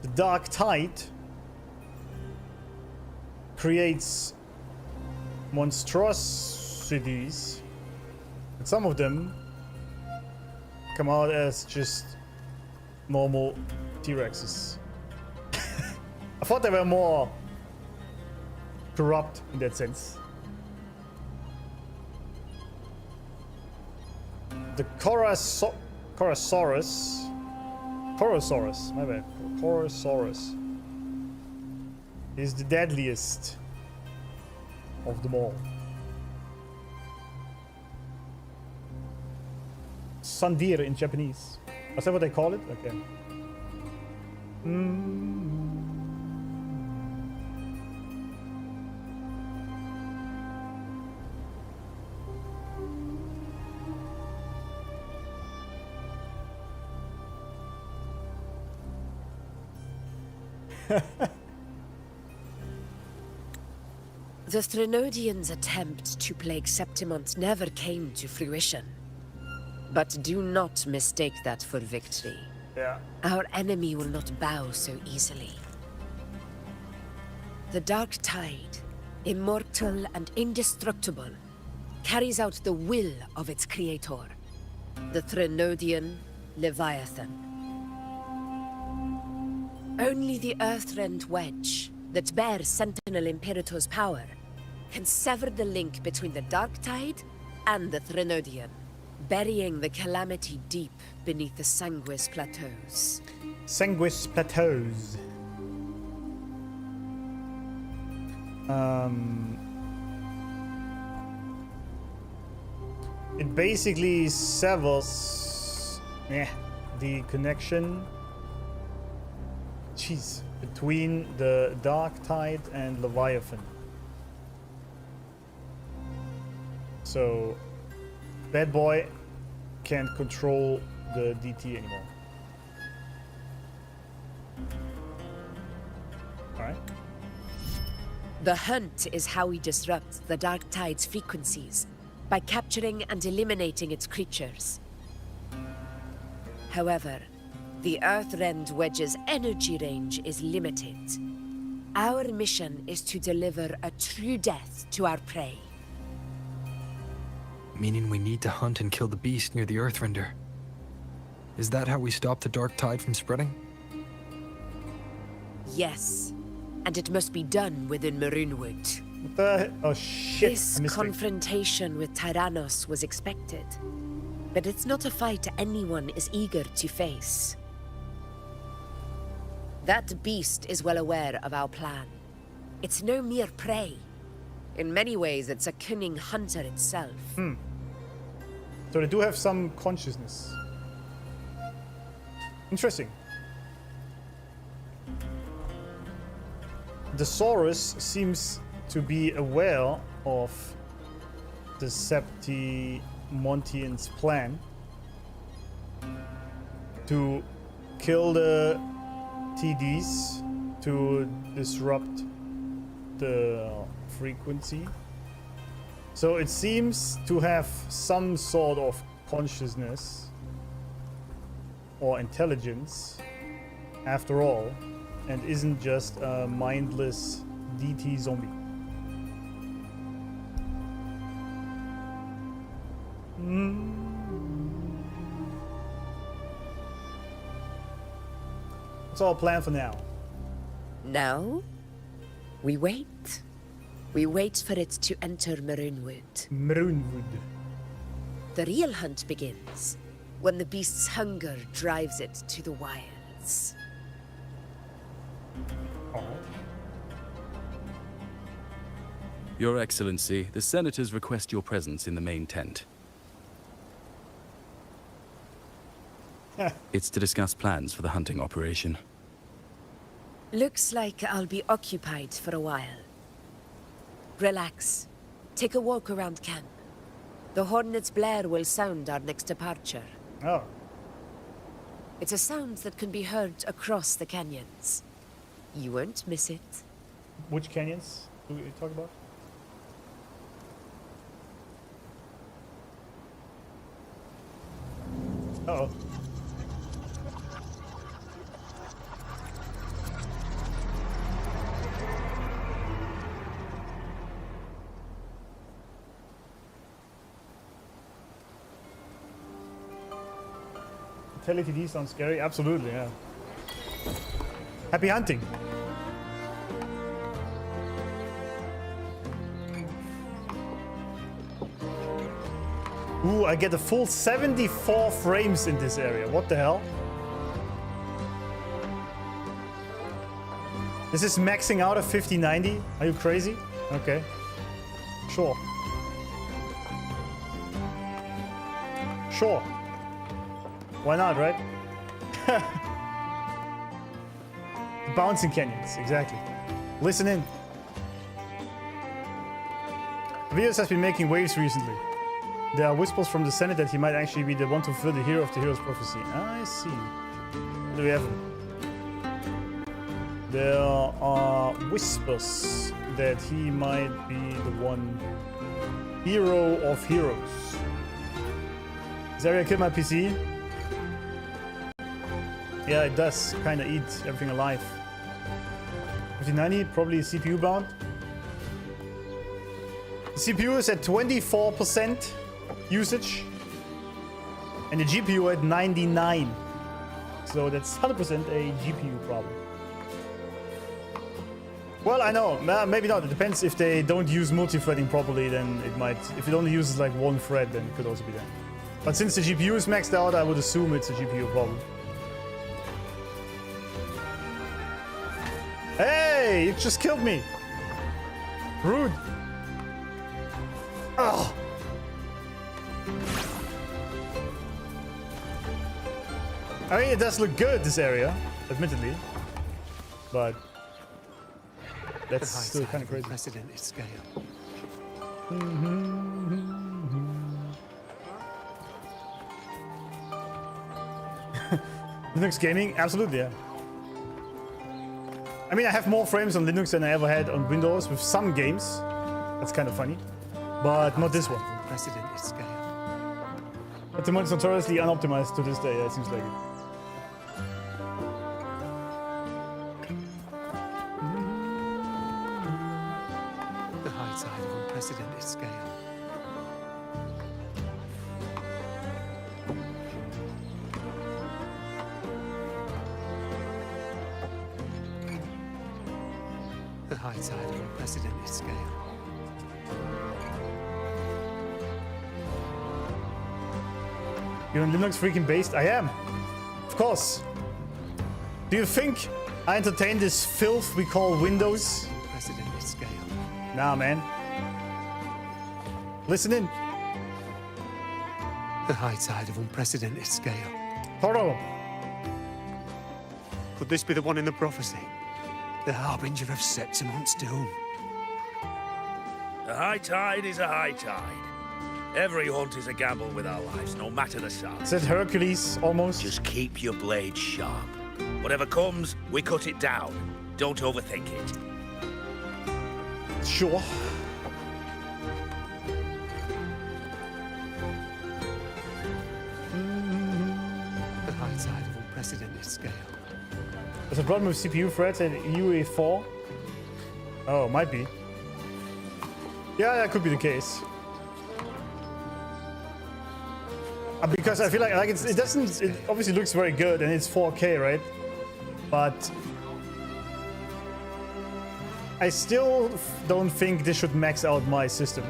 The dark tide creates monstrosities, and some of them come out as just normal T-Rexes. I thought they were more corrupt in that sense. The Corosaurus, my bad. Corosaurus is the deadliest of them all. Sandir in Japanese. Is that what they call it? Okay. The Threnodians' attempt to plague Septimont never came to fruition. But do not mistake that for victory. Yeah. Our enemy will not bow so easily. The Dark Tide, immortal and indestructible, carries out the will of its creator, the Threnodian Leviathan. Only the Earthrend Wedge, that bears Sentinel Imperator's power, can sever the link between the Dark Tide and the Threnodian, burying the calamity deep beneath the Sanguis Plateaus. Sanguis Plateaus. It basically severs the connection between the Dark Tide and Leviathan. So Bad Boy can't control the DT anymore. Alright. The hunt is how we disrupt the Dark Tide's frequencies, by capturing and eliminating its creatures. However, the Earthrend Wedge's energy range is limited. Our mission is to deliver a true death to our prey. Meaning we need to hunt and kill the beast near the Earthrender. Is that how we stop the Dark Tide from spreading? Yes, and it must be done within Maroonwood. Oh shit! This confrontation with Tyrannos was expected, but it's not a fight anyone is eager to face. That beast is well aware of our plan. It's no mere prey. In many ways, it's a cunning hunter itself. So they do have some consciousness. Interesting. The Saurus seems to be aware of the Septimontians' plan to kill the TDs to disrupt the frequency. So it seems to have some sort of consciousness or intelligence after all, and isn't just a mindless DT zombie. What's our plan for now? Now, we wait. We wait for it to enter Maroonwood. Maroonwood. The real hunt begins when the beast's hunger drives it to the wilds. Your Excellency, the Senators request your presence in the main tent. It's to discuss plans for the hunting operation. Looks like I'll be occupied for a while. Relax. Take a walk around camp. The Hornet's blare will sound our next departure. Oh. It's a sound that can be heard across the canyons. You won't miss it. Which canyons do we talk about? Uh-oh. TD sounds scary. Absolutely, yeah. Happy hunting. Ooh, I get a full 74 frames in this area. What the hell? This is maxing out at 5090. Are you crazy? Okay. Sure. Sure. Why not, right? Bouncing canyons, exactly. Listen in. Avidius has been making waves recently. There are whispers from the Senate that he might actually be the one to fulfill the hero of the hero's prophecy. I see. What do we have? There are whispers that he might be the one hero of heroes. Zarya killed my PC. Yeah, it does kind of eat everything alive. 5090, probably CPU bound. The CPU is at 24% usage, and the GPU at 99. So that's 100% a GPU problem. Well, I know, maybe not. It depends. If they don't use multi-threading properly, then it might. If it only uses like one thread, then it could also be that. But since the GPU is maxed out, I would assume it's a GPU problem. Hey, you just killed me. Rude. Oh. I mean, it does look good, this area, admittedly, but that's still kind of crazy. Unprecedented scale. Linux gaming, absolutely, yeah. I mean, I have more frames on Linux than I ever had on Windows with some games. That's kind of funny, but not this one. Unprecedented scale. But the mod is notoriously unoptimized to this day. Yeah, it seems like it. The high tide of unprecedented scale. The high tide of unprecedented scale. You're on Linux freaking based? I am. Of course. Do you think I entertain this filth we call Windows? Unprecedented scale. Nah, man. Listen in. The high tide of unprecedented scale. Phrolova. Could this be the one in the prophecy? The harbinger of Septimon's doom. A high tide is a high tide. Every hunt is a gamble with our lives, no matter the size. Said Hercules, almost. Just keep your blade sharp. Whatever comes, we cut it down. Don't overthink it. Sure. The high tide of unprecedented scale. There's a problem with CPU threads at UE4. Oh, might be. Yeah, that could be the case. Because I feel like it doesn't. It obviously looks very good and it's 4K, right? But I still don't think this should max out my system.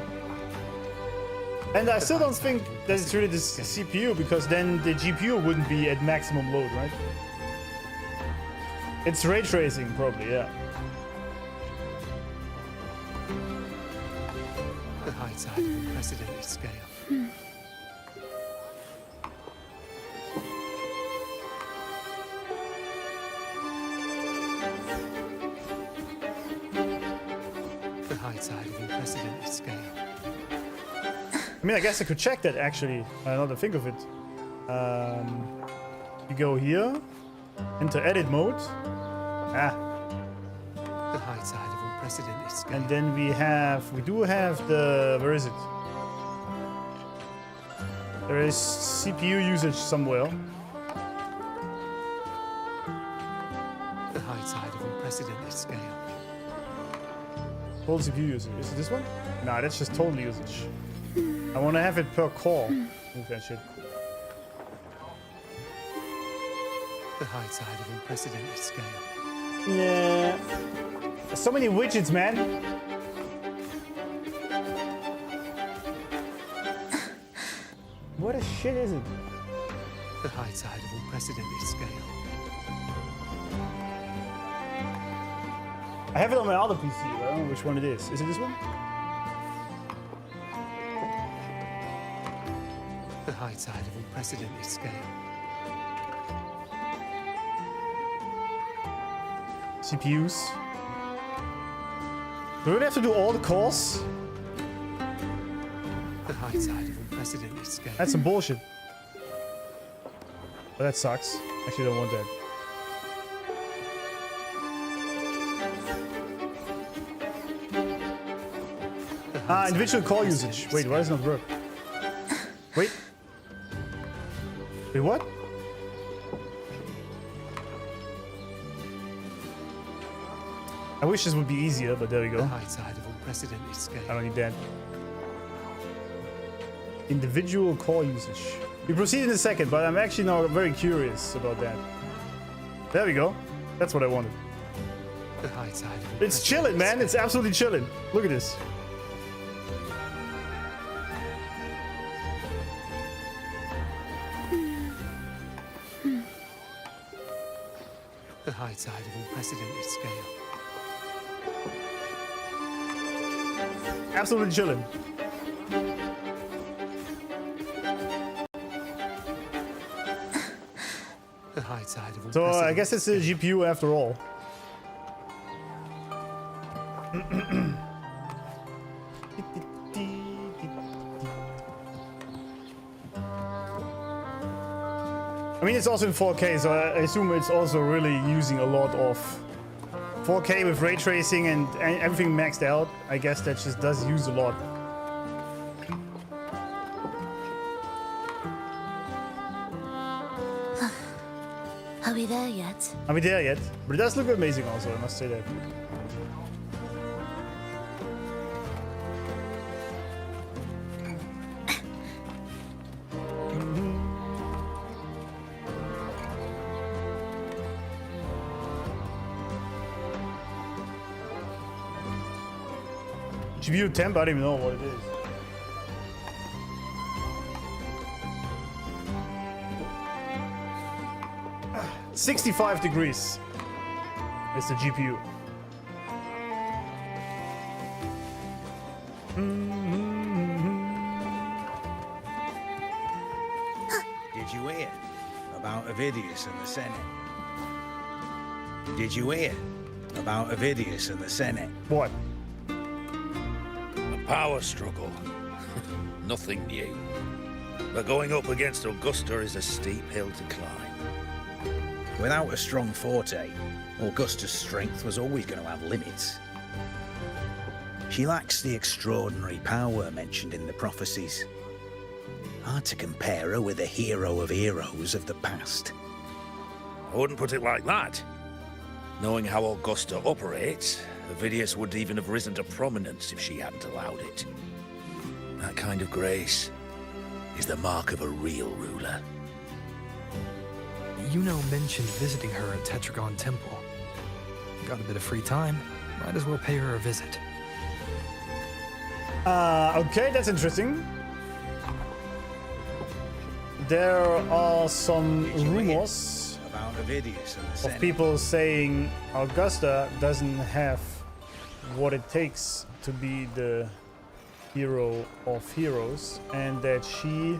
And I still don't think that it's really the CPU, because then the GPU wouldn't be at maximum load, right? It's ray tracing, probably, yeah. The high tide of unprecedented scale. The high tide of unprecedented scale. I mean, I guess I could check that actually. Now that I think of it. You go here, enter edit mode. Ah. The high tide of unprecedented scale. And then we do have the, where is it? There is CPU usage somewhere. The high tide of unprecedented scale. Total CPU usage. Is it this one? Nah, that's just total usage. I want to have it per core. Move that shit. The high tide of unprecedented scale. Yeah. So many widgets, man. What a shit is it? The high tide of unprecedented scale. I have it on my other PC, but I don't know which one it is. Is it this one? The high tide of unprecedented scale. CPUs. Do we really have to do all the calls? The high tide of unprecedented scale. That's some bullshit. But that sucks. Actually, don't want that. Individual call usage. Wait, why does it not work? Wait. Wait, what? I wish this would be easier, but there we go. The high tide of unprecedented scale. I don't need that. Individual call usage. We proceed in a second, but I'm actually now very curious about that. There we go. That's what I wanted. The high tide of It's chilling, man. It's absolutely chilling. Look at this. The high tide of unprecedented scale. Absolutely chilling. The high tide of So I guess it's the GPU after all. I mean, it's also in 4K, so I assume it's also really using a lot of 4K with ray tracing and everything maxed out. I guess that just does use a lot. Are we there yet? Are we there yet? But it does look amazing also, I must say that. GPU temp, I don't even know what it is. Ah, 65 degrees is the GPU. Did you hear about Avidius and the Senate? Did you hear about Avidius and the Senate? What? Power struggle. Nothing new. But going up against Augusta is a steep hill to climb. Without a strong forte, Augusta's strength was always going to have limits. She lacks the extraordinary power mentioned in the prophecies. Hard to compare her with a hero of heroes of the past. I wouldn't put it like that. Knowing how Augusta operates, Avidius would even have risen to prominence if she hadn't allowed it. That kind of grace is the mark of a real ruler. Iuno mentioned visiting her at Tetragon Temple. Got a bit of free time, might as well pay her a visit. Okay, that's interesting. There are some rumors about Avidius and the of Senate. people saying Augusta doesn't have what it takes to be the hero of heroes, and that she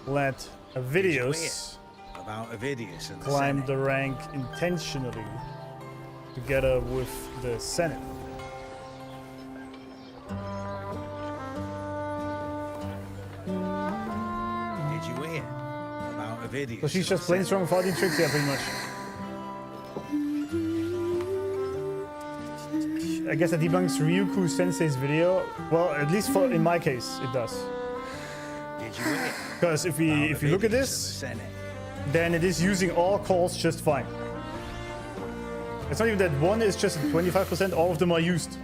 let Avidius About Avidius and the climb Senate. the rank intentionally together with the Senate. Did you hear about Avidius? So she's and just the playing Senate? strong fighting tricks, yeah, pretty much. I guess that debunks Ryuku Sensei's video. Well, at least for in my case, it does. Did you hear? Because if you look at this, then it is using all calls just fine. It's not even that one is just 25%, all of them are used.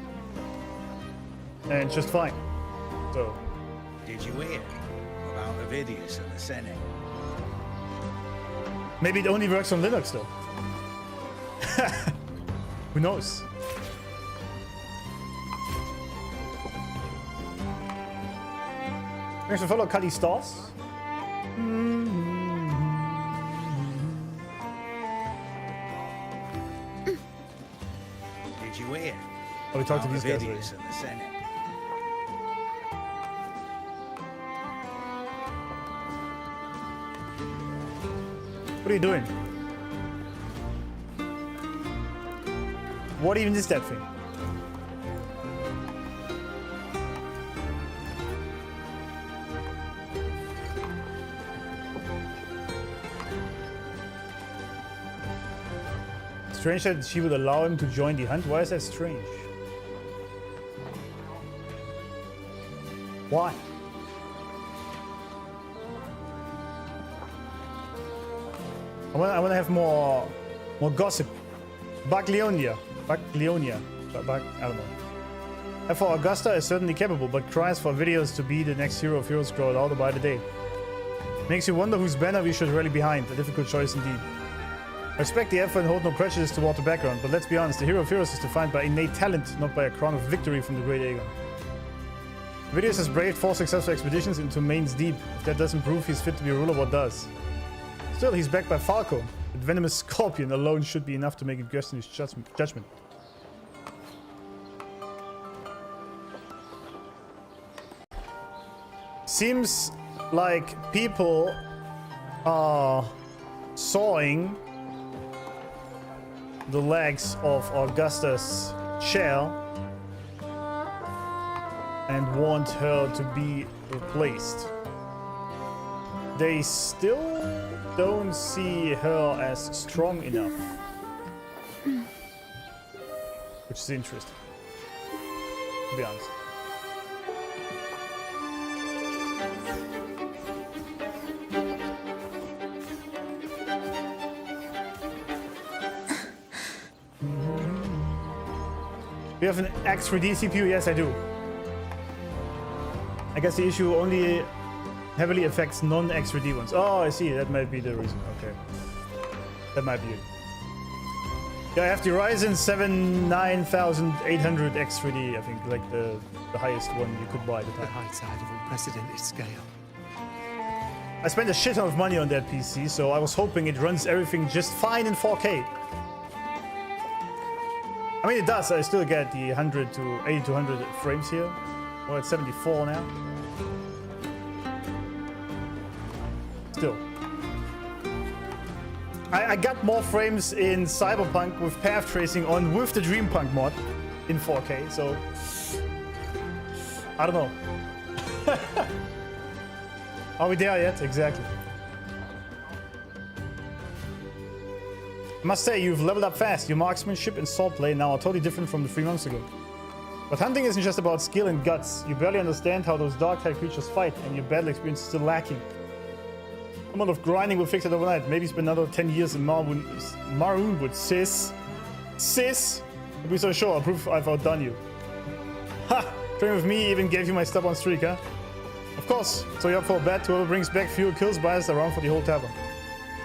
And just fine. So. Did you hear about Avidius and the Senate? Maybe it only works on Linux though. Who knows? Thanks for follow Cuddy Stars. Did you hear? Oh, we talked to these guys Avidius and the Senate. What are you doing? What even is that thing? Strange that she would allow him to join the hunt. Why is that strange? Why? I want to have more gossip. Baglioni. I don't know. And for Augusta is certainly capable, but cries for videos to be the next hero of heroes grow louder by the day. Makes you wonder whose banner we should rally behind. A difficult choice indeed. I respect the effort and hold no prejudice toward the background, but let's be honest, the hero of heroes is defined by innate talent, not by a crown of victory from the great Aegon. Avidius has braved 4 successful expeditions into Main's Deep. If that doesn't prove he's fit to be a ruler, what does? Still, he's backed by Falco. The venomous scorpion alone should be enough to make it question his judgment. Seems like people are sawing the legs of Augusta's chair and want her to be replaced. They still don't see her as strong enough, which is interesting, to be honest. You have an X3D CPU? Yes, I do. I guess the issue only heavily affects non-X3D ones. Oh, I see. That might be the reason. Okay. That might be it. Yeah, I have the Ryzen 7 9800 X3D, I think, like the highest one you could buy at the time. The high side of unprecedented scale. I spent a shit ton of money on that PC, so I was hoping it runs everything just fine in 4K. I mean, it does. I still get the 100 to 80 to 100 frames here. Well, it's 74 now. Still. I got more frames in Cyberpunk with path tracing on with the Dreampunk mod in 4K, so I don't know. Are we there yet? Exactly. I must say, you've leveled up fast. Your marksmanship and sword play now are totally different from the 3 months ago. But hunting isn't just about skill and guts. You barely understand how those dark-type creatures fight, and your battle experience is still lacking. The amount of grinding will fix it overnight. Maybe spend another 10 years in Maroonwood, sis. Sis! Don't be so sure. I'll prove I've outdone you. Ha! Train with me even gave you my stubborn streak, huh? Of course. So you're up for a bet. Whoever brings back fewer kills buys around for the whole tavern.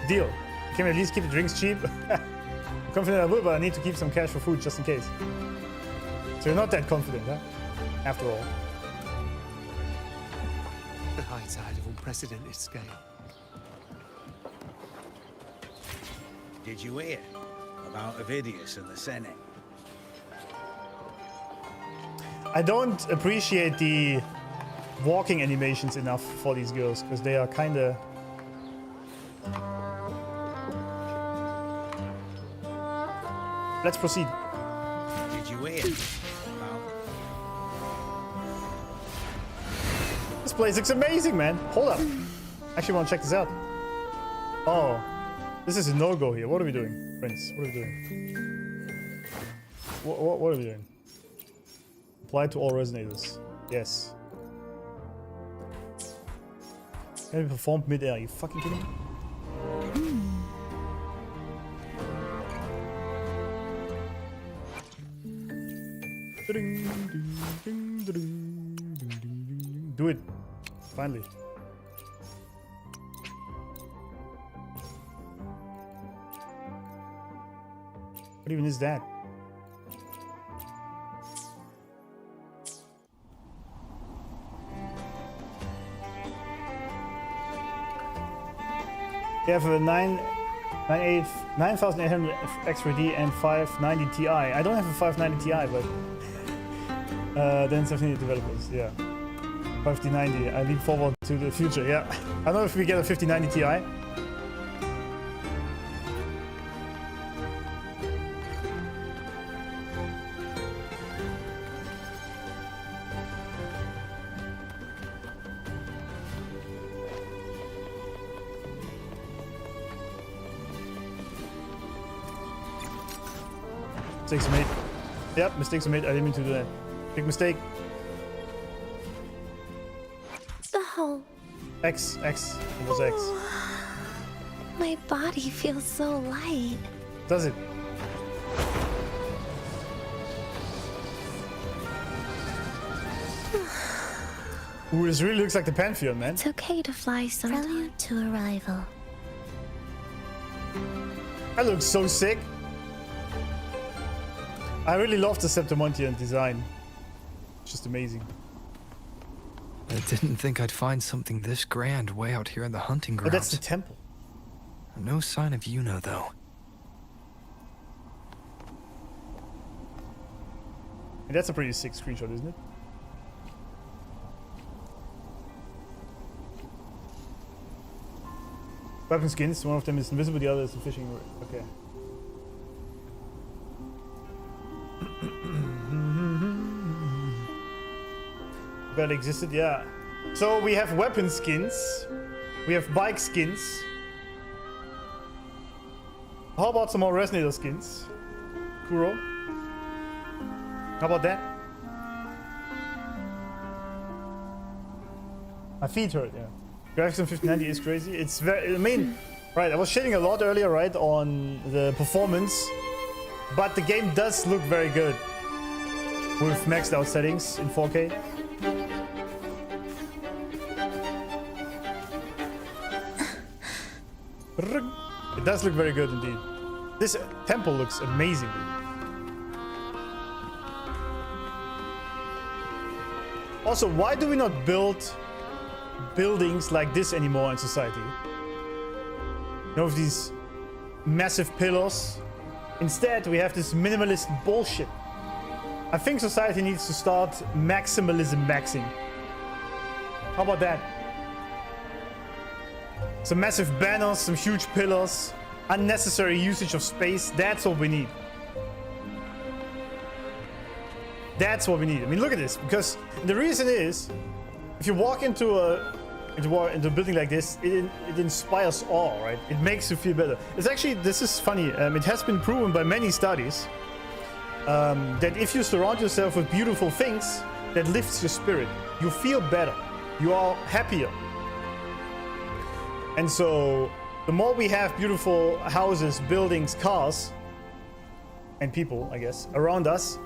Deal. Can we at least keep the drinks cheap? I'm confident I will, but I need to keep some cash for food just in case. So you're not that confident, huh? After all. The high side of unprecedented scale. Did you hear about Avidius and the Senate? I don't appreciate the walking animations enough for these girls, because they are kind of... Let's proceed. Did you hear about... This place looks amazing, man. Hold up. Actually, want to check this out. Oh, this is a no-go here. What are we doing, friends? What are we doing? What are we doing? Apply to all resonators. Yes. Can be performed mid-air. Are you fucking kidding me? Do it. Finally. What even is that? You have a 9800 X3D and 590 Ti. I don't have a 590 Ti, but then 70 developers, yeah. 5090, I leap forward to the future, yeah. I don't know if we get a 5090 Ti. Mistakes made. Yep, mistakes made. I didn't mean to do that. Big mistake. The hole. X. It was X. My body feels so light. Does it? Ooh, this really looks like the Pantheon, man. It's okay to fly sometimes. Prelude to arrival. That looks so sick. I really love the Septimontian design. It's just amazing. I didn't think I'd find something this grand way out here in the hunting grounds. Oh, that's the temple. No sign of Iuno, though. And that's a pretty sick screenshot, isn't it? Weapon skins, one of them is invisible, the other is a fishing. Okay. That existed, yeah. So we have weapon skins, we have bike skins. How about some more resonator skins? Kuro. How about that? My feet hurt, yeah. Graphics on 5090 is crazy. It's very, I mean, right, I was shitting a lot earlier, right, on the performance, but the game does look very good with maxed out settings in 4K. It does look very good indeed. This temple looks amazing. Also, why do we not build buildings like this anymore in society? You know, with these massive pillars. Instead, we have this minimalist bullshit. I think society needs to start maximalism maxing. How about that? Some massive banners, some huge pillars, unnecessary usage of space. That's what we need. That's what we need. I mean, look at this. Because the reason is, if you walk into a building like this, it inspires awe, right? It makes you feel better. It's actually, this is funny. It has been proven by many studies that if you surround yourself with beautiful things, that lifts your spirit. You feel better. You are happier. And so, the more we have beautiful houses, buildings, cars, and people, I guess, around us,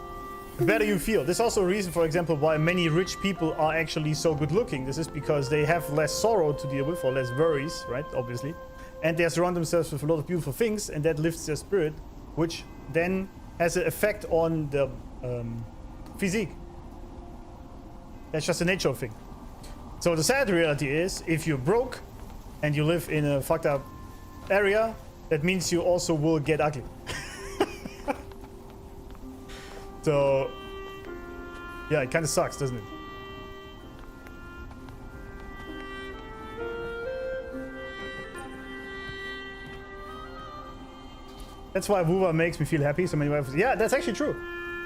the better you feel. There's also a reason, for example, why many rich people are actually so good looking. This is because they have less sorrow to deal with, or less worries, right? Obviously. And they surround themselves with a lot of beautiful things, and that lifts their spirit, which then has an effect on the physique. That's just the nature of thing. So the sad reality is, if you're broke, and you live in a fucked up area, that means you also will get ugly. So, yeah, it kind of sucks, doesn't it? That's why WoWa makes me feel happy. So many ways. Yeah, that's actually true.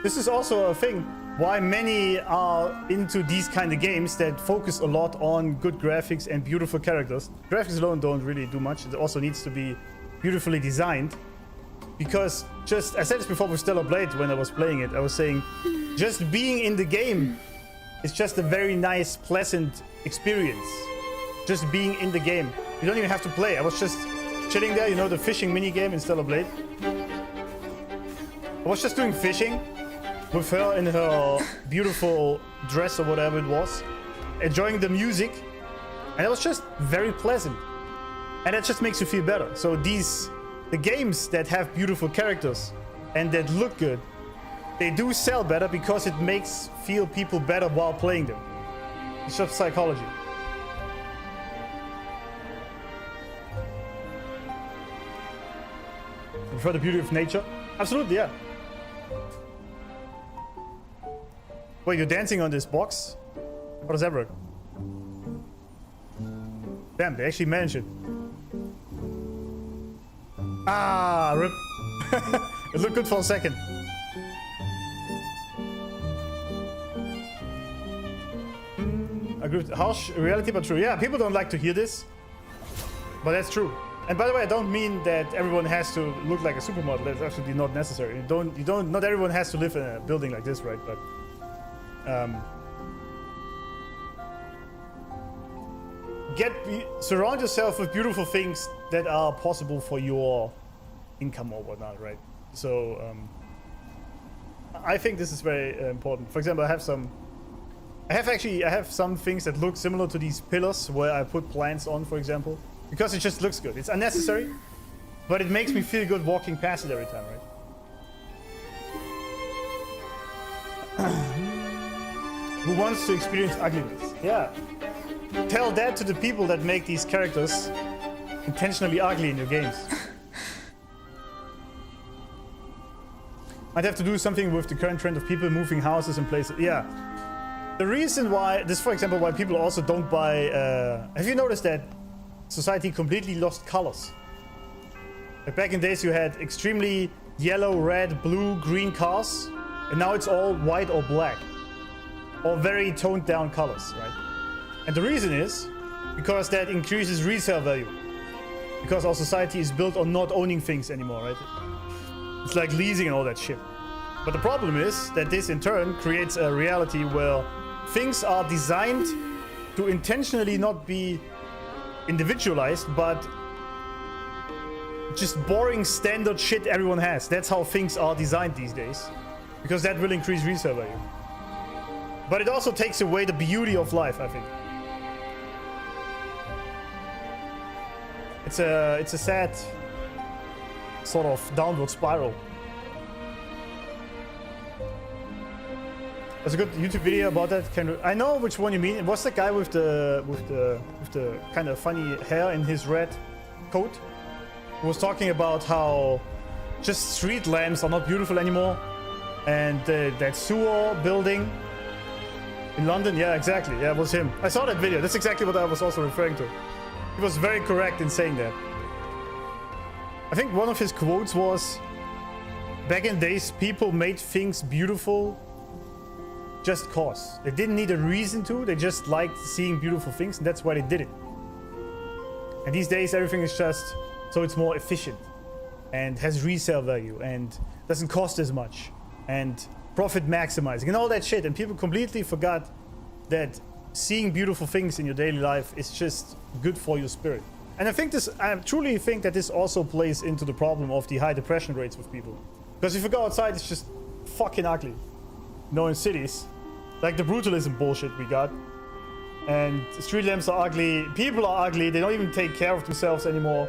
This is also a thing why many are into these kind of games that focus a lot on good graphics and beautiful characters. Graphics alone don't really do much. It also needs to be beautifully designed. Because just, I said this before with Stellar Blade when I was playing it, I was saying, just being in the game is just a very nice, pleasant experience. Just being in the game. You don't even have to play. I was just chilling there, you know, the fishing mini game in Stellar Blade. I was just doing fishing with her in her beautiful dress or whatever it was, enjoying the music, and it was just very pleasant. And that just makes you feel better. So the games that have beautiful characters and that look good, they do sell better because it makes people better while playing them. It's just psychology. For the beauty of nature? Absolutely, yeah. Wait, you're dancing on this box? How does that work? Damn, they actually managed it. Ah, rip. It looked good for a second. Agree with harsh reality, but true. Yeah, people don't like to hear this, but that's true. And by the way, I don't mean that everyone has to look like a supermodel. That's absolutely not necessary. Not everyone has to live in a building like this, right? But surround yourself with beautiful things that are possible for your income or whatnot, right? So I think this is very important. For example, I have some things that look similar to these pillars where I put plants on, for example, because it just looks good. It's unnecessary, but it makes me feel good walking past it every time, right? Who wants to experience ugliness? Yeah. Tell that to the people that make these characters intentionally ugly in your games. Might have to do something with the current trend of people moving houses and places. Yeah. The reason why, for example, why people also don't buy... have you noticed that society completely lost colors? Like back in days you had extremely yellow, red, blue, green cars, and now it's all white or black. Or very toned down colors, right? And the reason is because that increases resale value. Because our society is built on not owning things anymore, right? It's like leasing and all that shit. But the problem is that this in turn creates a reality where things are designed to intentionally not be individualized, but just boring standard shit everyone has. That's how things are designed these days. Because that will increase resale value. But it also takes away the beauty of life, I think. It's a sad sort of downward spiral. There's a good YouTube video about that. I know which one you mean. It was the guy with the kind of funny hair in his red coat, who was talking about how just street lamps are not beautiful anymore, and that sewer building in London. Yeah, exactly. Yeah, it was him. I saw that video. That's exactly what I was also referring to. He was very correct in saying that. I think one of his quotes was, back in days, people made things beautiful just cause. They didn't need a reason to. They just liked seeing beautiful things, and that's why they did it. And these days, everything is just so it's more efficient and has resale value and doesn't cost as much and profit maximizing and all that shit. And people completely forgot that seeing beautiful things in your daily life is just good for your spirit. And I truly think that this also plays into the problem of the high depression rates with people. Because if you go outside, it's just fucking ugly. You know, in cities, like the brutalism bullshit we got. And street lamps are ugly, people are ugly, they don't even take care of themselves anymore.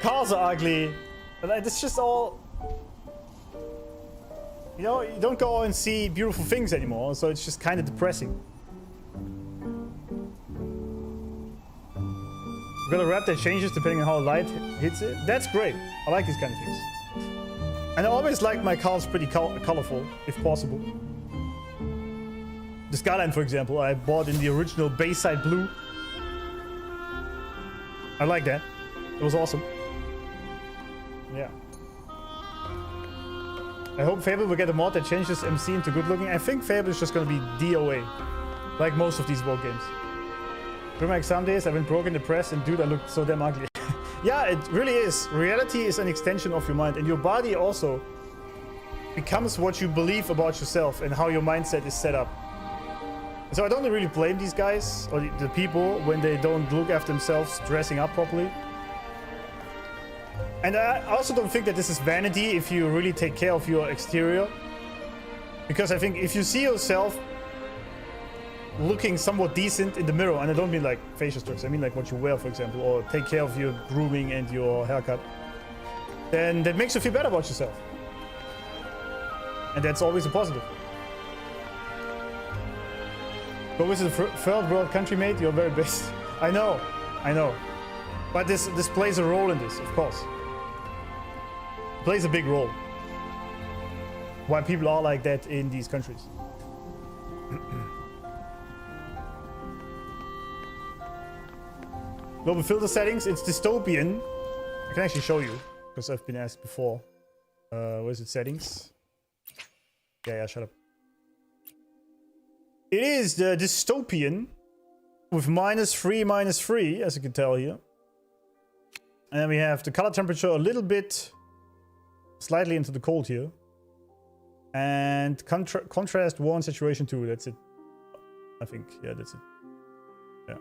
Cars are ugly. And it's just all... You know, you don't go and see beautiful things anymore, so it's just kind of depressing. We've got a wrap that changes depending on how light hits it. That's great. I like these kind of things. And I always like my cars pretty colorful, if possible. The Skyline, for example, I bought in the original Bayside Blue. I like that. It was awesome. Yeah. I hope Fable will get a mod that changes MC into good looking. I think Fable is just going to be DOA. Like most of these board games. Remember, like some days I went broke in the press and dude, I looked so damn ugly. Yeah, it really is. Reality is an extension of your mind, and your body also becomes what you believe about yourself and how your mindset is set up. So I don't really blame these guys or the people when they don't look after themselves dressing up properly. And I also don't think that this is vanity if you really take care of your exterior. Because I think if you see yourself looking somewhat decent in the mirror, and I don't mean like facial structure, I mean like what you wear, for example, or take care of your grooming and your haircut, then that makes you feel better about yourself. And that's always a positive. Go visit a third world country, mate. You're very best. I know. But this plays a role in this, of course. It plays a big role. Why people are like that in these countries. Global filter settings, it's dystopian. I can actually show you, because I've been asked before. Where is it? Settings? Yeah, shut up. It is the dystopian with -3, as you can tell here. And then we have the color temperature a little bit slightly into the cold here. And contrast 1, saturation 2, that's it. I think, yeah, that's it. Yeah.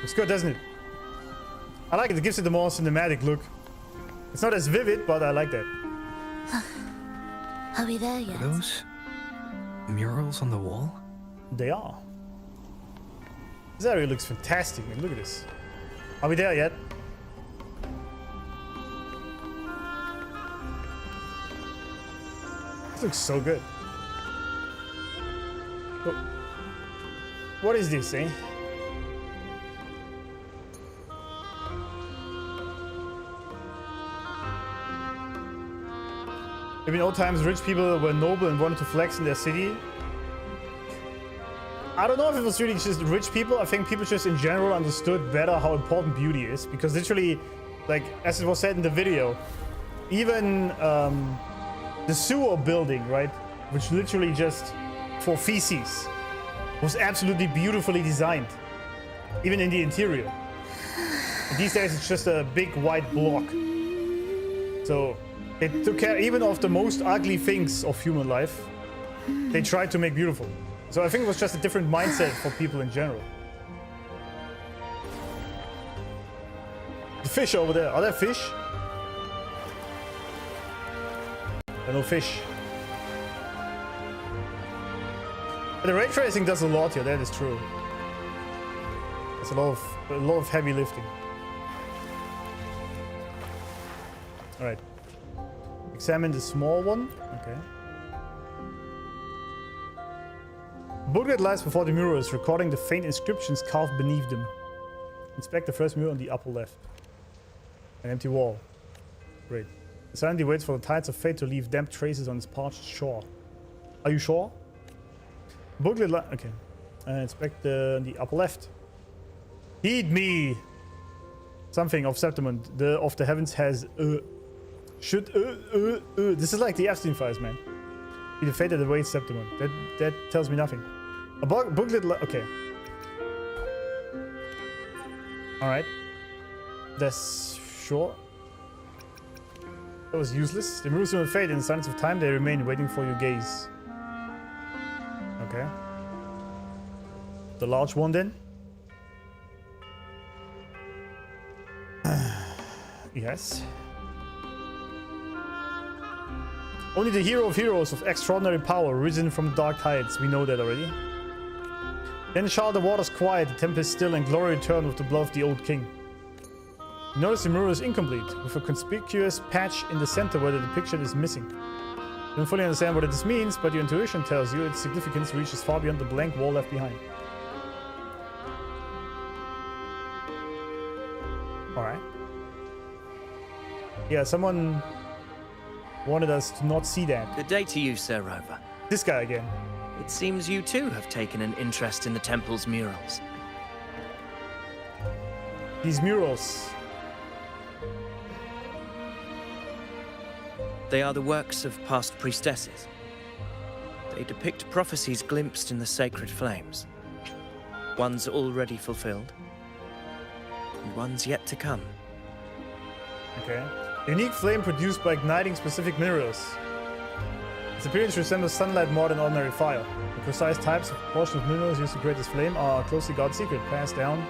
Looks good, doesn't it? I like it, it gives it the more cinematic look. It's not as vivid, but I like that. Are we there yet? Are those murals on the wall? They are. This area looks fantastic, man. Look at this. Are we there yet? This looks so good. What is this, eh? Maybe in old times, rich people were noble and wanted to flex in their city. I don't know if it was really just rich people. I think people just in general understood better how important beauty is. Because literally, like, as it was said in the video, even the sewer building, right? Which literally just for feces was absolutely beautifully designed. Even in the interior. And these days, it's just a big white block. So they took care even of the most ugly things of human life. They tried to make beautiful. So I think it was just a different mindset for people in general. The fish over there. Are there fish? There are no fish. But the ray tracing does a lot here. That is true. It's a lot of heavy lifting. All right. Examine the small one. Okay. Booklet lies before the murals, recording the faint inscriptions carved beneath them. Inspect the first mural on the upper left. An empty wall. Great. It silently waits for the tides of fate to leave damp traces on its parched shore. Are you sure? Booklet lies... Okay. Inspect the upper left. Heed me! Something of Septimund, of the heavens has... This is like the Epstein files, man. Be the fate that awaits Septimund. That tells me nothing. A booklet... Okay. Alright. That's... Sure. That was useless. The mirrors will fade in the silence of time. They remain waiting for your gaze. Okay. The large one then? Yes. Only the hero of heroes of extraordinary power, risen from the dark tides. We know that already. Then shall the waters quiet, the tempest still, and glory return with the blood of the old king. You notice the mural is incomplete, with a conspicuous patch in the center where the depiction is missing. You don't fully understand what this means, but your intuition tells you its significance reaches far beyond the blank wall left behind. Alright. Yeah, someone wanted us to not see that. Good day to you, Sir Rover. This guy again. It seems you too have taken an interest in the temple's murals. These murals. They are the works of past priestesses. They depict prophecies glimpsed in the sacred flames. Ones already fulfilled, and ones yet to come. Okay. A unique flame produced by igniting specific minerals. Its appearance resembles sunlight more than ordinary fire. The precise types of portions of minerals used to create this flame are a closely guarded secret passed down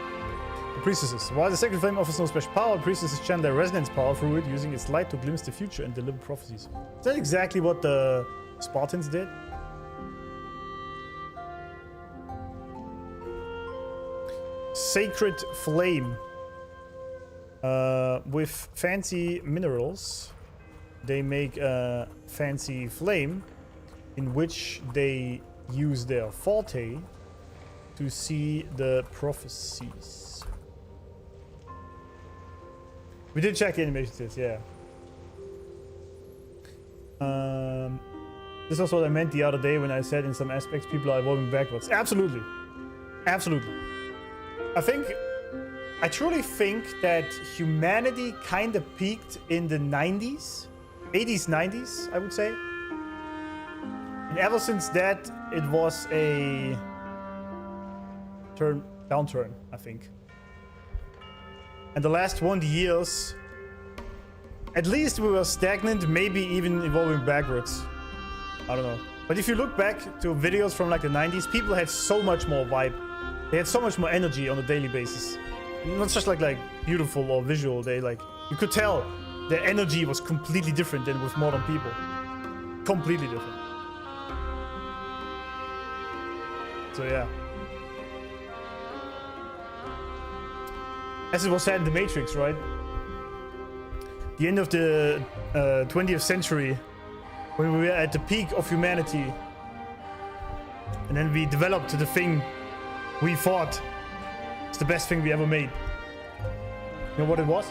to priestesses. While the sacred flame offers no special power, priestesses channel their resonance power through it, using its light to glimpse the future and deliver prophecies. Is that exactly what the Spartans did? Sacred flame. With fancy minerals, they make a fancy flame in which they use their forte to see the prophecies. We did check the animations, yeah. This is what I meant the other day when I said in some aspects people are evolving backwards. Absolutely. Absolutely. I truly think that humanity kind of peaked in the 90s. 80s, 90s, I would say. And ever since that, it was a downturn, I think. And the last 1 years, at least we were stagnant, maybe even evolving backwards. I don't know. But if you look back to videos from like the 90s, people had so much more vibe. They had so much more energy on a daily basis. Not just like beautiful or visual. They like, you could tell their energy was completely different than with modern people. Completely different. So yeah. As it was said in The Matrix, right? The end of the 20th century, when we were at the peak of humanity, and then we developed the thing we thought is the best thing we ever made. You know what it was?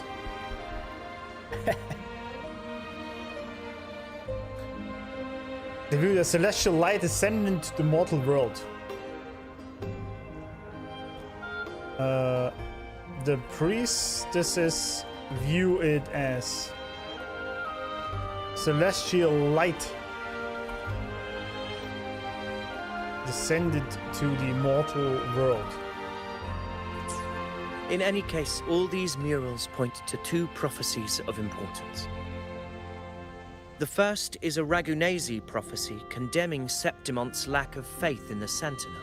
They viewed a celestial light ascending into the mortal world. The priestesses view it as celestial light descended to the mortal world. In any case, all these murals point to two prophecies of importance. The first is a Ragunasi prophecy condemning Septimon's lack of faith in the Sentinel.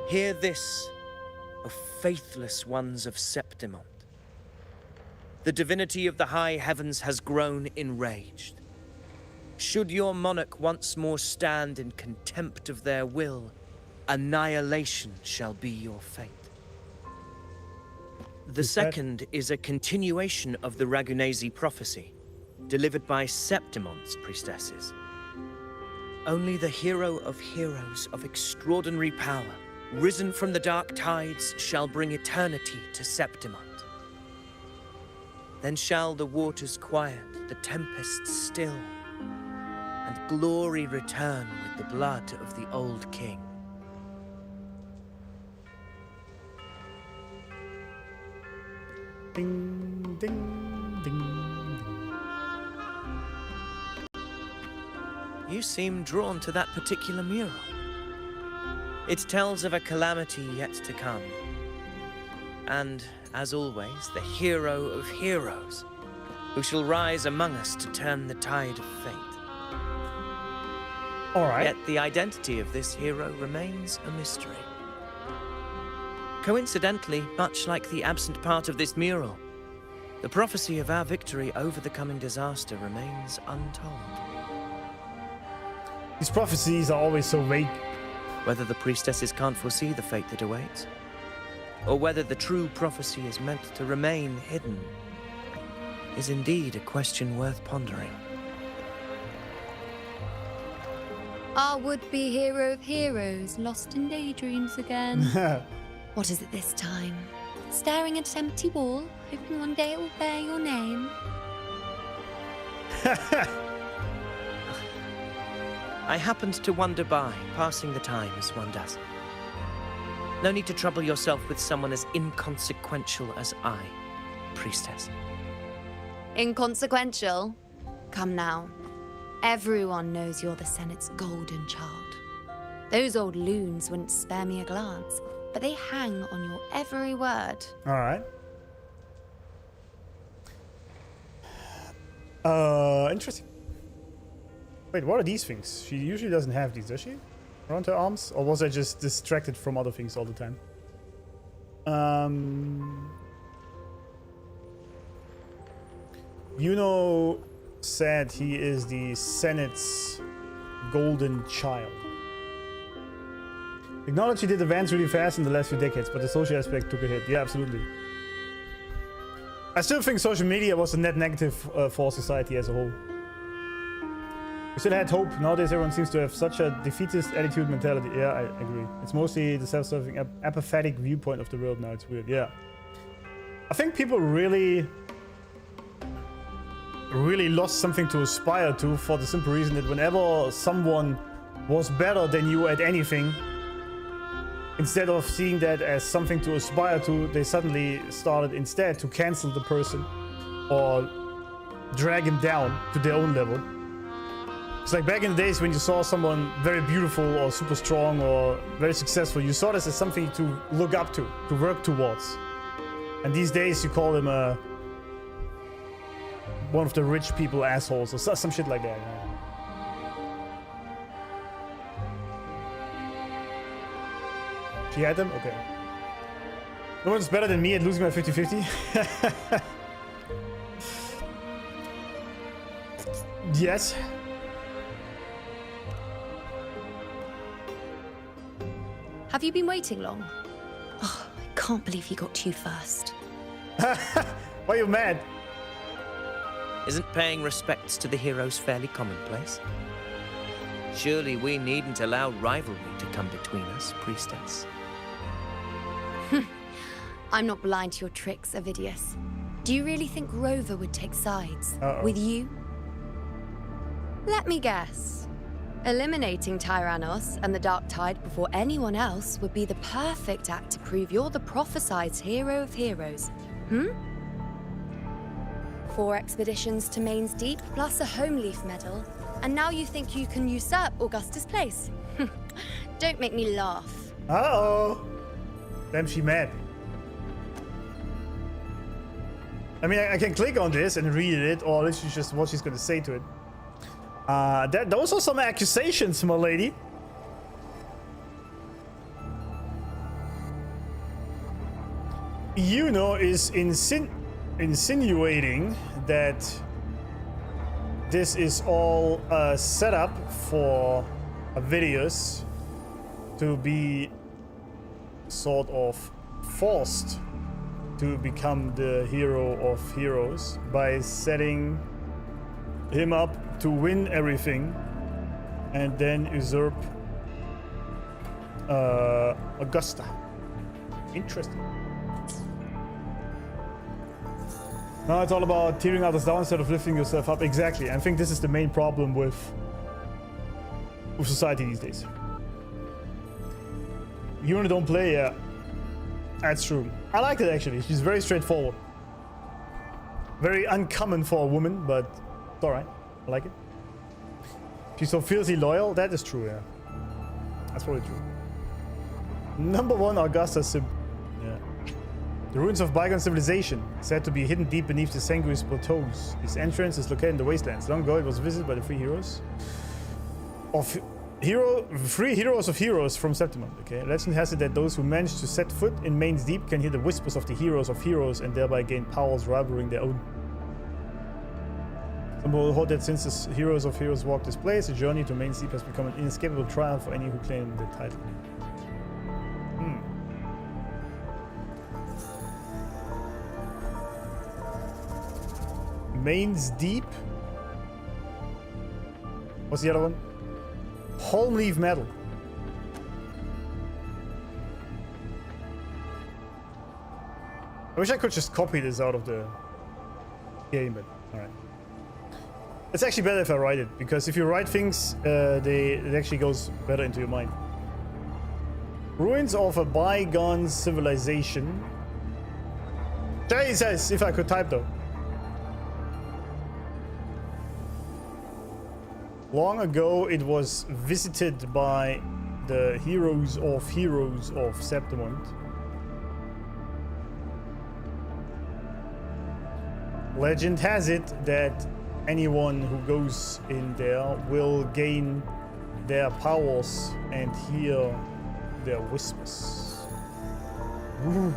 Hear this, O faithless ones of Septimont. The divinity of the high heavens has grown enraged. Should your monarch once more stand in contempt of their will, annihilation shall be your fate. The second is a continuation of the Ragunasi prophecy, delivered by Septimon's priestesses. Only the hero of heroes of extraordinary power, risen from the dark tides, shall bring eternity to Septimont. Then shall the waters quiet, the tempest still, and glory return with the blood of the old king. Ding, ding, ding. You seem drawn to that particular mural. It tells of a calamity yet to come. And, as always, the hero of heroes, who shall rise among us to turn the tide of fate. All right. Yet the identity of this hero remains a mystery. Coincidentally, much like the absent part of this mural, the prophecy of our victory over the coming disaster remains untold. These prophecies are always so vague. Whether the priestesses can't foresee the fate that awaits, or whether the true prophecy is meant to remain hidden, is indeed a question worth pondering. Our would-be hero of heroes, lost in daydreams again. What is it this time? Staring at an empty wall, hoping one day it will bear your name? I happened to wander by, passing the time as one does. No need to trouble yourself with someone as inconsequential as I, priestess. Inconsequential? Come now. Everyone knows you're the Senate's golden child. Those old loons wouldn't spare me a glance, but they hang on your every word. All right. Interesting. Wait, what are these things? She usually doesn't have these, does she? Around her arms? Or was I just distracted from other things all the time? Iuno said he is the Senate's golden child. Technology did advance really fast in the last few decades, but the social aspect took a hit. Yeah, absolutely. I still think social media was a net negative for society as a whole. We still had hope. Nowadays, everyone seems to have such a defeatist attitude mentality. Yeah, I agree. It's mostly the self-serving, apathetic viewpoint of the world now. It's weird. Yeah. I think people really lost something to aspire to for the simple reason that whenever someone was better than you at anything, instead of seeing that as something to aspire to, they suddenly started instead to cancel the person or drag him down to their own level. It's like back in the days when you saw someone very beautiful or super strong or very successful, you saw this as something to look up to work towards. And these days you call him one of the rich people assholes or some shit like that. She had them? Okay. No one's better than me at losing my 50-50. Yes. Have you been waiting long? Oh, I can't believe he got to you first. Why are you mad? Isn't paying respects to the heroes fairly commonplace? Surely we needn't allow rivalry to come between us, priestess. I'm not blind to your tricks, Avidius. Do you really think Rover would take sides? With you? Let me guess. Eliminating Tyrannos and the Dark Tide before anyone else would be the perfect act to prove you're the prophesied hero of heroes. 4 expeditions to Main's Deep, plus a Home Leaf medal, and now you think you can usurp Augustus' place? Don't make me laugh. Uh-oh. Damn, she mad. I mean, I can click on this and read it, or literally just what she's gonna say to it. Those are some accusations, my lady. Iuno is insinuating that this is all a setup for Avidius to be sort of forced to become the hero of heroes by setting him up to win everything and then usurp Augusta. Interesting. Now it's all about tearing others down instead of lifting yourself up. Exactly. I think this is the main problem with society these days. Iuno don't play, yeah. That's true. I like it actually. She's very straightforward. Very uncommon for a woman, but it's alright. I like it. She's so fiercely loyal. That is true, yeah. That's probably true. Number 1, Augusta Sim. Yeah. The ruins of bygone civilization, said to be hidden deep beneath the Sanguis plateaus. Its entrance is located in the wastelands. Long ago, it was visited by the three heroes of heroes from Septimund. Okay, legend has it that those who manage to set foot in Main's Deep can hear the whispers of the heroes of heroes and thereby gain powers rivaling their own. Some will hold that since the heroes of heroes walk this place, the journey to Main's Deep has become an inescapable triumph for any who claim the title. Main's Deep. What's the other one? Home Leaf Medal. I wish I could just copy this out of the game, but alright. It's actually better if I write it, because if you write things, it actually goes better into your mind. Ruins of a bygone civilization. Jesus, if I could type though. Long ago, it was visited by the heroes of Septimund. Legend has it that anyone who goes in there will gain their powers and hear their whispers. Ooh.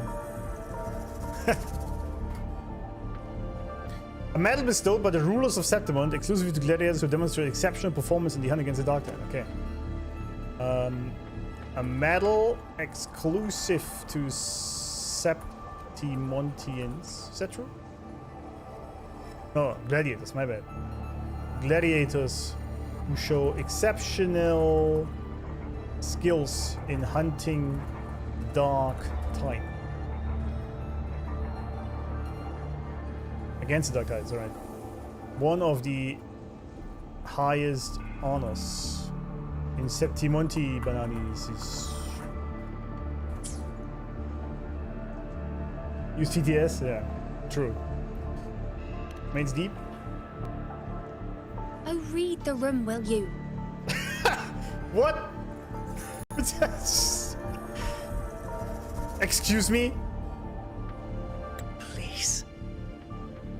A medal bestowed by the rulers of Septimund, exclusively to gladiators who demonstrate exceptional performance in the hunt against the Dark Tide. Okay. A medal exclusive to Septimontians. Is that true? No, gladiators, my bad. Gladiators who show exceptional skills in hunting dark type. Against the dark types, alright. One of the highest honors in Septimonti Bananis is use TTS? Yeah, true. Mains deep. Oh, read the room, will you? What? Excuse me? Please.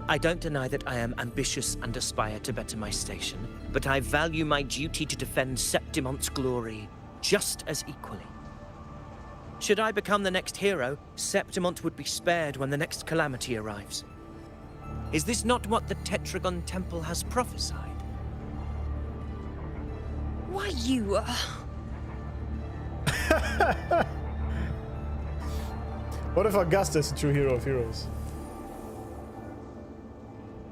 I don't deny that I am ambitious and aspire to better my station, but I value my duty to defend Septimont's glory just as equally. Should I become the next hero, Septimont would be spared when the next calamity arrives. Is this not what the Tetragon Temple has prophesied? Why, you... What if Augusta is a true hero of heroes?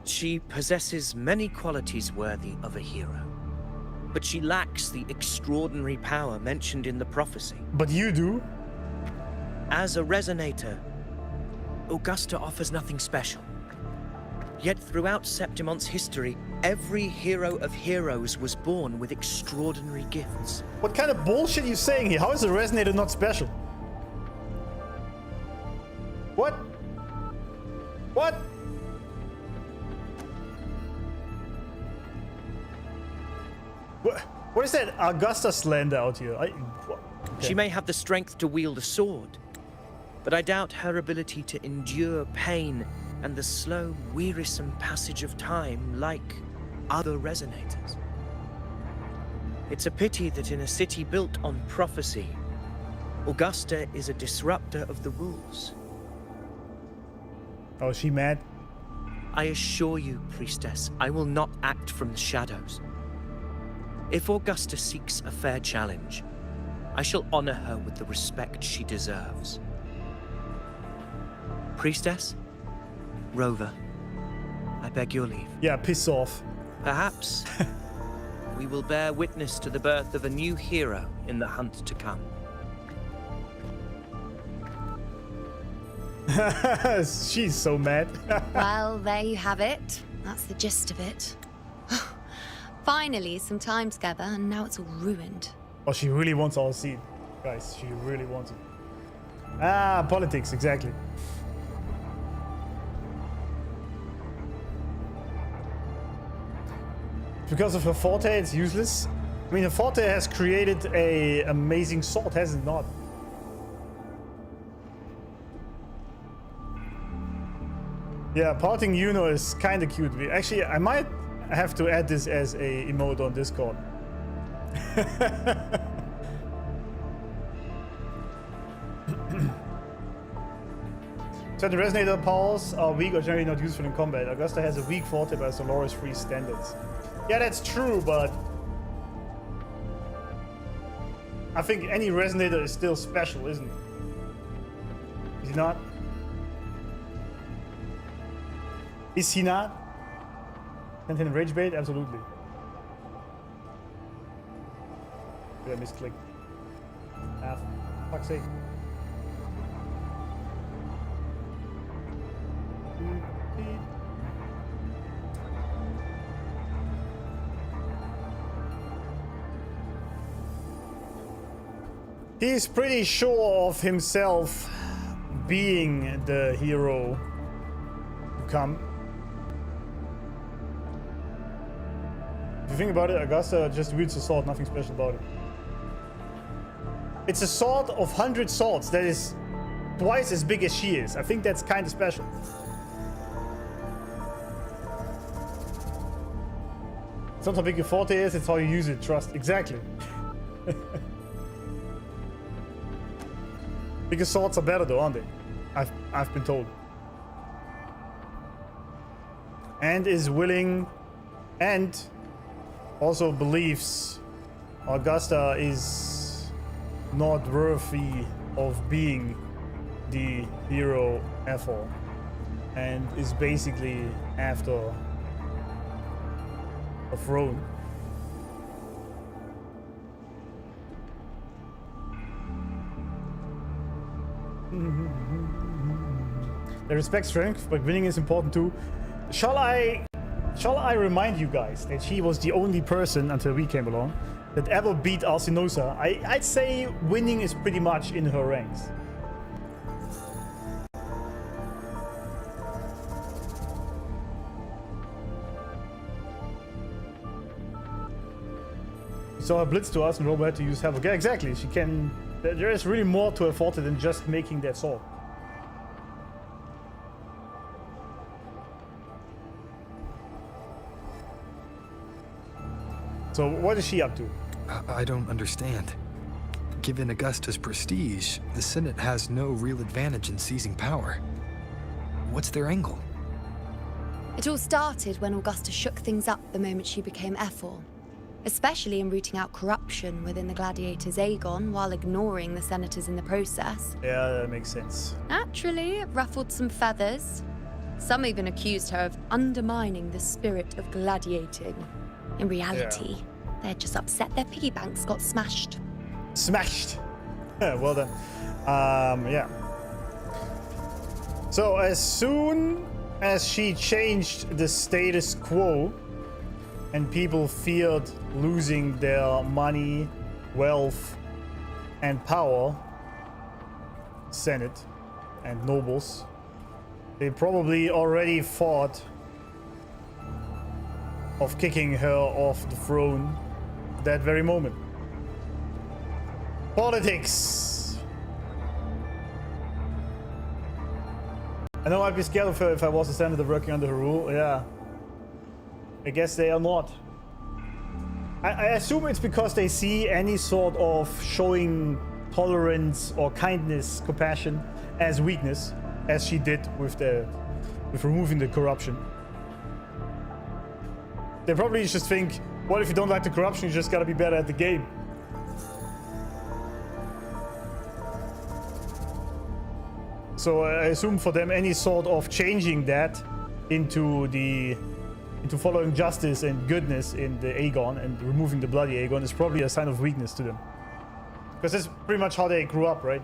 She possesses many qualities worthy of a hero, but she lacks the extraordinary power mentioned in the prophecy. But you do? As a resonator, Augusta offers nothing special. Yet throughout Septimont's history, every hero of heroes was born with extraordinary gifts. What kind of bullshit are you saying here? How is a resonator not special? What? What? What is that Augusta slander out here? Okay. She may have the strength to wield a sword, but I doubt her ability to endure pain and the slow, wearisome passage of time like other resonators. It's a pity that in a city built on prophecy, Augusta is a disruptor of the rules. Oh, is she mad? I assure you, Priestess, I will not act from the shadows. If Augusta seeks a fair challenge, I shall honor her with the respect she deserves. Priestess? Rover, I beg your leave. Yeah, piss off. Perhaps we will bear witness to the birth of a new hero in the hunt to come. She's so mad. Well, there you have it. That's the gist of it. Finally, some time together, and now it's all ruined. Oh, she really wants our seat. Guys, she really wants it. Ah, politics, exactly. Because of her forte, it's useless. I mean, her forte has created a amazing sword, has it not? Yeah, parting Iuno is kind of cute. Actually, I might have to add this as a emote on Discord. Certain resonator powers are weak or generally not useful in combat. Augusta has a weak forte by Solaris free standards. Yeah, that's true, but I think any resonator is still special, isn't it? Is he not? Is he not? 10 rage bait? Absolutely. Did I misclick? Ah, fuck's sake. He's pretty sure of himself being the hero to come. If you think about it, Augusta just wields a sword, nothing special about it. It's a sword of 100 swords that is twice as big as she is. I think that's kind of special. It's not how big your forte is, it's how you use it, trust. Exactly. Bigger swords are better though, aren't they? I've been told. And is willing and also believes Augusta is not worthy of being the hero Ethel, and is basically after a throne. They respect strength, but winning is important too. Shall I remind you guys that she was the only person, until we came along, that ever beat Alcinosa? I'd say winning is pretty much in her ranks. So her blitz to us and Robo had to use Havoc. Yeah, exactly. She can. There is really more to her forte than just making that sword. So what is she up to? I don't understand. Given Augusta's prestige, the Senate has no real advantage in seizing power. What's their angle? It all started when Augusta shook things up the moment she became Ethel, especially in rooting out corruption within the gladiators' Aegon while ignoring the senators in the process. Yeah, that makes sense. Naturally, it ruffled some feathers. Some even accused her of undermining the spirit of gladiating. In reality, they're just upset their piggy banks got smashed. Smashed! Well done. Yeah. So as soon as she changed the status quo and people feared losing their money, wealth, and power, Senate and nobles, they probably already thought of kicking her off the throne that very moment. Politics! I know I'd be scared of her if I was a senator working under her rule. Yeah. I guess they are not. I assume it's because they see any sort of showing tolerance or kindness, compassion as weakness, as she did with removing the corruption. They probably just think, what if you don't like the corruption, you just gotta be better at the game. So I assume for them any sort of changing that into following justice and goodness in the Aegon and removing the bloody Aegon is probably a sign of weakness to them. Because that's pretty much how they grew up, right?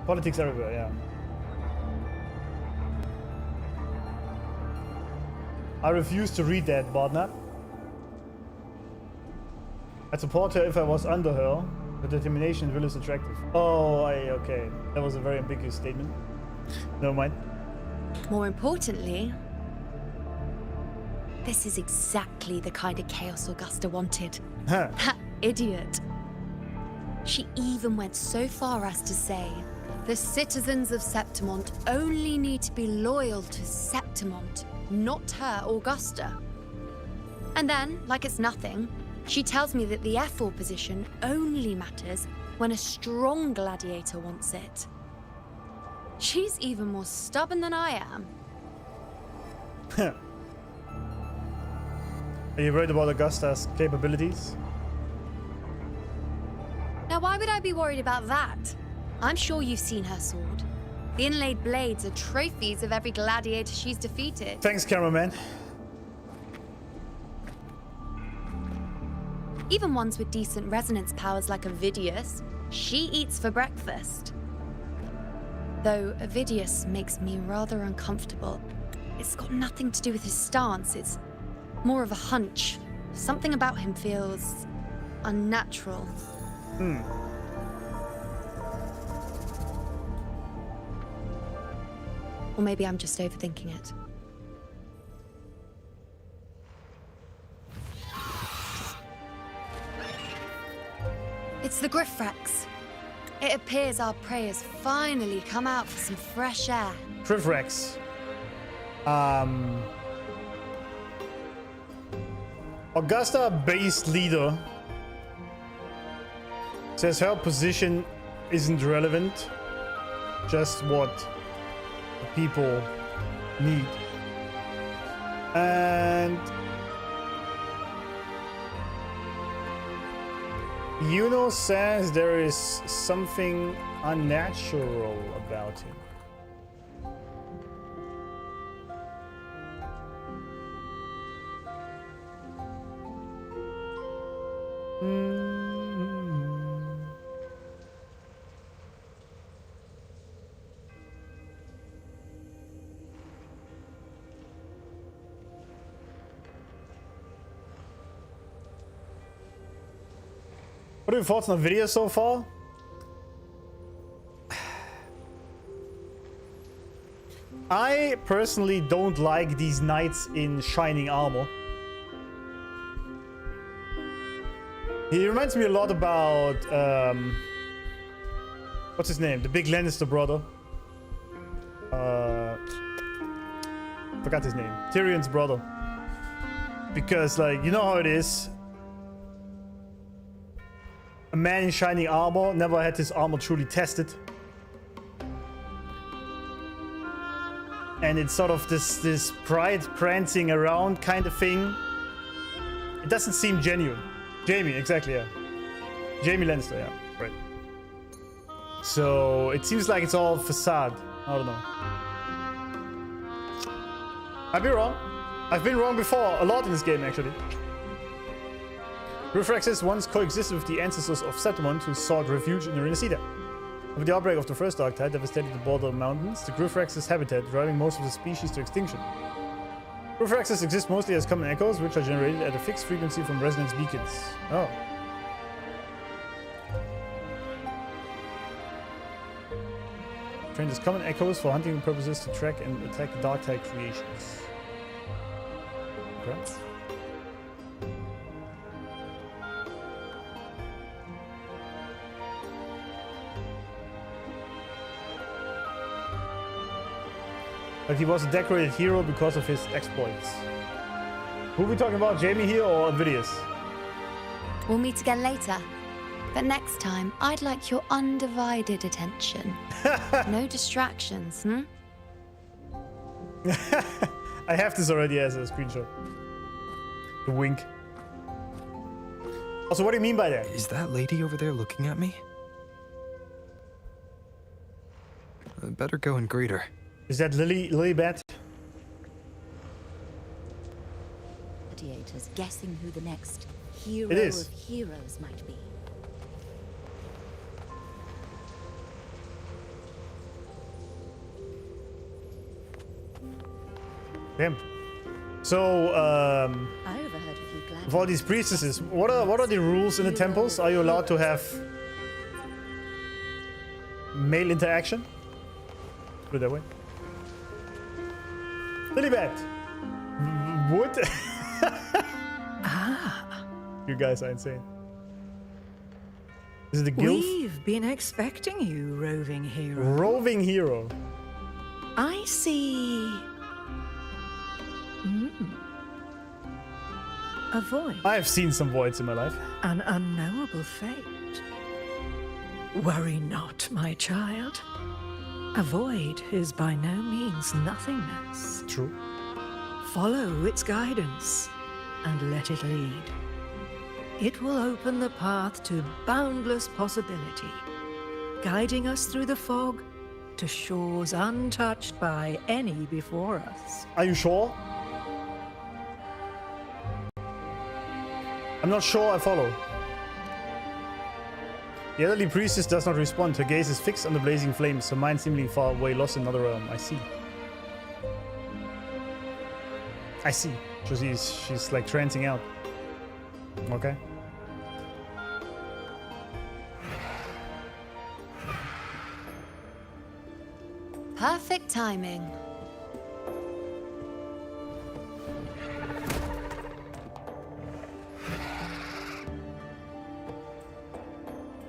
Politics everywhere, yeah. I refuse to read that, Bardnat. I'd support her if I was under her. Her determination and will is attractive. Oh, okay. That was a very ambiguous statement. Never mind. More importantly, this is exactly the kind of chaos Augusta wanted. Huh. That idiot. She even went so far as to say, the citizens of Septimont only need to be loyal to Septimont, not her, Augusta. And then, like it's nothing, she tells me that the Ethel position only matters when a strong gladiator wants it. She's even more stubborn than I am. Are you worried about Augusta's capabilities? Now, why would I be worried about that? I'm sure you've seen her sword. The inlaid blades are trophies of every gladiator she's defeated. Thanks, cameraman. Even ones with decent resonance powers like Avidius, she eats for breakfast. Though Avidius makes me rather uncomfortable. It's got nothing to do with his stance, it's more of a hunch. Something about him feels unnatural. Or maybe I'm just overthinking it. It's the Griffrex. It appears our prey has finally come out for some fresh air. Griffrex. Augusta base leader says her position isn't relevant. Just what people need. And Iuno says there is something unnatural about him. What are your thoughts on the video so far? I personally don't like these knights in shining armor. He reminds me a lot about what's his name? The big Lannister brother. Forgot his name. Tyrion's brother. Because, like, you know how it is. A man in shining armor never had his armor truly tested. And it's sort of this pride prancing around kind of thing. It doesn't seem genuine. Jaime, exactly, yeah. Jaime Lannister, yeah, right. So it seems like it's all facade. I don't know. I'd be wrong. I've been wrong before, a lot in this game, actually. Griffrexes once coexisted with the ancestors of Settlement who sought refuge in Arenacida. With the outbreak of the first dark tide devastated the border mountains, the Griffrexes habitat, driving most of the species to extinction. Griffrexes exist mostly as common echoes, which are generated at a fixed frequency from resonance beacons. Oh. Trained as common echoes for hunting purposes to track and attack dark tide creations. Okay. But he was a decorated hero because of his exploits. Who are we talking about, Jaime here or Avidius? We'll meet again later. But next time, I'd like your undivided attention. No distractions, hmm? I have this already as a screenshot. The wink. Also, what do you mean by that? Is that lady over there looking at me? I better go and greet her. Is that Lilybet? Gladiators guessing who the next hero It is. of heroes might be. Damn. So, I overheard a few gladiators. for all these priestesses, what are the rules in the temples? Are you allowed to have male interaction? Put it that way. Lilybet! What? You guys are insane. Is it the guild? We've been expecting you, roving hero. Roving hero. I see. A void. I've seen some voids in my life. An unknowable fate. Worry not, my child. A void is by no means nothingness. True. Follow its guidance and let it lead. It will open the path to boundless possibility, guiding us through the fog to shores untouched by any before us. Are you sure? I'm not sure I follow. The elderly priestess does not respond. Her gaze is fixed on the blazing flames, her mind seemingly far away, lost in another realm. I see. I see. So she's like trancing out. Okay. Perfect timing.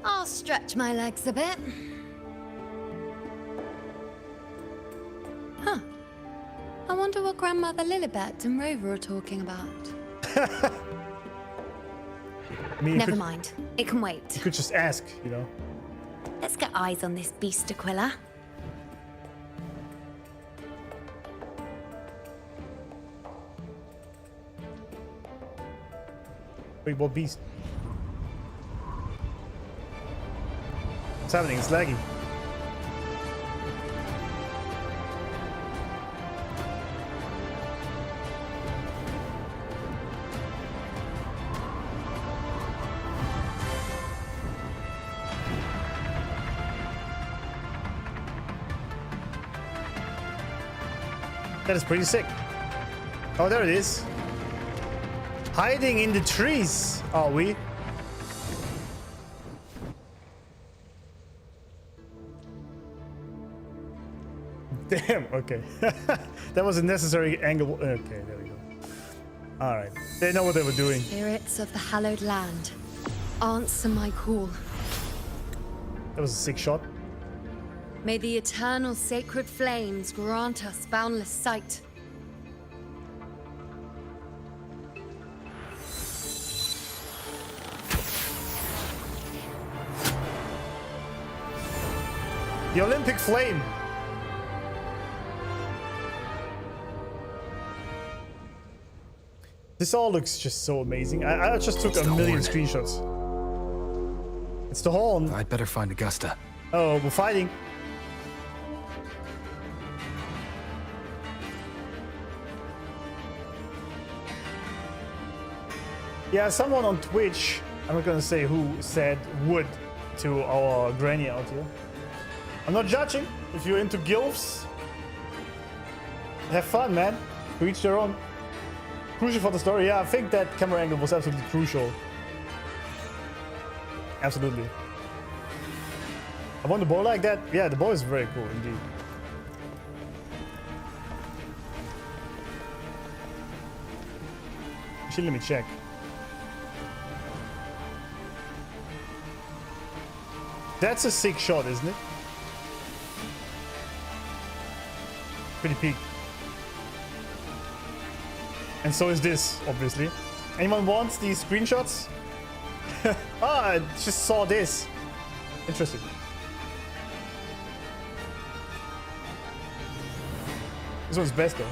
I'll stretch my legs a bit. Huh. I wonder what Grandmother Lilybet and Rover are talking about. Never mind. It can wait. You could just ask, you know. Let's get eyes on this beast Aquila. Wait, what beast? What's happening? It's laggy. That is pretty sick. Oh, there it is. Hiding in the trees, are we? Damn, okay. That was a necessary angle. Okay, there we go. Alright. They know what they were doing. Spirits of the hallowed land, answer my call. That was a sick shot. May the eternal sacred flames grant us boundless sight. The Olympic flame. This all looks just so amazing. I just took a million screenshots. It's the horn. I'd better find Augusta. Oh, we're fighting. Yeah, someone on Twitch, I'm not gonna say who, said would to our granny out here. I'm not judging. If you're into gilfs, have fun, man. To each their own. Crucial for the story. Yeah, I think that camera angle was absolutely crucial. Absolutely. I want the bow like that. Yeah, the bow is very cool indeed. Actually, let me check. That's a sick shot, isn't it? Pretty peak. And so is this, obviously. Anyone wants these screenshots? I just saw this. Interesting. This one's best though.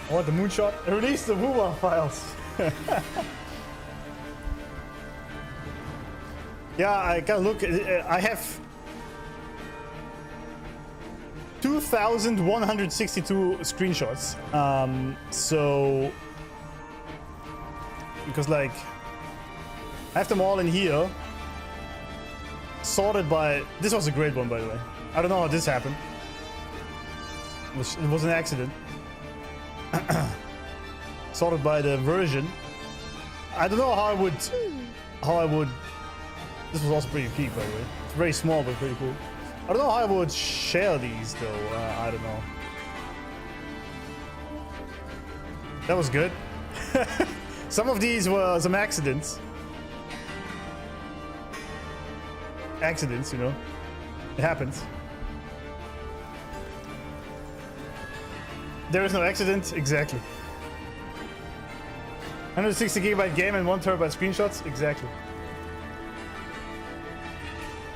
What, the moonshot? Release the Wuwa files. Yeah, I gotta look. I have 2,162 screenshots. So, because like, I have them all in here, sorted by. This was a great one, by the way. I don't know how this happened. It was an accident. Sorted by the version. I don't know how I would. This was also pretty peak, by the way. It's very small, but pretty cool. I don't know how I would share these, though. I don't know. That was good. Some of these were some accidents. Accidents, you know. It happens. There is no accident, exactly. 160 gigabyte game and 1 terabyte screenshots, exactly.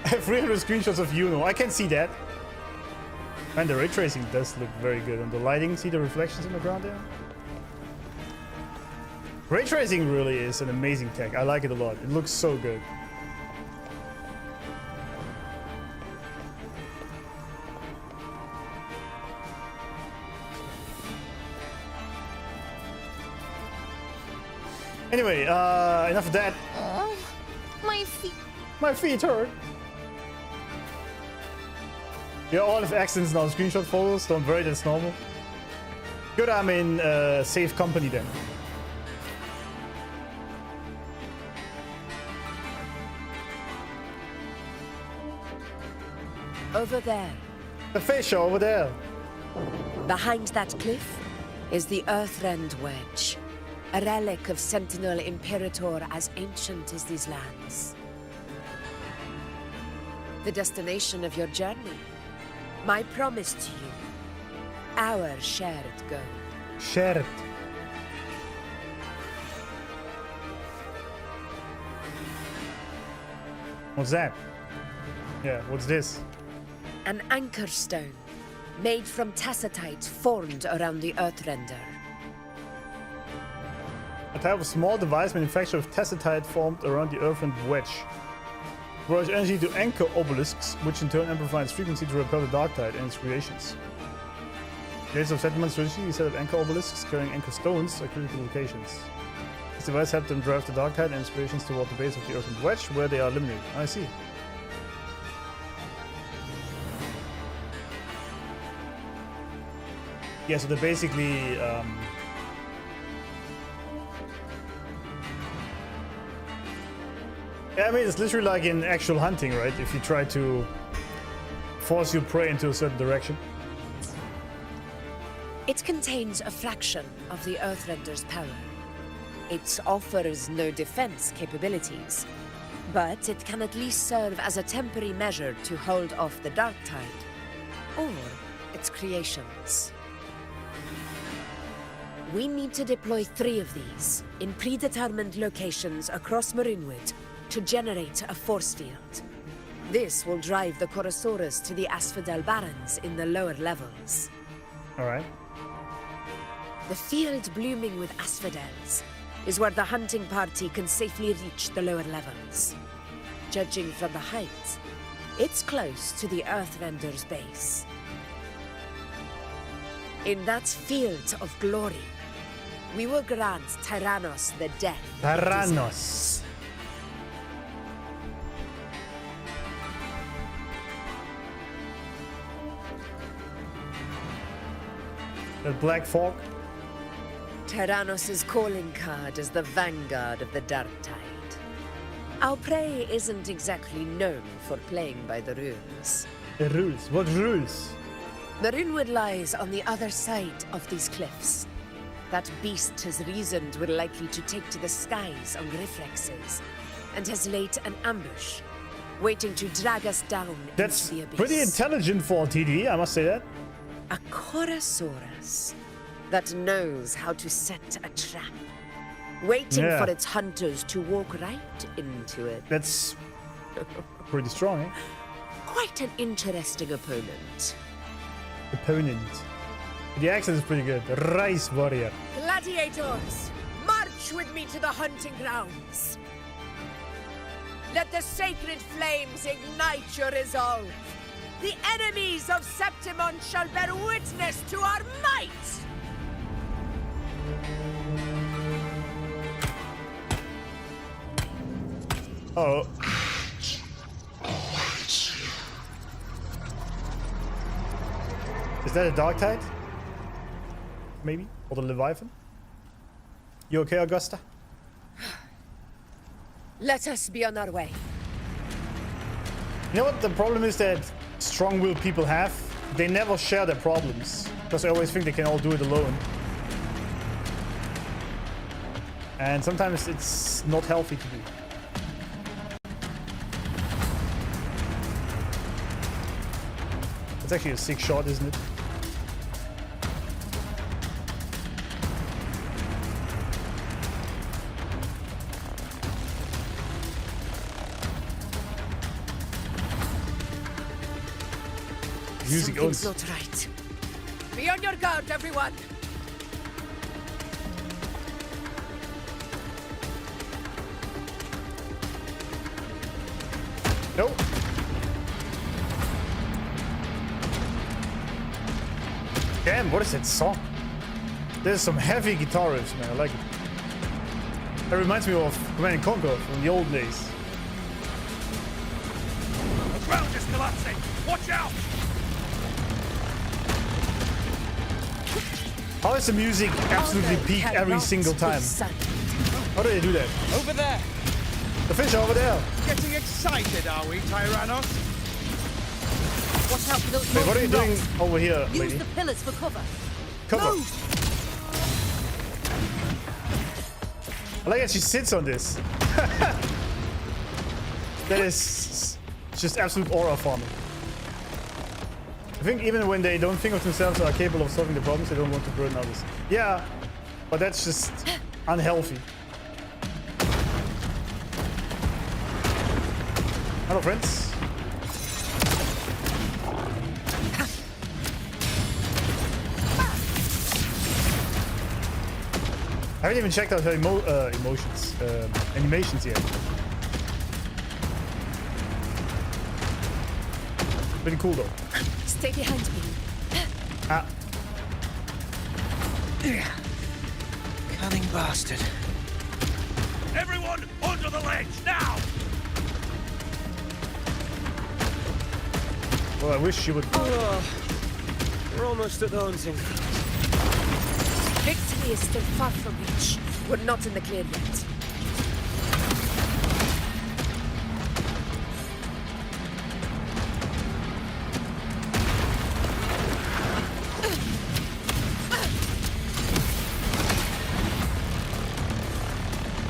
I have 300 screenshots of Iuno. I can see that. And the ray tracing does look very good. And the lighting, see the reflections in the ground there? Ray tracing really is an amazing tech. I like it a lot. It looks so good. Anyway, enough of that. Oh, my feet. My feet hurt. Yeah, all have accidents now. Screenshot photos. Don't worry, that's normal. Good, I'm in safe company then. Over there. The fish over there. Behind that cliff is the Earthrend Wedge. a relic of Sentinel Imperator as ancient as these lands. The destination of your journey. My promise to you. Our shared goal. Shared. What's that? Yeah, what's this? An anchor stone, made from tacitite formed around the Earthrender. A type of small device manufactured of tacitite formed around the Earthrend wedge. Provides energy to anchor obelisks, which in turn amplifies frequency to repel the dark tide and its creations. Gates of settlements traditionally set up anchor obelisks carrying anchor stones at critical locations. This device helped them drive the dark tide and its creations toward the base of the Earthrend wedge, where they are eliminated. I see. Yeah, so they're basically yeah, I mean, it's literally like in actual hunting, right? If you try to force your prey into a certain direction. It contains a fraction of the Earthrender's power. It offers no defense capabilities, but it can at least serve as a temporary measure to hold off the dark tide, or its creations. We need to deploy 3 of these in predetermined locations across Marinwood to generate a force field. This will drive the Chorosaurus to the Asphodel Barrens in the lower levels. Alright. The field blooming with asphodels is where the hunting party can safely reach the lower levels. Judging from the height, it's close to the Earthrender's base. In that field of glory, we will grant Tyrannos the death. Tyrannos. The Black Fog. Tyrannos' calling card is the vanguard of the dark tide. Our prey isn't exactly known for playing by the rules. The rules? What rules? Marinwood lies on the other side of these cliffs. That beast has reasoned we're likely to take to the skies on reflexes, and has laid an ambush, waiting to drag us down That's into the abyss. pretty intelligent for TD, I must say that. A Chorosaurus that knows how to set a trap, waiting for its hunters to walk right into it. That's pretty strong, eh? Quite an interesting opponent. The accent is pretty good. Rice warrior. Gladiators, march with me to the hunting grounds. Let the sacred flames ignite your resolve. The enemies of Septimon shall bear witness to our might! Uh-oh. Is that a dark tide? Maybe? Or the Leviathan? You okay, Augusta? Let us be on our way. You know what the problem is that strong-willed people have? They never share their problems. Because they always think they can all do it alone. And sometimes it's not healthy to do. It's actually a sick shot, isn't it? Music Something's not right. Be on your guard, everyone! Nope. Damn, what is that song? There's some heavy guitar riffs, man. I like it. That reminds me of Command & Conquer from the old days. The ground is collapsing! Watch out! How is the music absolutely peak every single time? How do they do that? Over there! The fish over there! Getting excited, are we, Tyrannos? Watch out for those Wait, what are you doing over here, lady? Use the pillars for cover. Cover. Move. I like that she sits on this. That is just absolute aura farming. I think even when they don't think of themselves or are capable of solving the problems, they don't want to burden others. Yeah, but that's just unhealthy. Hello, friends. I haven't even checked out her animations yet. Pretty cool though. Stay behind me. Ah. Cunning bastard. Everyone onto the ledge now! Well, I wish she would. Oh, we're almost at the hunting. Victory is still far from reach. We're not in the clear yet.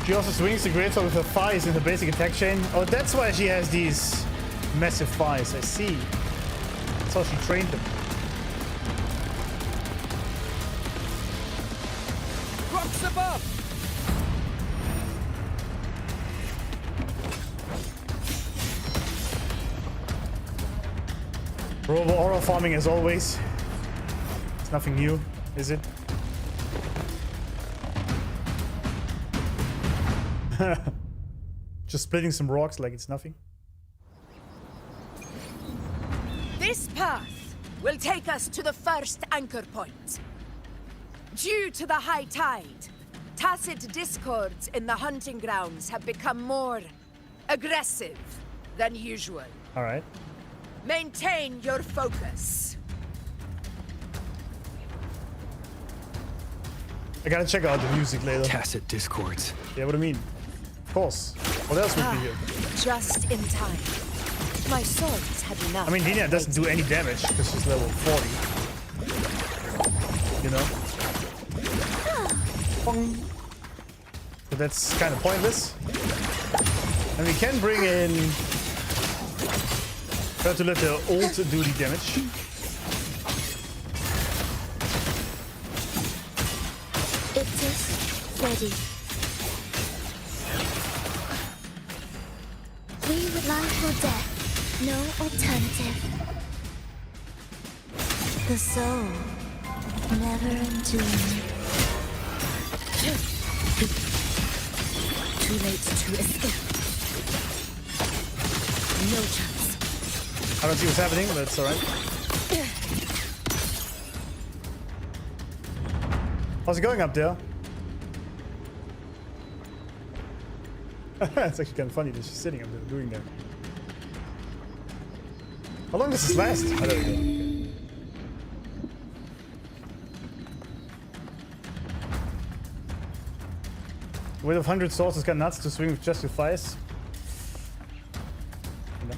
She also swings the greatsword with her thighs in her basic attack chain. Oh, that's why she has these massive thighs. I see. That's how she trained them. Rocks above! Robo aura farming as always. It's nothing new, is it? Just splitting some rocks like it's nothing. This path will take us to the first anchor point. Due to the high tide, tacit discords in the hunting grounds have become more aggressive than usual. All right. Maintain your focus. I gotta check out the music later. Tacit discords. Yeah, what do you mean? Of course. What else would be here? Just in time. My swords had enough. I mean, Denia doesn't do any damage because she's level 40. You know? Bong. But that's kind of pointless. And we can bring in... Try to let the ult do the damage. It is ready. We would life or death, no alternative. The soul, never entombed. Too late to escape. No chance. I don't see what's happening, but it's alright. How's it going up there? It's actually kind of funny that she's sitting up there doing that. How long does this last? Oh, there we go. Okay. Weight of 100 swords is kind of nuts to swing with just your thighs. No.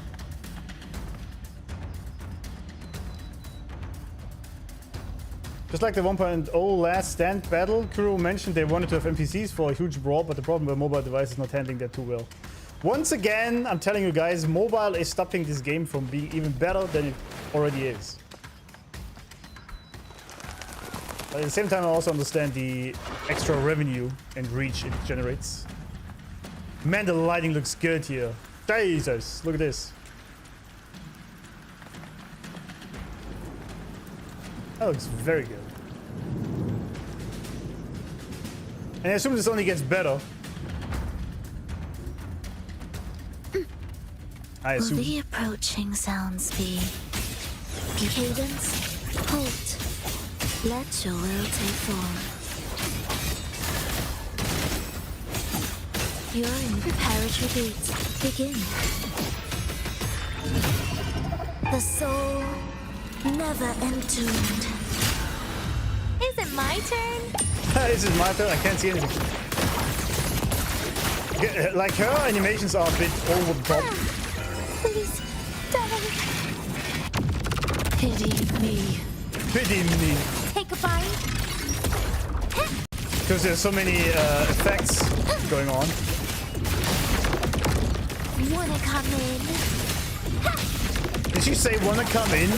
Just like the 1.0 last stand battle, Kuro mentioned they wanted to have NPCs for a huge brawl, but the problem with mobile device is not handling that too well. Once again, I'm telling you guys, mobile is stopping this game from being even better than it already is. But at the same time, I also understand the extra revenue and reach it generates. Man, the lighting looks good here. Jesus, look at this. That looks very good. And I assume this only gets better. I assume. Will the approaching sounds be cadence? Halt. Let your will take form. You're in preparatory beats. Begin. The soul never entombed. Is it my turn? This is my turn. I can't see anything. Like her animations are a bit over the top. Please die. Pity me. Pity me. Take a bite. Because Because there's so many effects going on. Wanna come in? Did she say wanna come in?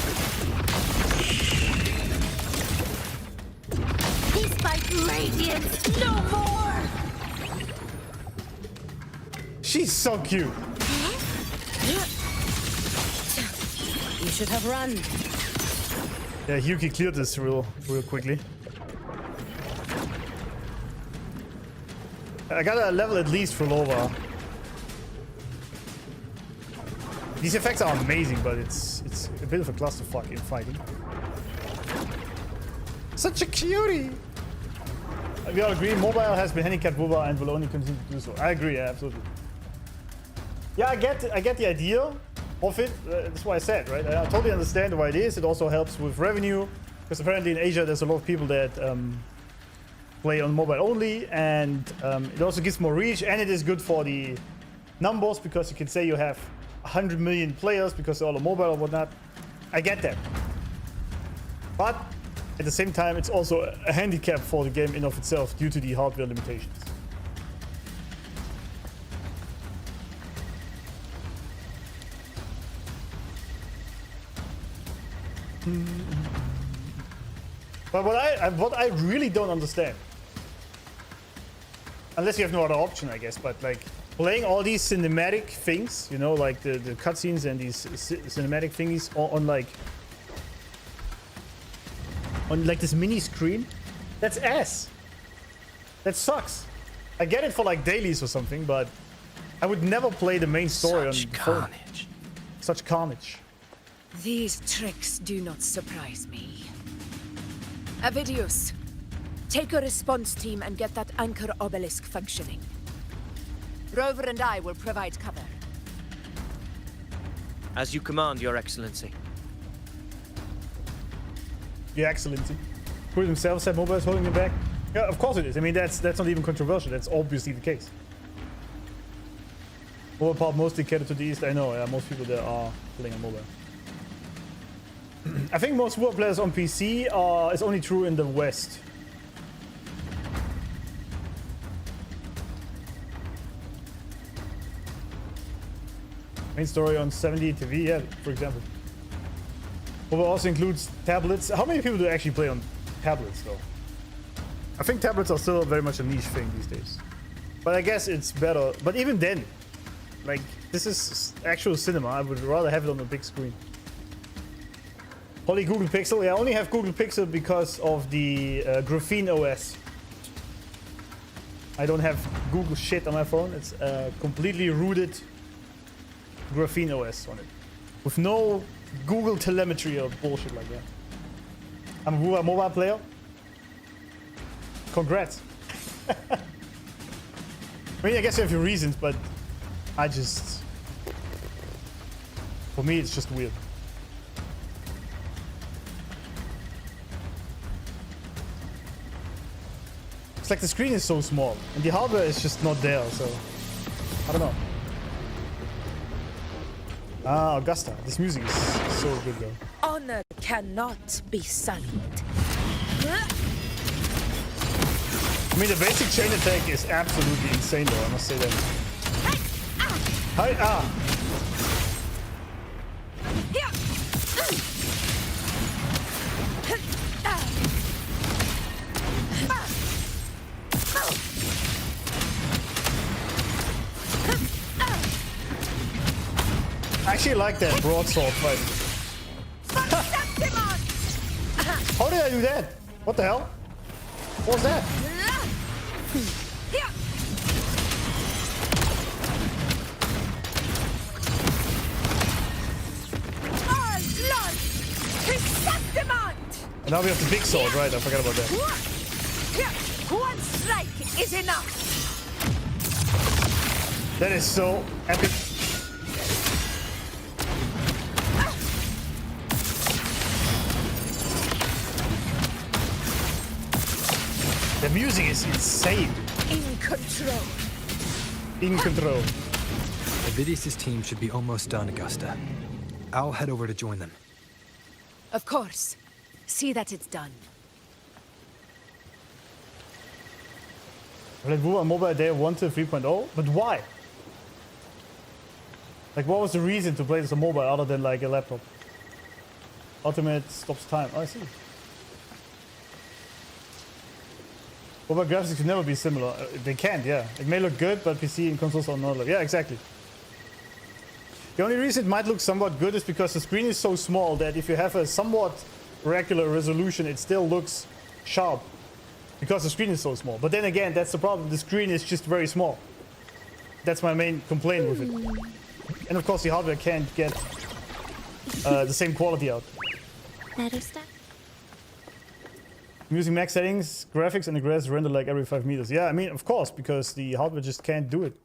Peace by radiance, no more! She's so cute. You should have run. Yeah, Yuki cleared this real quickly. I gotta level at least Phrolova. These effects are amazing, but it's a bit of a clusterfuck in fighting. Such a cutie! We all agree, mobile has been handicapped mobile and will only continue to do so. I agree, yeah, absolutely. Yeah, I get the idea of it. That's why I said, right? I totally understand why it is. It also helps with revenue, because apparently in Asia there's a lot of people that play on mobile only, and it also gives more reach, and it is good for the numbers, because you can say you have 100 million players because they're all on mobile or whatnot. I get that. But at the same time, it's also a handicap for the game in of itself due to the hardware limitations. But what I really don't understand, unless you have no other option, I guess, but like playing all these cinematic things, you know, like the cutscenes and these cinematic thingies on this mini screen, that's ass. That sucks. I get it for like dailies or something, but I would never play the main story on the phone. Such carnage. These tricks do not surprise me. Avidius, take a response team and get that anchor obelisk functioning. Rover and I will provide cover. As you command, Your Excellency. Your Excellency. Who himself said mobile is holding him back? Yeah, of course it is. I mean, that's not even controversial. That's obviously the case. Mobile part mostly catered to the East. I know, yeah, most people there are playing on mobile. I think most mobile players on PC is only true in the West. Main story on 70 TV, yeah, for example. Mobile also includes tablets. How many people do actually play on tablets, though? I think tablets are still very much a niche thing these days. But I guess it's better. But even then, like, this is actual cinema. I would rather have it on a big screen. Holy Google Pixel. Yeah, I only have Google Pixel because of the Graphene OS. I don't have Google shit on my phone. It's completely rooted Graphene OS on it. With no Google telemetry or bullshit like that. I'm a mobile player. Congrats. I mean, I guess you have your reasons, but I just... For me, it's just weird. It's like the screen is so small, and the hardware is just not there, so... I don't know. Ah, Augusta. This music is so good, though. Honor cannot be sullied. I mean, the basic chain attack is absolutely insane, though, I must say that. Hi, ah! I actually like that broadsword fight. How did I do that? What the hell? What was that? And now we have the big sword, right? I forgot about that. One strike is enough. That is so epic. The music is insane. In control. In control. Avidius' team should be almost done, Augusta. I'll head over to join them. Of course. See that it's done. Let move on mobile day 1 to 3.0? But why? Like, what was the reason to play this on mobile other than like a laptop? Ultimate stops time. Oh, I see. Mobile graphics can never be similar. They can't, yeah. It may look good, but PC and consoles are not. Yeah, exactly. The only reason it might look somewhat good is because the screen is so small that if you have a somewhat regular resolution, it still looks sharp. Because the screen is so small. But then again, that's the problem. The screen is just very small. That's my main complaint with it. And of course, the hardware can't get the same quality out. Better stuff. I'm using max settings, graphics, and the grass render like every 5 meters. Yeah, I mean, of course, because the hardware just can't do it.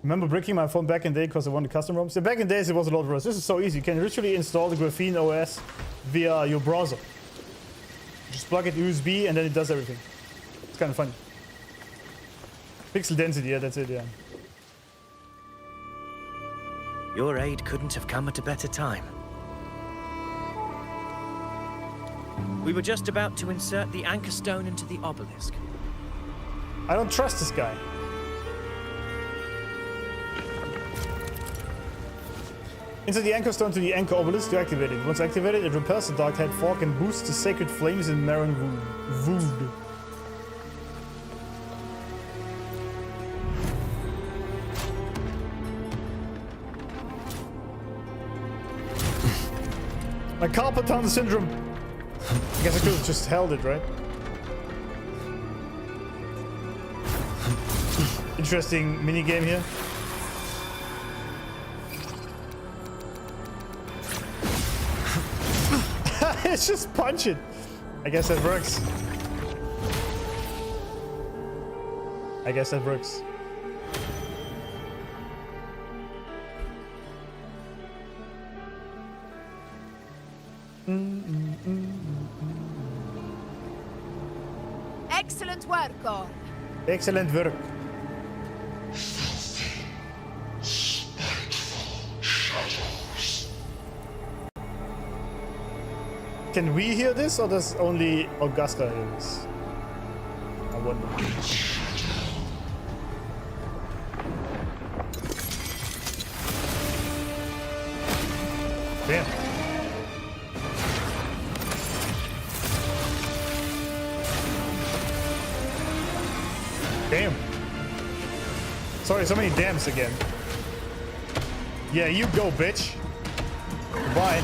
Remember breaking my phone back in the day because I wanted custom ROMs? Yeah, back in the days it was a lot worse. This is so easy. You can literally install the Graphene OS via your browser. Just plug it USB and then it does everything. It's kind of funny. Pixel density, yeah, that's it, yeah. Your aid couldn't have come at a better time. We were just about to insert the anchor stone into the obelisk. I don't trust this guy. Insert the anchor stone to the anchor obelisk to activate it. Once activated, it repels the dark tide fork and boosts the sacred flames in Marin Wood. My carpet tunnel syndrome. I guess I could have just held it, right? Interesting mini game here. It's just punch it. I guess that works. I guess that works. Excellent work, Gorn. Excellent work. Can we hear this, or does only Augusta hear this? I wonder. Damn. Damn. Sorry, so many dams again. Yeah, you go, bitch. Goodbye.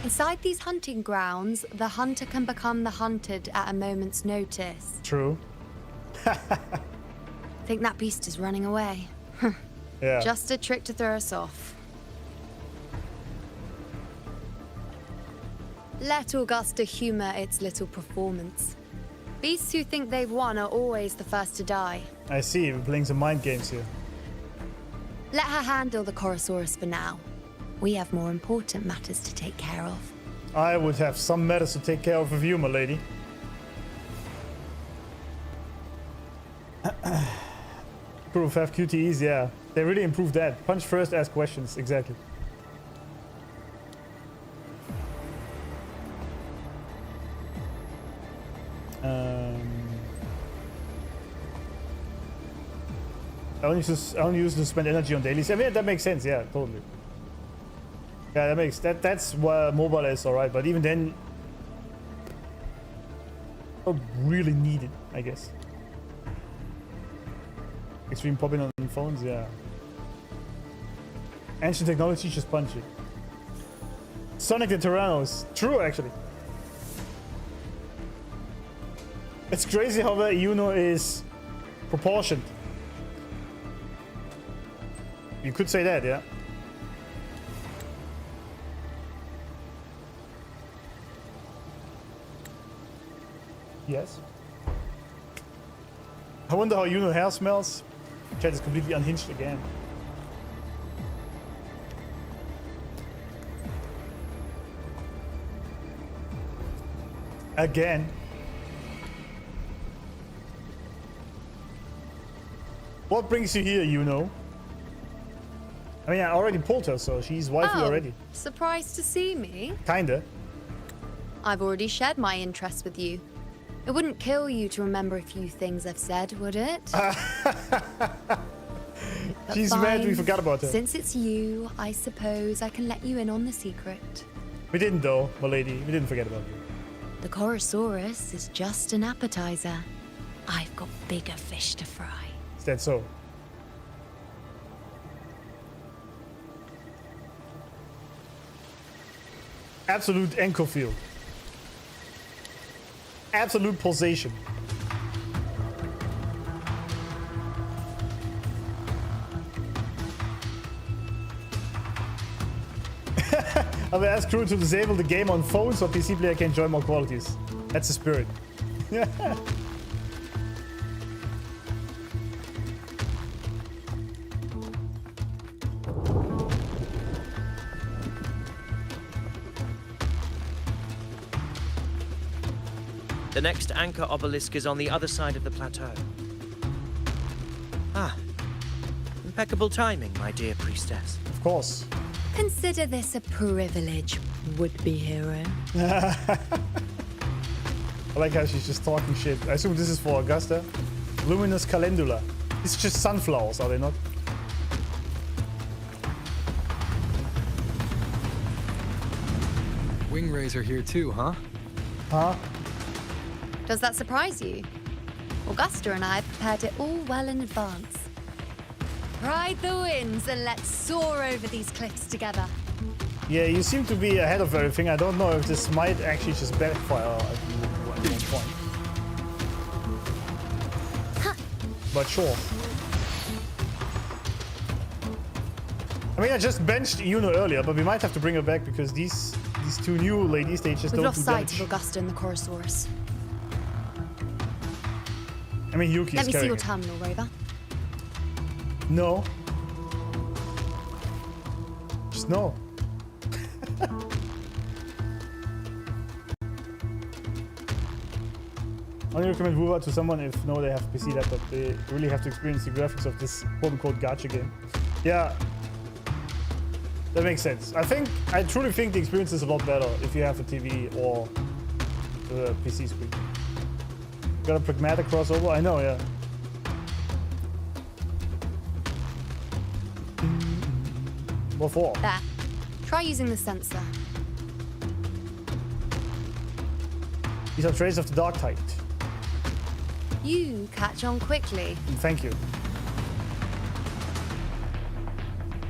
Inside these hunting grounds, the hunter can become the hunted at a moment's notice. True. Think that beast is running away. Yeah. Just a trick to throw us off. Let Augusta humor its little performance. Beasts who think they've won are always the first to die. I see, we're playing some mind games here. Let her handle the Chorosaurus for now. We have more important matters to take care of. I would have some matters to take care of with you, my lady. Proof have QTEs, yeah. They really improved that. Punch first, ask questions, exactly. I only use to spend energy on dailies. I mean, that makes sense, yeah, totally. Yeah, that's why mobile is alright, but even then, don't really need it, I guess. Extreme popping on phones, yeah. Ancient technology, just punch it. Sonic the Tyrannos, true actually. It's crazy how the Iuno is proportioned. You could say that, yeah. Yes. I wonder how Iuno hair smells. Chat is completely unhinged again. Again. What brings you here, Iuno? I mean, I already pulled her, so she's wifey already. Surprised to see me? Kinda. I've already shared my interest with you. It wouldn't kill you to remember a few things I've said, would it? She's mad we forgot about her. Since it's you, I suppose I can let you in on the secret. We didn't though, my lady. We didn't forget about you. The Chorosaurus is just an appetizer. I've got bigger fish to fry. Is that so? Absolute anchor field. Absolute pulsation. I will ask crew to disable the game on phone so PC player can enjoy more qualities. That's the spirit. The next anchor obelisk is on the other side of the plateau. Ah, impeccable timing, my dear priestess. Of course. Consider this a privilege, would-be hero. I like how she's just talking shit. I assume this is for Augusta. Luminous calendula. It's just sunflowers, are they not? Wingrays are here too, huh? Huh? Does that surprise you? Augusta and I have prepared it all well in advance. Ride the winds and let's soar over these cliffs together. Yeah, you seem to be ahead of everything. I don't know if this might actually just backfire at one point. But sure. I mean, I just benched Iuno earlier, but we might have to bring her back because these two new ladies, they just We've don't lost do sight damage. of Augusta and the Chorosaurus. I mean, Yuki Let is me see carrying your it. terminal, Rover. No. Just no. Only recommend WoWa to someone if they have a PC laptop. They really have to experience the graphics of this quote-unquote gacha game. Yeah. That makes sense. I truly think the experience is a lot better if you have a TV or a PC screen. Got a pragmatic crossover? I know, yeah. What for? There. Try using the sensor. These are traces of the dark tide. You catch on quickly. Thank you.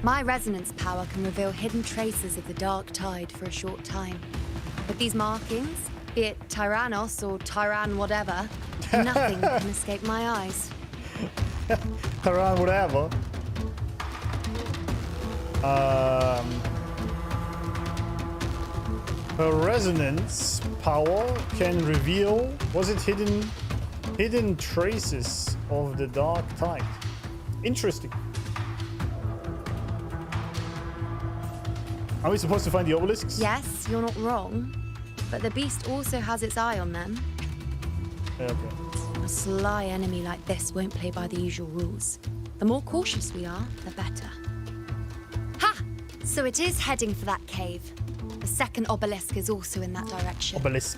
My resonance power can reveal hidden traces of the dark tide for a short time. With these markings, be it Tyrannos or Tyrann whatever, nothing can escape my eyes. Tyrann whatever. Her resonance power can reveal, was it hidden traces of the dark tide? Interesting. Are we supposed to find the obelisks? Yes, you're not wrong. But the beast also has its eye on them. Yeah, okay. A sly enemy like this won't play by the usual rules. The more cautious we are, the better. Ha! So it is heading for that cave. The second obelisk is also in that direction. Obelisk.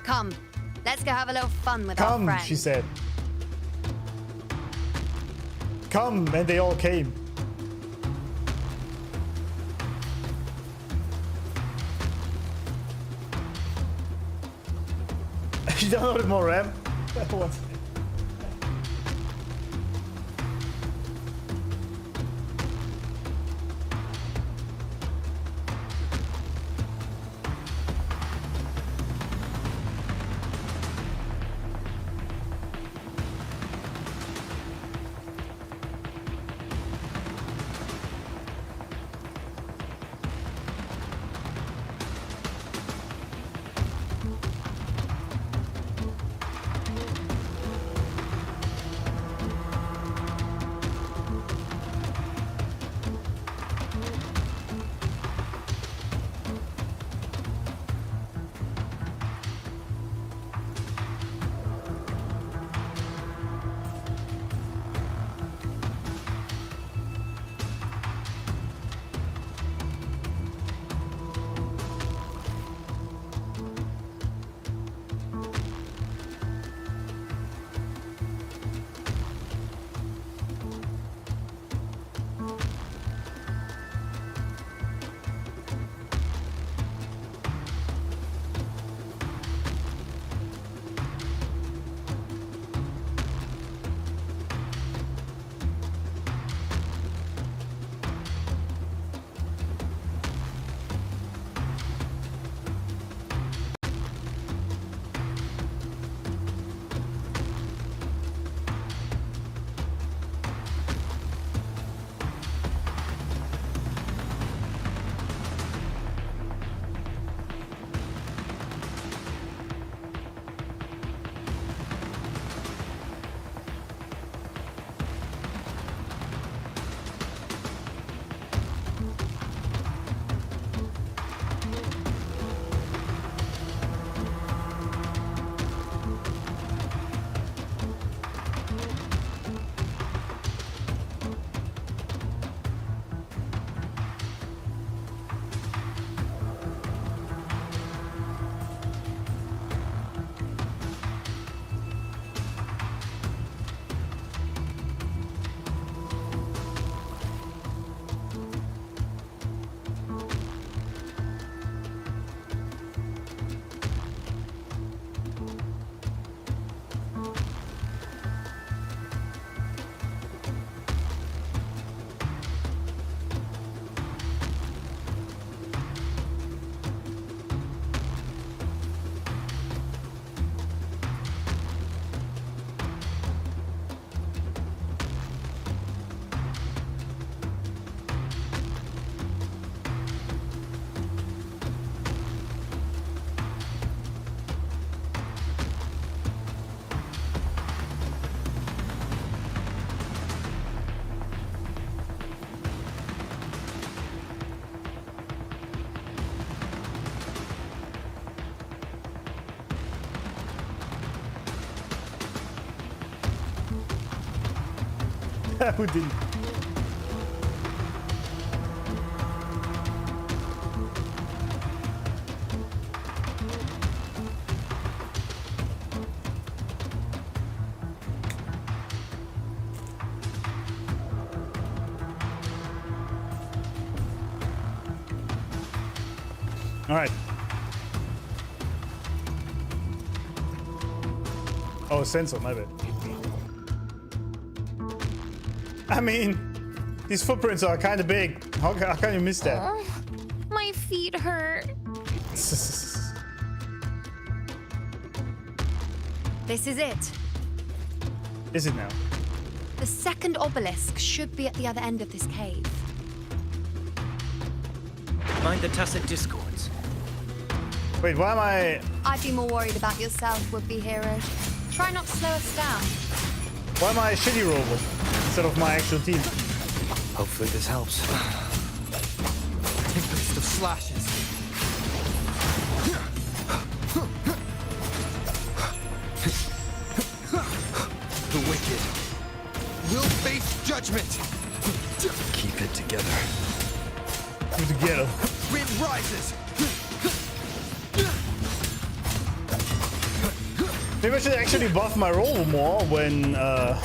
Come, let's go have a little fun with our Come, friends. she said. Come, and they all came. She downloaded more RAM. What? Who didn't? All right. Oh, sensor, my bad. I mean, these footprints are kind of big. How can you miss that? My feet hurt. This is it. Is it now? The second obelisk should be at the other end of this cave. Mind the tacit discords. Wait, why am I... I'd be more worried about yourself, would-be hero. Try not to slow us down. Why am I a shitty robot instead of my actual team? Hopefully this helps. Tempest of slashes. The wicked will face judgment. Keep it together. Keep it together. Wind rises. Maybe I should actually buff my roll more when I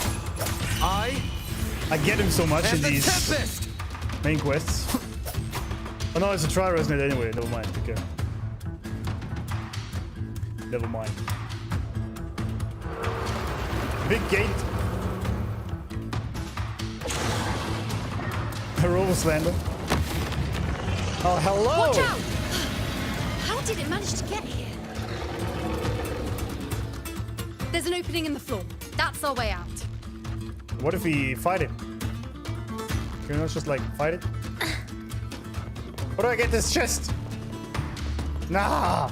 get him so much in these main quests. Oh no, it's a try resonate anyway. Never mind. Okay. Never mind. Big gate. Robo slander. Oh, hello! Watch out! How did it manage to get here? There's an opening in the floor. That's our way out. What if we fight it? Can we not just like fight it? How do I get this chest? Nah!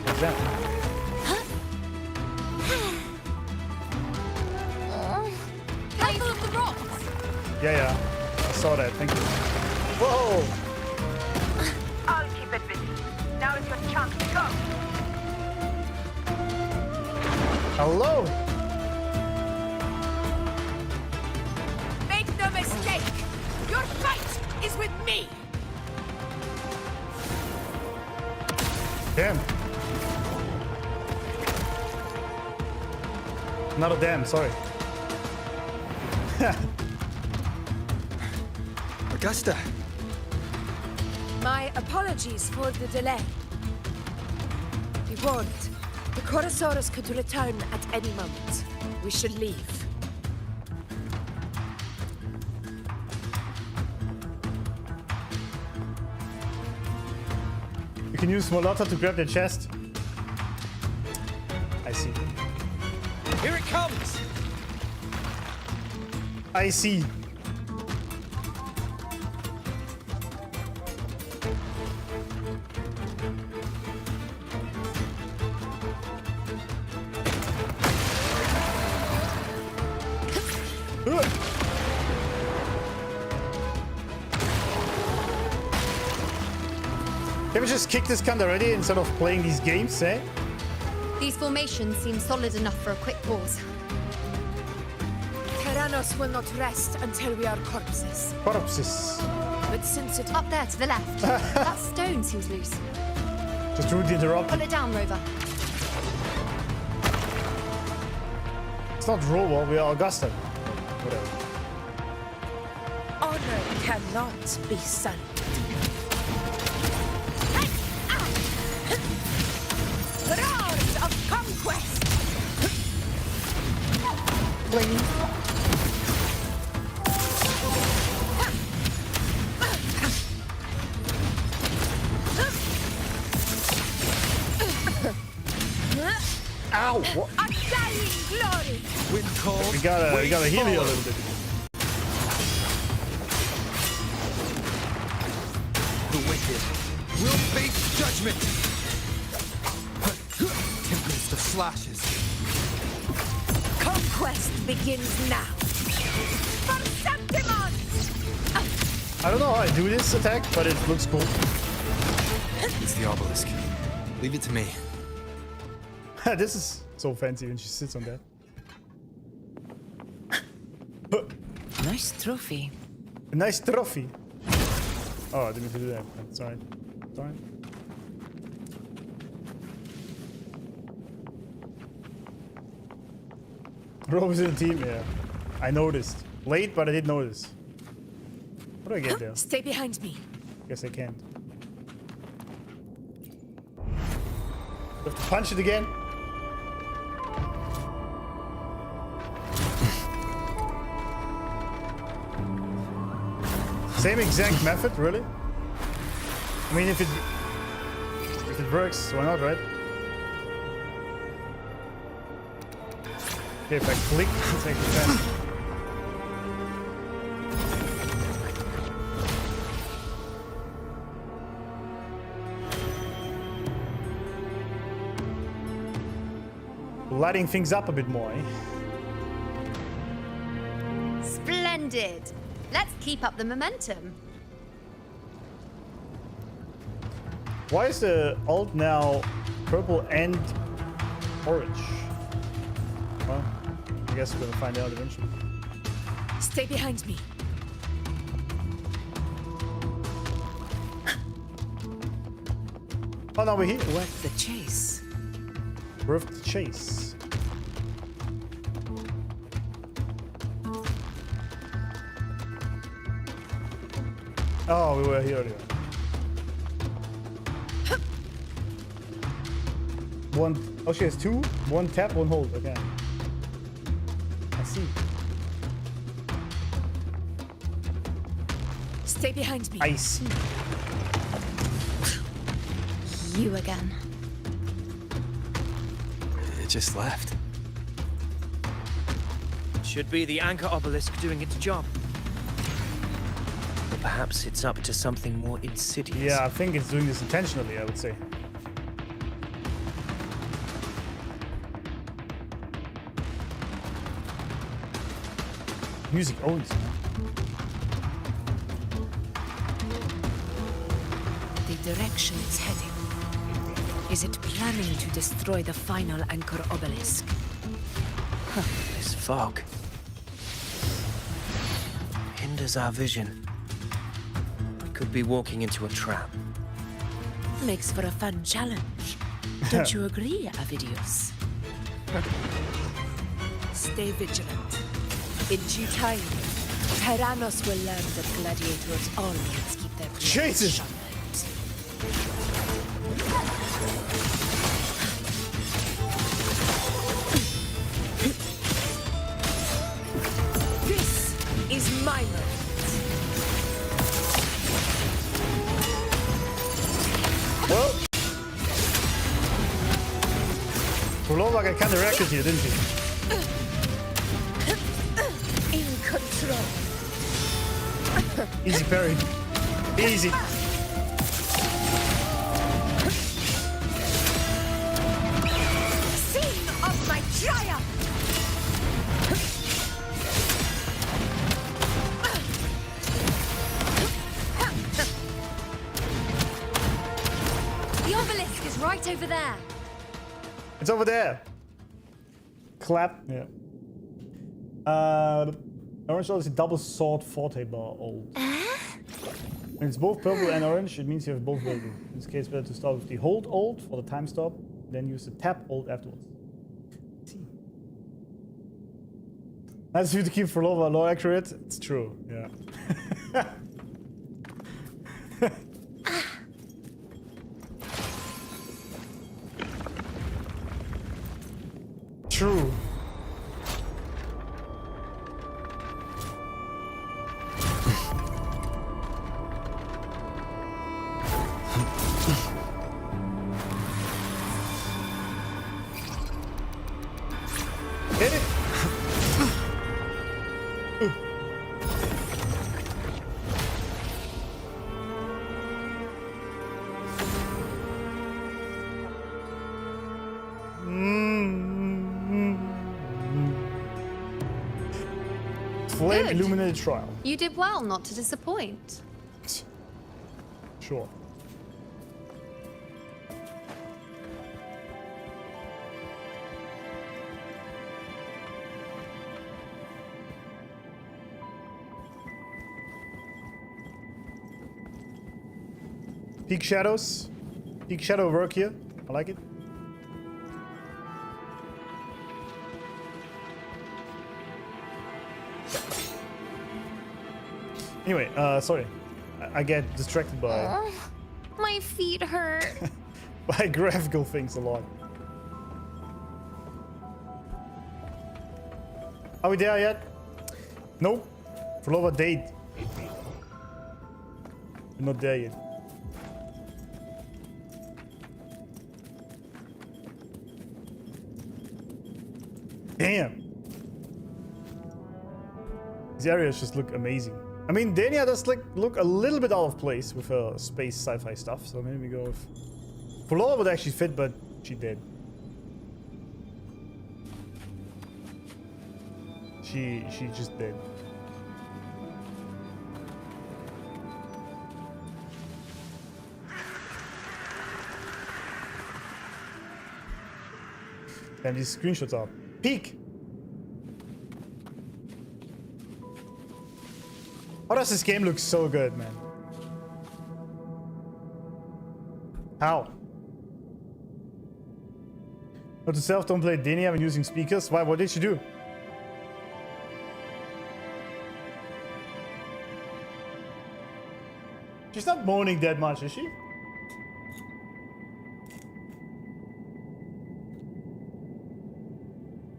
What's that? Careful of the rocks! Yeah. I saw that. Thank you. Whoa! I'll keep it busy. Now is your chance to go. Hello! Make no mistake. Your fight is with me. Damn. Not a damn, sorry. Augusta. My apologies for the delay. Be warned, the Chorosaurus could return at any moment. We should leave. You can use Molotov to grab the chest. I see. Here it comes! I see. Can we just kick this cunt already instead of playing these games, eh? These formations seem solid enough for a quick pause. Tyrannos will not rest until we are corpses. Corpses. But since it... Up there to the left. That stone seems loose. Just rudely interrupt. Pull it down, Rover. It's not Rover, we are Augusta. Whatever. Honor cannot be sullied. Roars of conquest! Bling. Ow! What? A dying glory! Wind cold. We gotta heal you a little bit. The wicked will face judgment. Tempest of slashes. Conquest begins now. For Septimon! I don't know how I do this attack, but it looks cool. It's the obelisk. Leave it to me. This is so fancy when she sits on that. Nice trophy. A nice trophy. Oh, I didn't mean to do that. That's alright. It's alright. Robo's in the team, yeah. I noticed. Late, but I did notice. How do I get there? Stay behind me. Guess I can't. Have to punch it again. Same exact method, really? I mean, if it works, why not, right? Okay, if I click, it's actually fast. Lighting things up a bit more, eh? Splendid. Let's keep up the momentum. Why is the alt now purple and orange? Well, I guess we're gonna find out eventually. Stay behind me. Oh, now we're here. Worth the chase. Worth the chase. Oh, we were here earlier. One. Oh, she has two. One tap, one hold. Okay. I see. Stay behind me. I see. You again. It just left. Should be the anchor obelisk doing its job. Or perhaps it's up to something more insidious. Yeah, I think it's doing this intentionally, I would say. Music owns, man. The direction it's heading. Is it planning to destroy the final anchor obelisk? This fog hinders our vision. We could be walking into a trap. Makes for a fun challenge. Don't you agree, Avidius? Stay vigilant. In due time, Tyrannos will learn that gladiators always keep their Jesus! sharpened. This is my moment. Well, Phrolova got kind of reacted here, didn't she? In control. Easy parry. Easy. Scene of my triumph. The obelisk is right over there. It's over there. Clap. Yeah. Orange sword is a double sword forte bar old. When it's both purple and orange, it means you have both abilities. In this case, better to start with the hold ult for the time stop, then use the tap ult afterwards. See. Nice of you to keep Phrolova low accurate. It's true, yeah. True. Hit it. Flame Good. illuminated trial. You did well not to disappoint. Sure. Peak shadows. Peak shadow work here. I like it. Anyway, sorry. I get distracted by... Oh, my feet hurt. by graphical things a lot. Are we there yet? Nope. Phrolova date. We're not there yet. Damn. These areas just look amazing. I mean, Denia does look a little bit out of place with her space sci-fi stuff, so maybe we go with... Phrolova would actually fit, but she did. She just did. And these screenshots are peak. How does this game look so good, man? How? Note to self, don't play Denia when using speakers. Why? What did she do? She's not moaning that much, is she?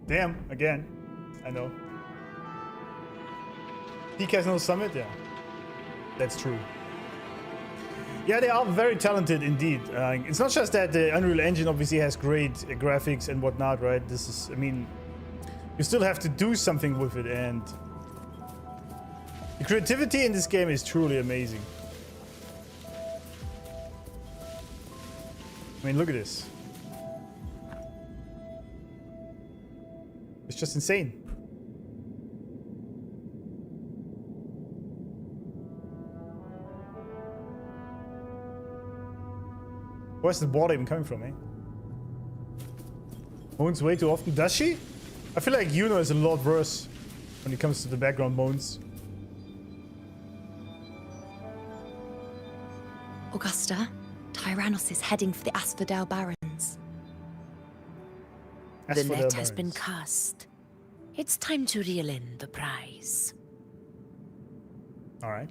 Damn, again. I know. Peak has no summit? Yeah. That's true. Yeah, they are very talented indeed. It's not just that the Unreal Engine obviously has great graphics and whatnot, right? This is, I mean, you still have to do something with it, and the creativity in this game is truly amazing. I mean, look at this. It's just insane. Where's the water even coming from, eh? Moans way too often. Does she? I feel like Iuno is a lot worse when it comes to the background moans. Augusta, Tyrannos is heading for the Asphodel Barrens. The net has been cast. It's time to reel in the prize. All right.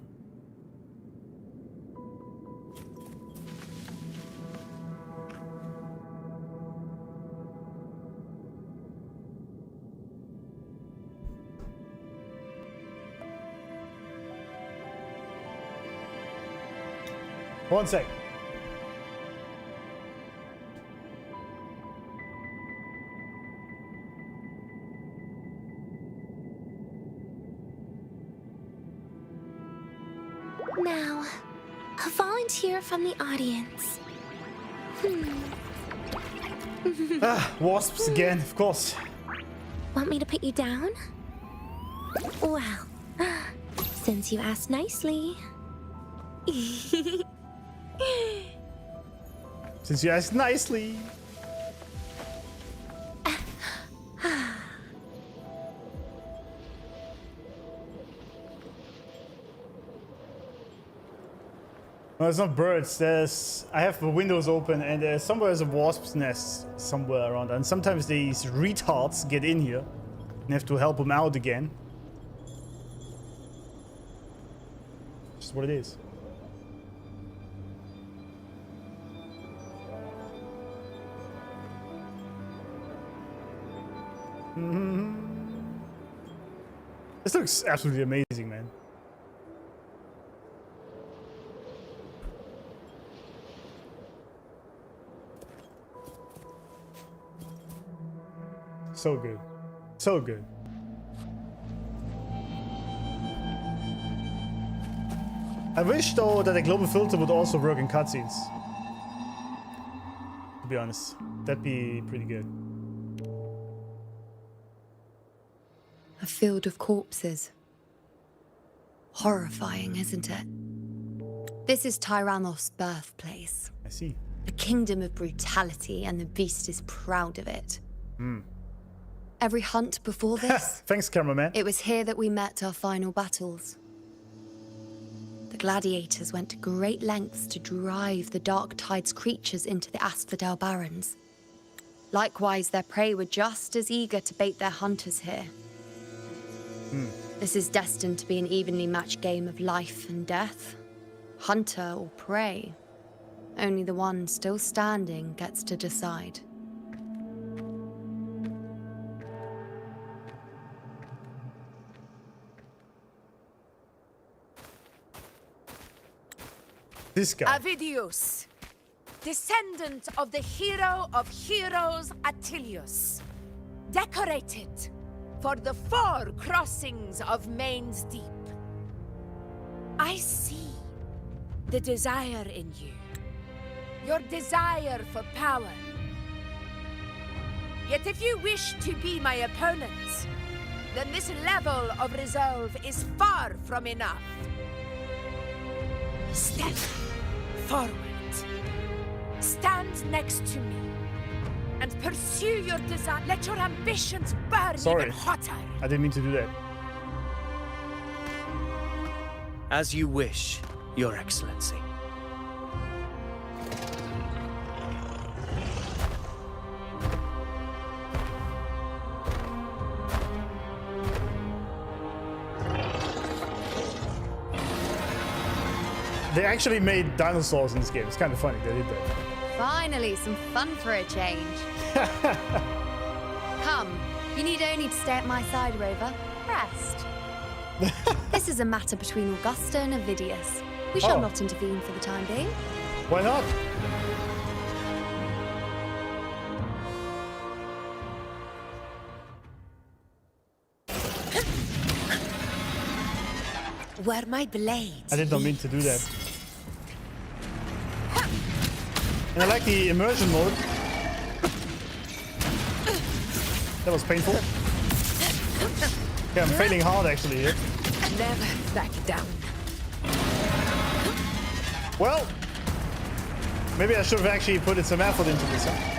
One sec. Now, a volunteer from the audience. Wasps again, of course. Want me to put you down? Well, since you asked nicely. Since you asked nicely. No, it's not birds. I have the windows open, and there's a wasp's nest somewhere around. And sometimes these retards get in here and have to help them out again. Just what it is. This looks absolutely amazing, man. So good. So good. I wish, though, that the global filter would also work in cutscenes. To be honest. That'd be pretty good. A field of corpses. Horrifying, isn't it? This is Tyrannos' birthplace. I see. A kingdom of brutality, and the beast is proud of it. Hmm. Every hunt before this... Thanks, cameraman. It was here that we met our final battles. The The gladiators went to great lengths to drive the Dark Tide's creatures into the Asphodel Barrens. Likewise, their prey were just as eager to bait their hunters here. This is destined to be an evenly matched game of life and death. Hunter or prey. Only the one still standing gets to decide. This guy. Avidius, descendant of the hero of heroes Attilius, decorated for the 4 crossings of Main's Deep. I see the desire in you, your desire for power. Yet if you wish to be my opponent, then this level of resolve is far from enough. Step forward. Stand next to me and pursue your desire. Let your ambitions burn even hotter. I didn't mean to do that. As you wish, Your Excellency. They actually made dinosaurs in this game. It's kind of funny they did that. Finally, some fun for a change. Come, you need only to stay at my side, Rover. Rest. This is a matter between Augusta and Avidius. We shall not intervene for the time being. Why not? Where my blades. I did not mean to do that. And I like the immersion mode. That was painful. Yeah, I'm failing hard actually here. Never back down. Well, maybe I should have actually put some effort into this, huh?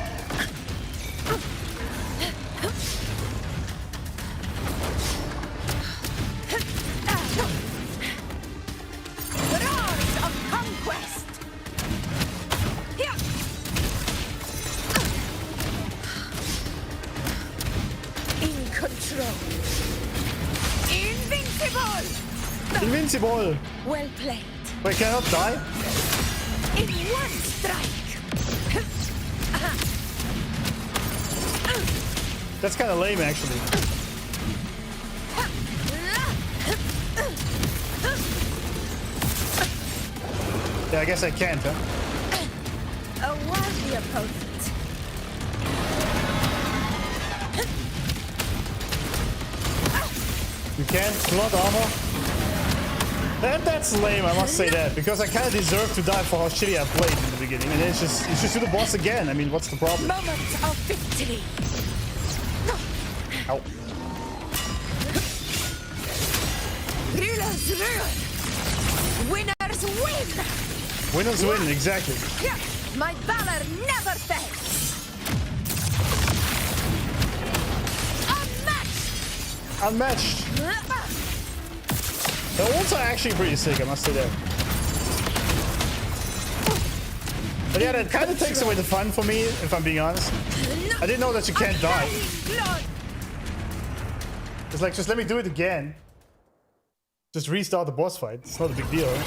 Invincible! Well played. Wait, can I not die? In one strike. That's kind of lame, actually. Yeah, I guess I can't, huh? A worthy opponent. You can't slot armor? That's lame, I must say that, because I kind of deserve to die for how shitty I played in the beginning, and it's just to the boss again. I mean, what's the problem? Moment of victory. Ow. Rulers rule. Winners win. Winners win, exactly. My valor never fails. Unmatched. They're also actually pretty sick, I must say that. But yeah, that kind of takes away the fun for me, if I'm being honest. I didn't know that you can't die. It's like, just let me do it again. Just restart the boss fight. It's not a big deal, right?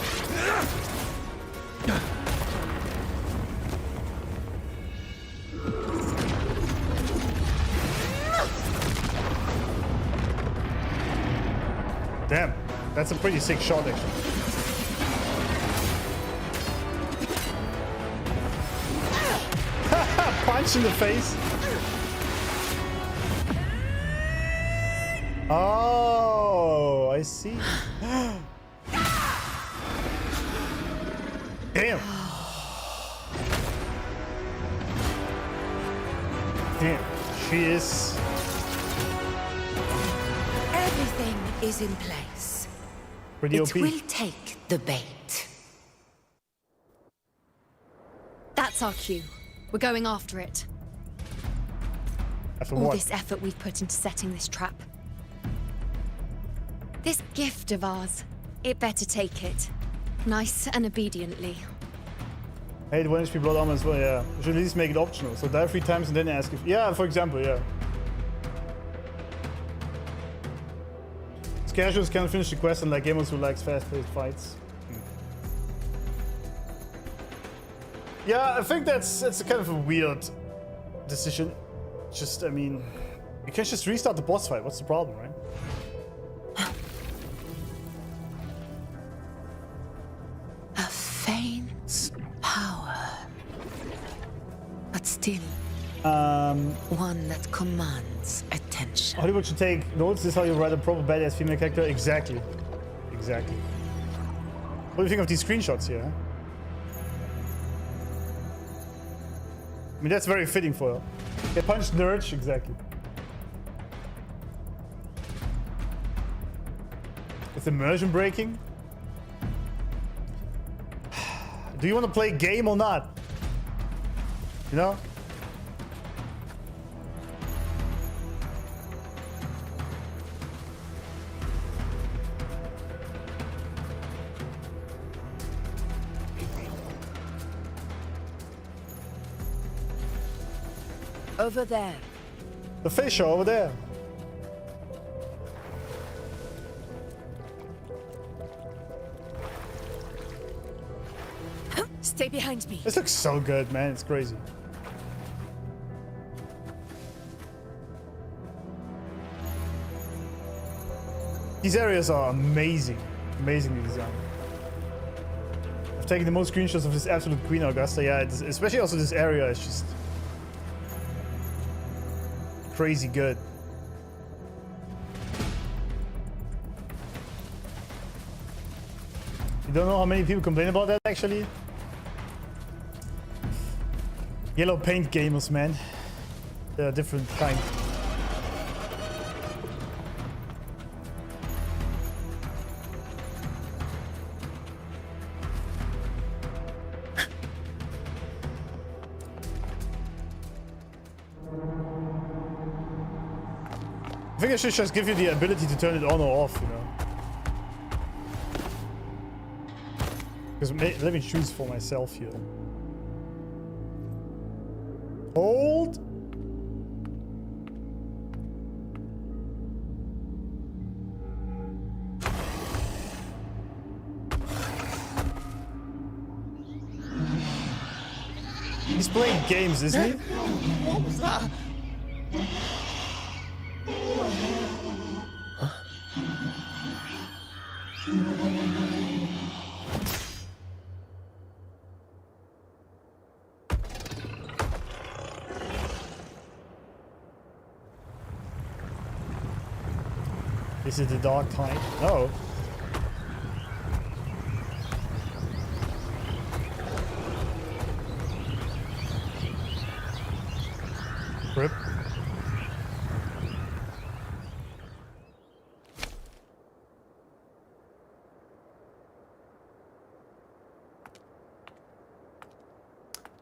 Damn, that's a pretty sick shot, actually. Punch in the face. Oh, I see. Damn. Damn, she is... Everything is in place. Pretty OP. It will take the bait. That's our cue. We're going after it. After All what? this effort we've put into setting this trap. This gift of ours, it better take it. Nice and obediently. Hey, the 1 HP blood armor as well, yeah. You should at least make it optional. So die 3 times and then ask if... Yeah, for example, yeah. Casuals can finish the quest and like gamers who likes fast-paced fights. Yeah, I think that's a kind of a weird decision. Just, I mean, you can just restart the boss fight. What's the problem, right? A faint power, but still one that commands attention. Hollywood should take notes. This is how you write a proper badass female character. Exactly. Exactly. What do you think of these screenshots here? I mean, that's very fitting for her. Get punched, nerd. Exactly. It's immersion breaking. Do you want to play game or not? You know? Over there. The fish are over there. Stay behind me. This looks so good, man. It's crazy. These areas are amazing. Amazingly designed. I've taken the most screenshots of this absolute Queen Augusta. Yeah, especially also this area is just crazy good. You don't know how many people complain about that, actually? Yellow paint gamers, man. They're a different kind. I think I should just give you the ability to turn it on or off, you know. Because let me choose for myself here. Hold. He's playing games, isn't he? What was that? Is it the dark tide? No. Rip.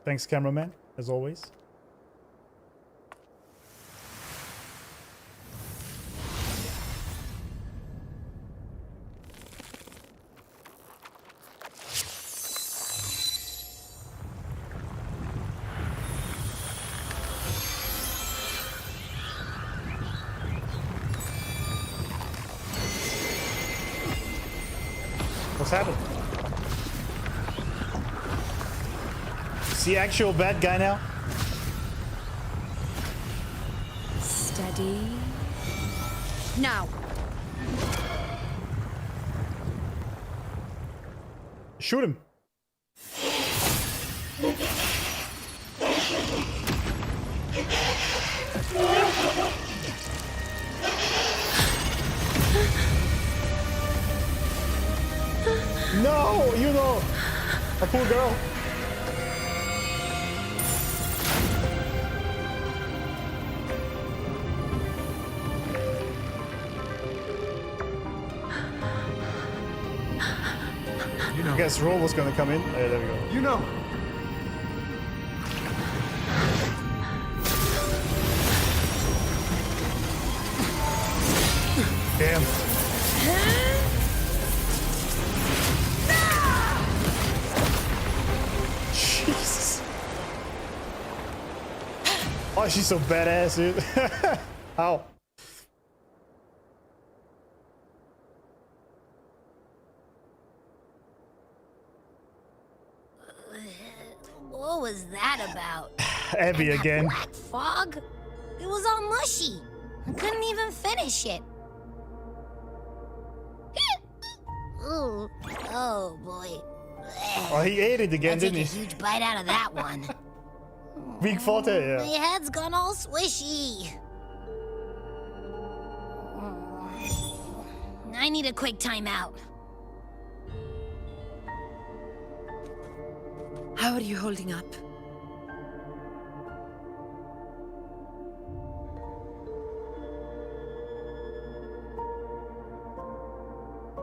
Thanks, cameraman, as always. What's happened? Is he actual bad guy now? Steady. Now. Shoot him. No, Iuno, a poor girl. I guess Roll was gonna come in. Oh, yeah, there we go. Iuno. Damn. she's so badass, dude. How? What was that about? Abby again. Black fog? It was all mushy. I couldn't even finish it. Ooh. Oh boy. Oh, he ate it again, didn't I he? took a huge bite out of that one. Weak forte, yeah. My head's gone all swishy. I need a quick timeout. How are you holding up?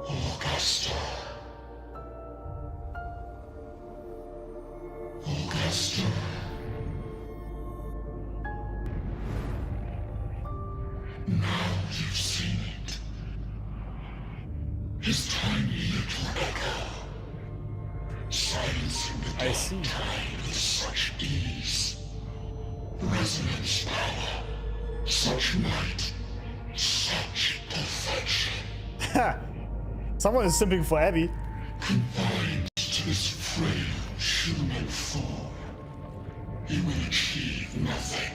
Augusta. Augusta. Now you've seen it. His tiny little echo. Silencing the dark tide with such ease. Resonance power. Such might. Such perfection. Ha! Someone is simping for Abby. Confined to this frail human form, you will achieve nothing.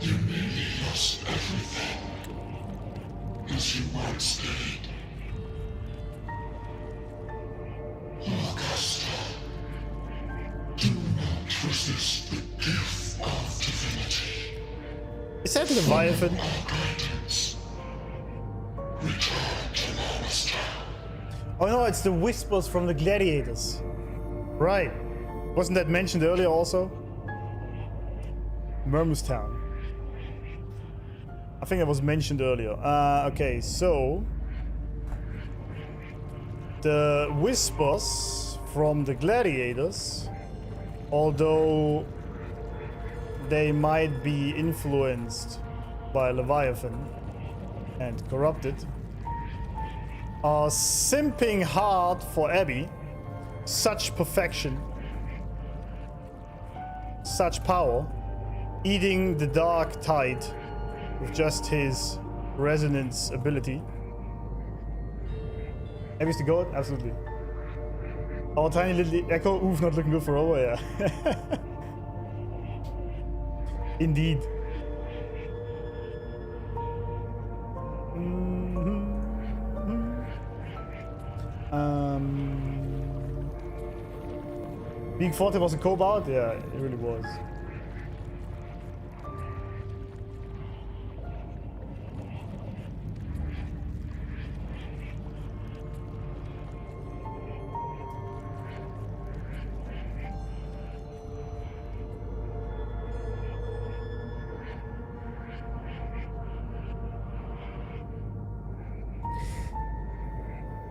You nearly lost everything, as you once did. Augusta, do not resist the gift of divinity. Is that Leviathan? Follow our guidance. Return to Lannister. Oh no, it's the whispers from the gladiators. Right. Wasn't that mentioned earlier also? Town. I think it was mentioned earlier. Okay, so the whispers from the gladiators, although they might be influenced by Leviathan and corrupted, are simping hard for Abby. Such perfection, such power, eating the dark tide with just his resonance ability. Abby's the goat? Absolutely. Our tiny little echo, oof, not looking good for over, yeah. Indeed. Big Forte was a cobalt? Yeah, it really was.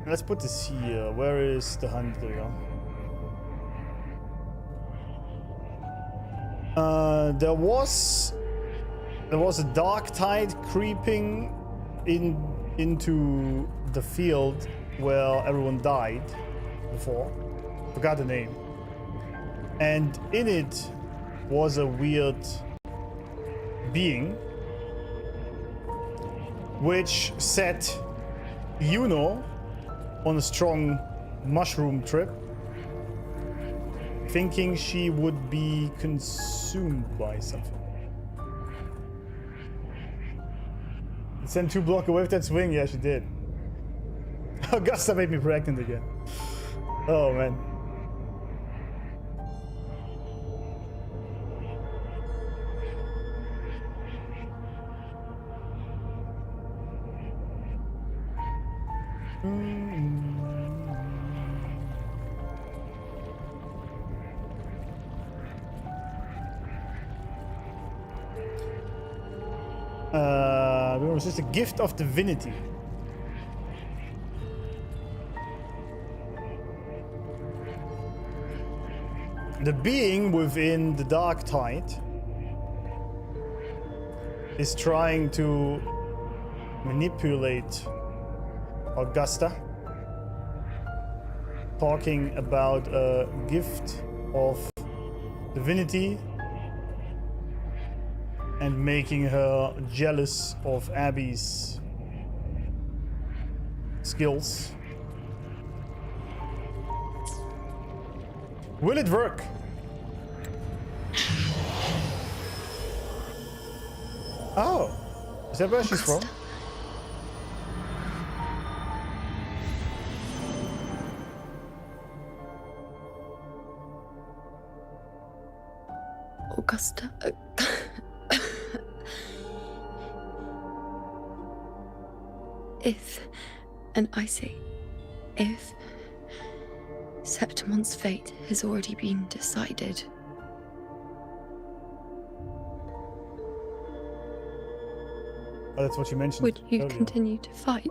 Let's put this here. Where is the hunt? There we go. There was a dark tide creeping into the field where everyone died before. Forgot the name. And in it was a weird being which set Iuno on a strong mushroom trip, thinking she would be consumed by something. Sent 2 block away with that swing? Yeah, she did. Augusta made me pregnant again. Oh, man. It's just a gift of divinity. The being within the dark tide is trying to manipulate Augusta, talking about a gift of divinity and making her jealous of Abby's skills. Will it work? Oh, is that where she's from? Augusta. If, and I say, if Septimon's fate has already been decided. Oh, that's what you mentioned. Would you earlier. continue to fight?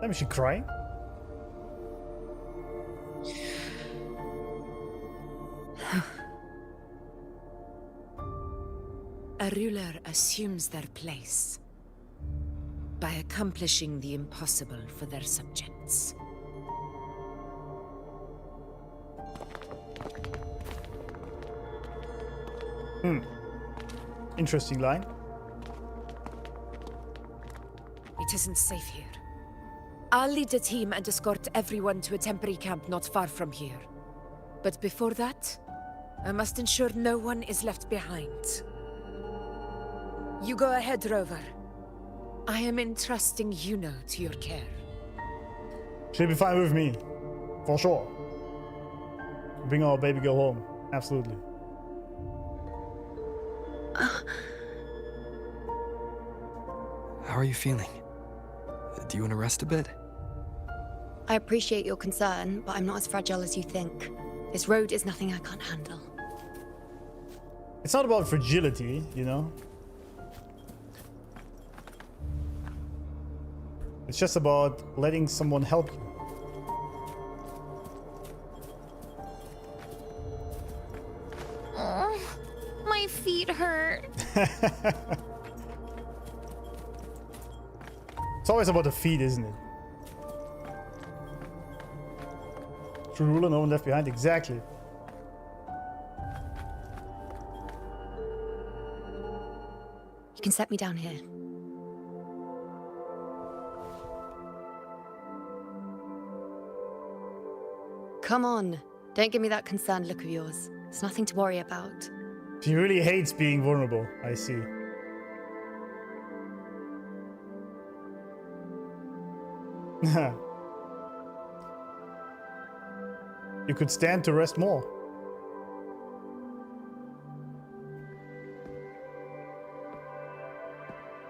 Is she crying? A ruler assumes their place by accomplishing the impossible for their subjects. Interesting line. It isn't safe here. I'll lead a team and escort everyone to a temporary camp not far from here. But before that, I must ensure no one is left behind. You go ahead, Rover. I am entrusting Iuno to your care. She'll be fine with me. For sure. Bring our baby girl home. Absolutely. How are you feeling? Do you want to rest a bit? I appreciate your concern, but I'm not as fragile as you think. This road is nothing I can't handle. It's not about fragility, you know? It's just about letting someone help you. Oh, my feet hurt. It's always about the feet, isn't it? True ruler, no one left behind. Exactly. You can set me down here. Come on. Don't give me that concerned look of yours. It's nothing to worry about. She really hates being vulnerable, I see. You could stand to rest more.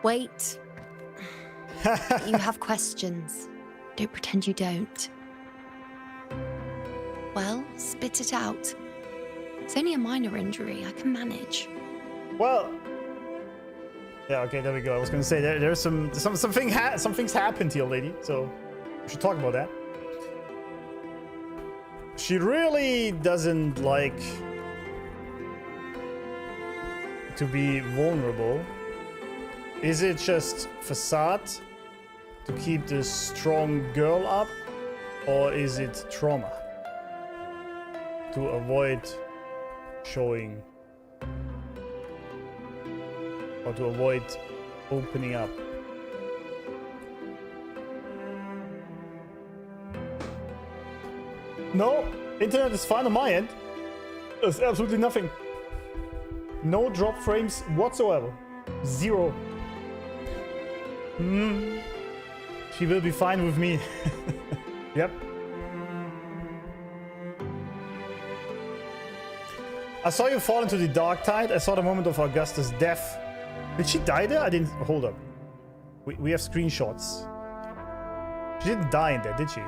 Wait. You have questions. Don't pretend you don't. Well, spit it out. It's only a minor injury. I can manage. Well, yeah, okay, there we go. I was gonna say there's some things happened here, lady. So we should talk about that. She really doesn't like to be vulnerable. Is it just facade to keep this strong girl up, or is it trauma to avoid showing, or to avoid opening up? No, internet is fine on my end. There's absolutely nothing. No drop frames whatsoever. Zero. She will be fine with me. Yep. I saw you fall into the dark tide. I saw the moment of Augusta's death. Did she die there? I didn't. Hold up. We have screenshots. She didn't die in there, did she?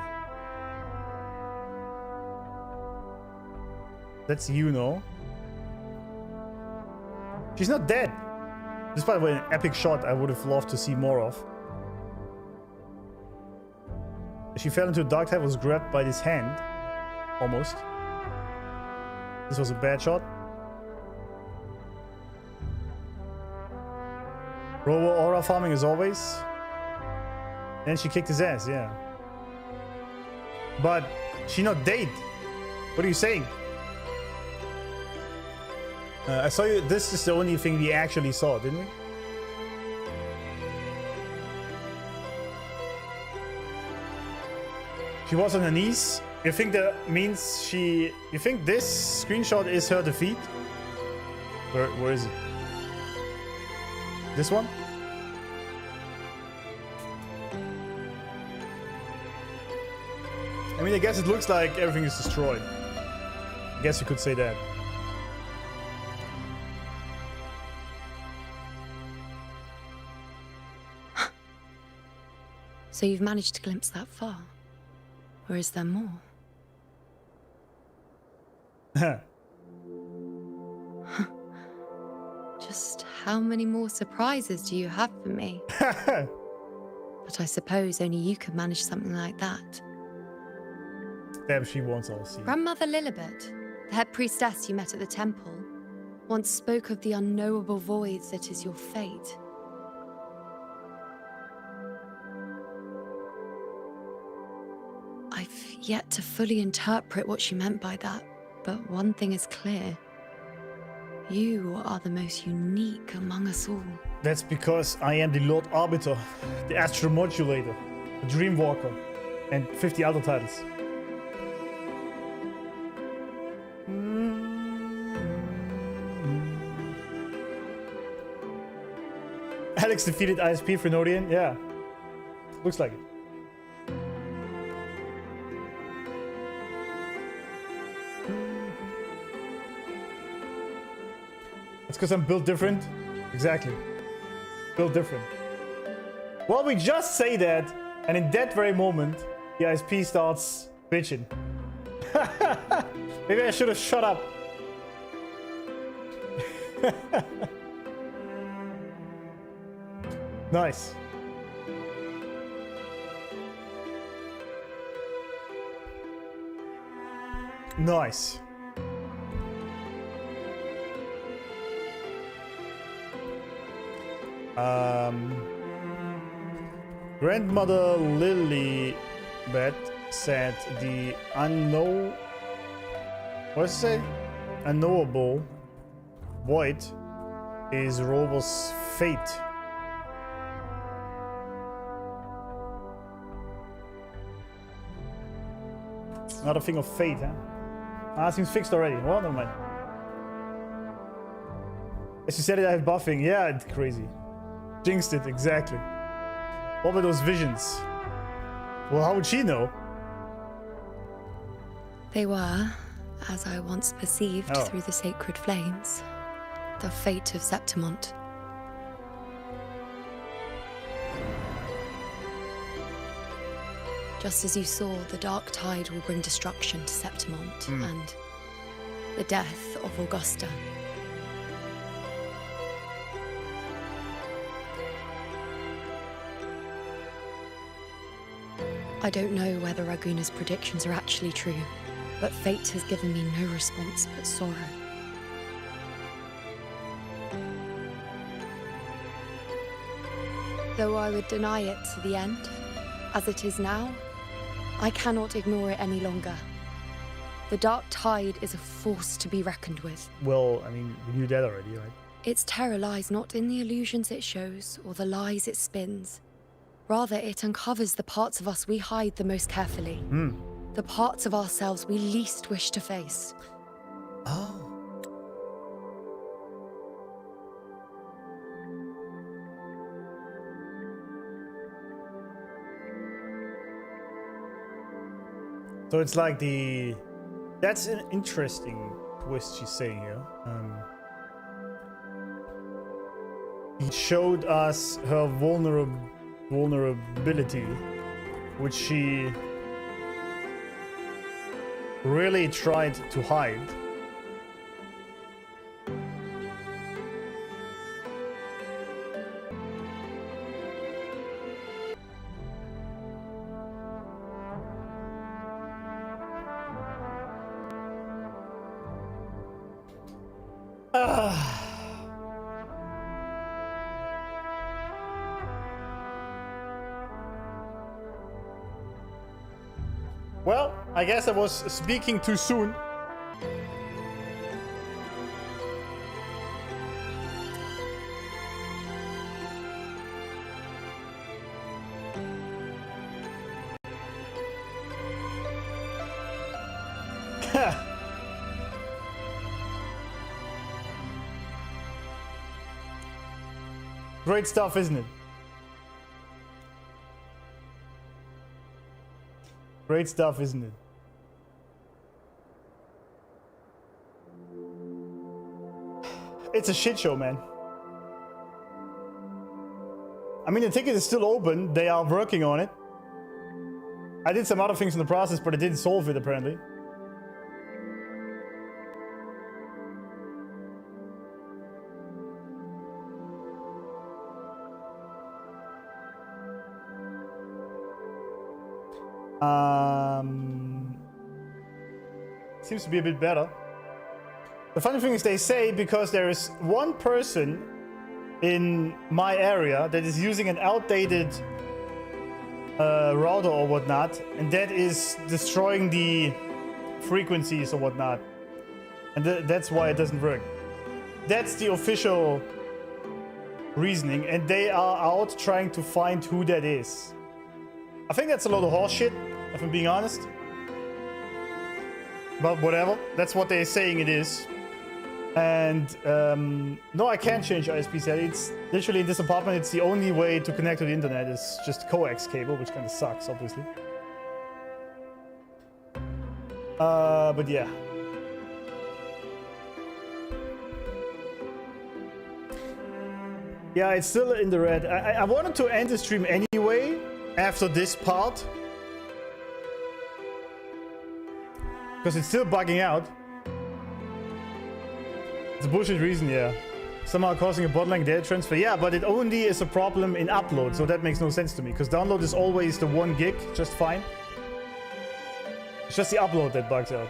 That's Iuno. She's not dead. This is, by the way, an epic shot I would have loved to see more of. She fell into the dark tide, was grabbed by this hand. Almost. This was a bad shot. Robo aura farming as always. Then she kicked his ass, yeah. But she not dead. What are you saying? I saw you. This is the only thing we actually saw, didn't we? She was on her knees. You think that means she... You think this screenshot is her defeat? Where is it? This one? I mean, I guess it looks like everything is destroyed. I guess you could say that. So you've managed to glimpse that far? Or is there more? Just how many more surprises do you have for me? But I suppose only you could manage something like that. Damn, she wants all see. Grandmother Lilibet, the head priestess you met at the temple, once spoke of the unknowable voids that is your fate. I've yet to fully interpret what she meant by that, but one thing is clear. You are the most unique among us all. That's because I am the Lord Arbiter, the Astral Modulator, the Dreamwalker, and 50 other titles. Alex defeated ISP Frenodian? Yeah. Looks like it. It's because I'm built different? Exactly. Built different. Well, we just say that, and in that very moment, the ISP starts bitching. Maybe I should have shut up. Nice. Nice. Grandmother Lilibet said the unknowable void is Robo's fate. Not a thing of fate, huh? Ah, it seems fixed already. Well, never mind. As you said it, I have buffing. Yeah, it's crazy. Jinxed it, exactly. What were those visions? Well, how would she know? They were, as I once perceived through the sacred flames, the fate of Septimont. Just as you saw, the dark tide will bring destruction to Septimont and the death of Augusta. I don't know whether Raguna's predictions are actually true, but fate has given me no response but sorrow. Though I would deny it to the end, as it is now, I cannot ignore it any longer. The dark tide is a force to be reckoned with. Well, I mean, we knew that already, right? Its terror lies not in the illusions it shows or the lies it spins. Rather, it uncovers the parts of us we hide the most carefully. The parts of ourselves we least wish to face. Oh. So it's like the... That's an interesting twist she's saying here. It showed us her vulnerability, which she really tried to hide. Well, I guess I was speaking too soon. Great stuff, isn't it? Great stuff, isn't it? It's a shit show, man. I mean, the ticket is still open. They are working on it. I did some other things in the process, but it didn't solve it, apparently. Seems to be a bit better. The funny thing is they say because there is one person in my area that is using an outdated router or whatnot, and that is destroying the frequencies or whatnot. And that's why it doesn't work. That's the official reasoning, and they are out trying to find who that is. I think that's a lot of horse shit, if I'm being honest. But whatever, that's what they're saying it is. And no, I can't change ISP setting. It's literally in this apartment, it's the only way to connect to the internet is just coax cable, which kind of sucks, obviously. But yeah. Yeah, it's still in the red. I wanted to end the stream anyway, after this part. Because it's still bugging out. It's a bullshit reason, yeah. Somehow causing a bottleneck data transfer. Yeah, but it only is a problem in upload, so that makes no sense to me. Because download is always the 1 gig, just fine. It's just the upload that bugs out.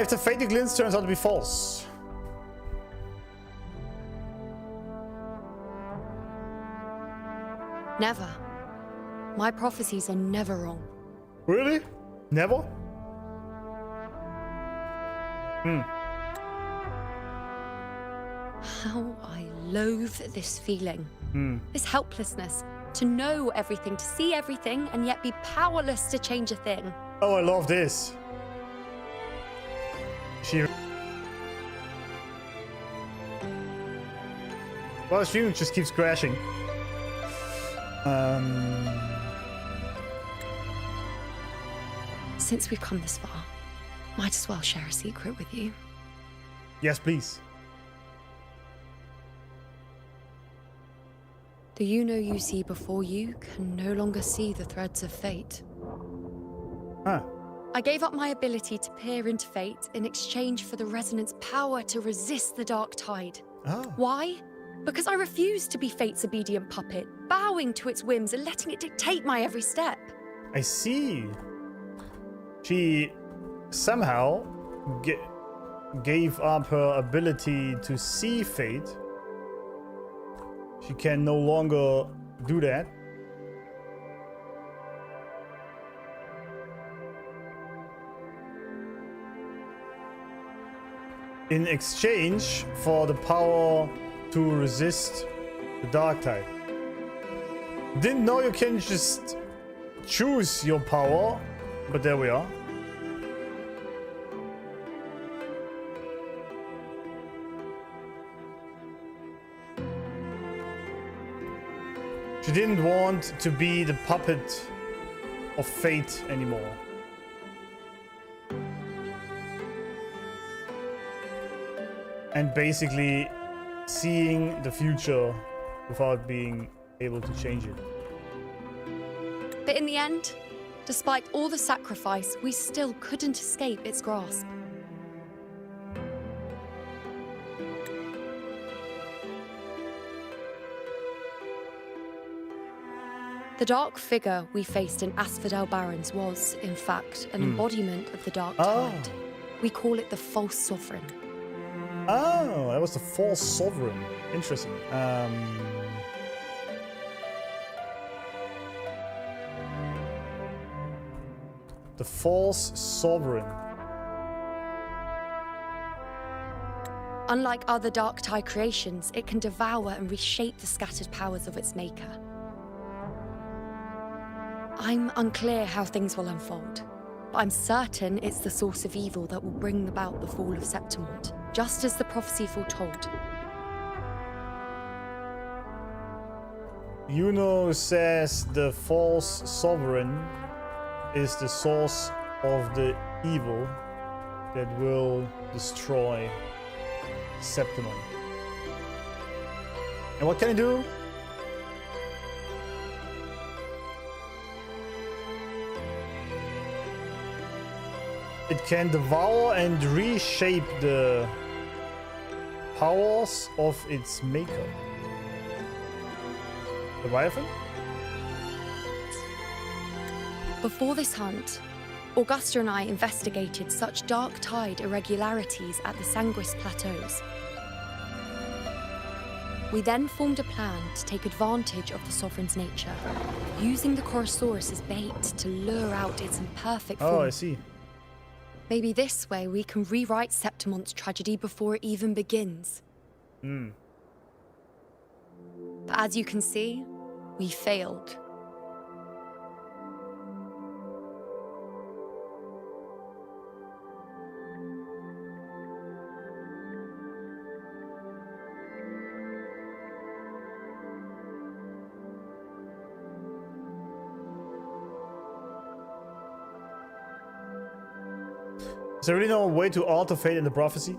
If the fated glint turns out to be false. Never. My prophecies are never wrong. Really? Never? How I loathe this feeling. This helplessness. To know everything, to see everything, and yet be powerless to change a thing. Oh, I love this. Well, the stream just keeps crashing. Since we've come this far, might as well share a secret with you. Yes, please. The Iuno you see before you can no longer see the threads of fate. Huh. I gave up my ability to peer into fate in exchange for the resonance power to resist the dark tide. Oh. Why? Because I refuse to be fate's obedient puppet, bowing to its whims and letting it dictate my every step. I see. She somehow gave up her ability to see fate. She can no longer do that. In exchange for the power to resist the dark tide. Didn't know you can just choose your power, but there we are. She didn't want to be the puppet of fate anymore. And basically seeing the future without being able to change it. But in the end, despite all the sacrifice, we still couldn't escape its grasp. The dark figure we faced in Asphodel Barrens was, in fact, an embodiment of the dark tide. We call it the false sovereign. Oh, that was the false sovereign. Interesting. The false sovereign. Unlike other dark tide creations, it can devour and reshape the scattered powers of its maker. I'm unclear how things will unfold, I'm certain it's the source of evil that will bring about the fall of Septimont, just as the prophecy foretold. Iuno says the false sovereign is the source of the evil that will destroy Septimont. And what can it do? It can devour and reshape the powers of its maker. Leviathan? Before this hunt, Augusta and I investigated such dark tide irregularities at the Sanguis Plateaus. We then formed a plan to take advantage of the Sovereign's nature, using the Chorosaurus as bait to lure out its imperfect form. Oh, I see. Maybe this way we can rewrite Septimont's tragedy before it even begins. Hmm. But as you can see, we failed. Is there really no way to alter fate in the prophecy?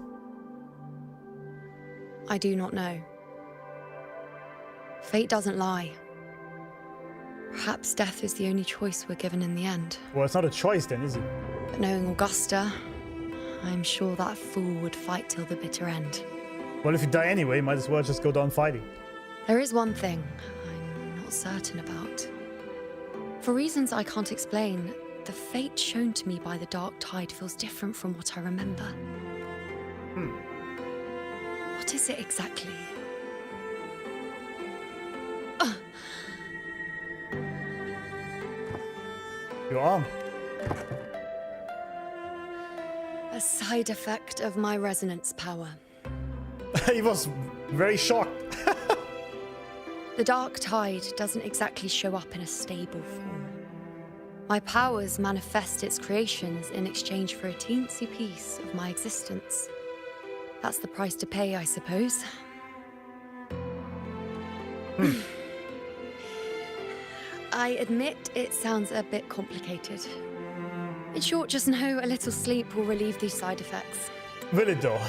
I do not know. Fate doesn't lie. Perhaps death is the only choice we're given in the end. Well, it's not a choice then, is it? But knowing Augusta, I'm sure that fool would fight till the bitter end. Well, if you die anyway, might as well just go down fighting. There is one thing I'm not certain about. For reasons I can't explain, the fate shown to me by the dark tide feels different from what I remember. What is it exactly? Your arm. A side effect of my resonance power. He was very shocked. The dark tide doesn't exactly show up in a stable form. My powers manifest its creations in exchange for a teensy piece of my existence. That's the price to pay, I suppose. I admit it sounds a bit complicated. In short, just know a little sleep will relieve these side effects. Will it though?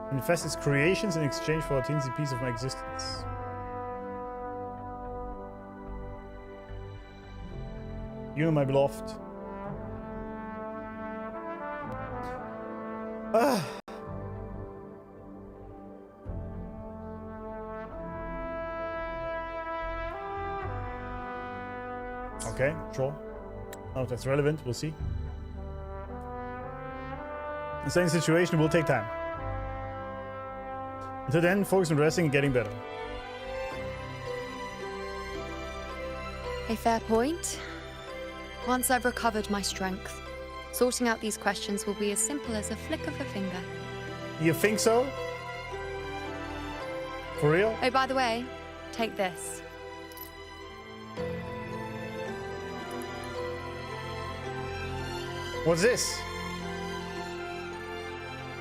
Manifest its creations in exchange for a teensy piece of my existence. You, my beloved. Okay, sure. Oh, that's relevant. We'll see. The same situation will take time. Until then, focus on resting and getting better. A fair point. Once I've recovered my strength, sorting out these questions will be as simple as a flick of a finger. You think so? For real? Oh, by the way, take this. What's this?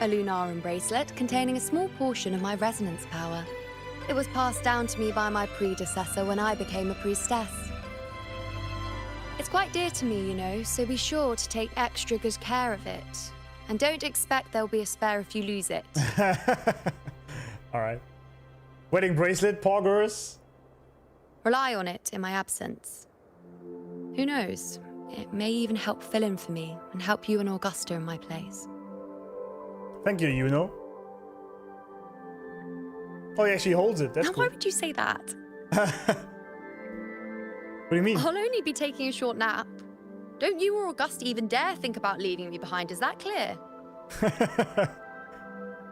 A Lunarum bracelet containing a small portion of my resonance power. It was passed down to me by my predecessor when I became a priestess. It's quite dear to me, you know, so be sure to take extra good care of it. And don't expect there'll be a spare if you lose it. Alright. Wedding bracelet, poggers. Rely on it in my absence. Who knows? It may even help fill in for me and help you and Augusta in my place. Thank you, Iuno. Oh, he actually holds it. That's now, cool. why would you say that? What do you mean? I'll only be taking a short nap. Don't you or Augusta even dare think about leaving me behind, is that clear?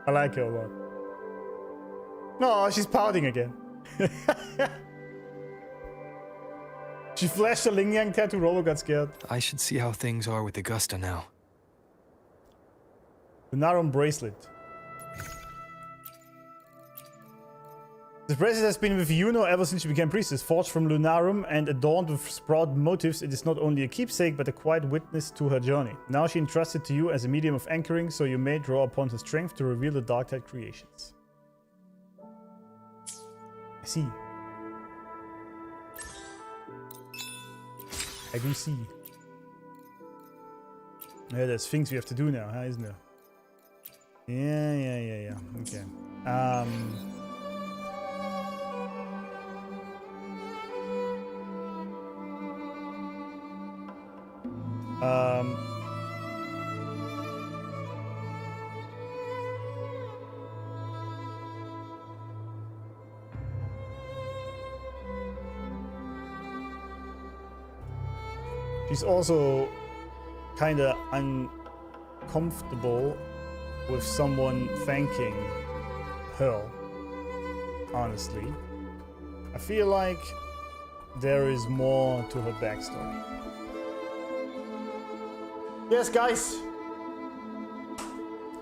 I like her a lot. No, she's pouting again. She flashed a Ling Yang tattoo, Robo got scared. I should see how things are with Augusta now. The Narum bracelet. This bracelet has been with Iuno ever since she became priestess, forged from Lunarum and adorned with sprout motifs. It is not only a keepsake, but a quiet witness to her journey. Now she entrusted to you as a medium of anchoring, so you may draw upon her strength to reveal the Darktide creations. I see. I do see. Yeah, there's things we have to do now, huh, isn't there? Yeah. Okay. She's also kind of uncomfortable with someone thanking her, honestly. I feel like there is more to her backstory. Yes, guys.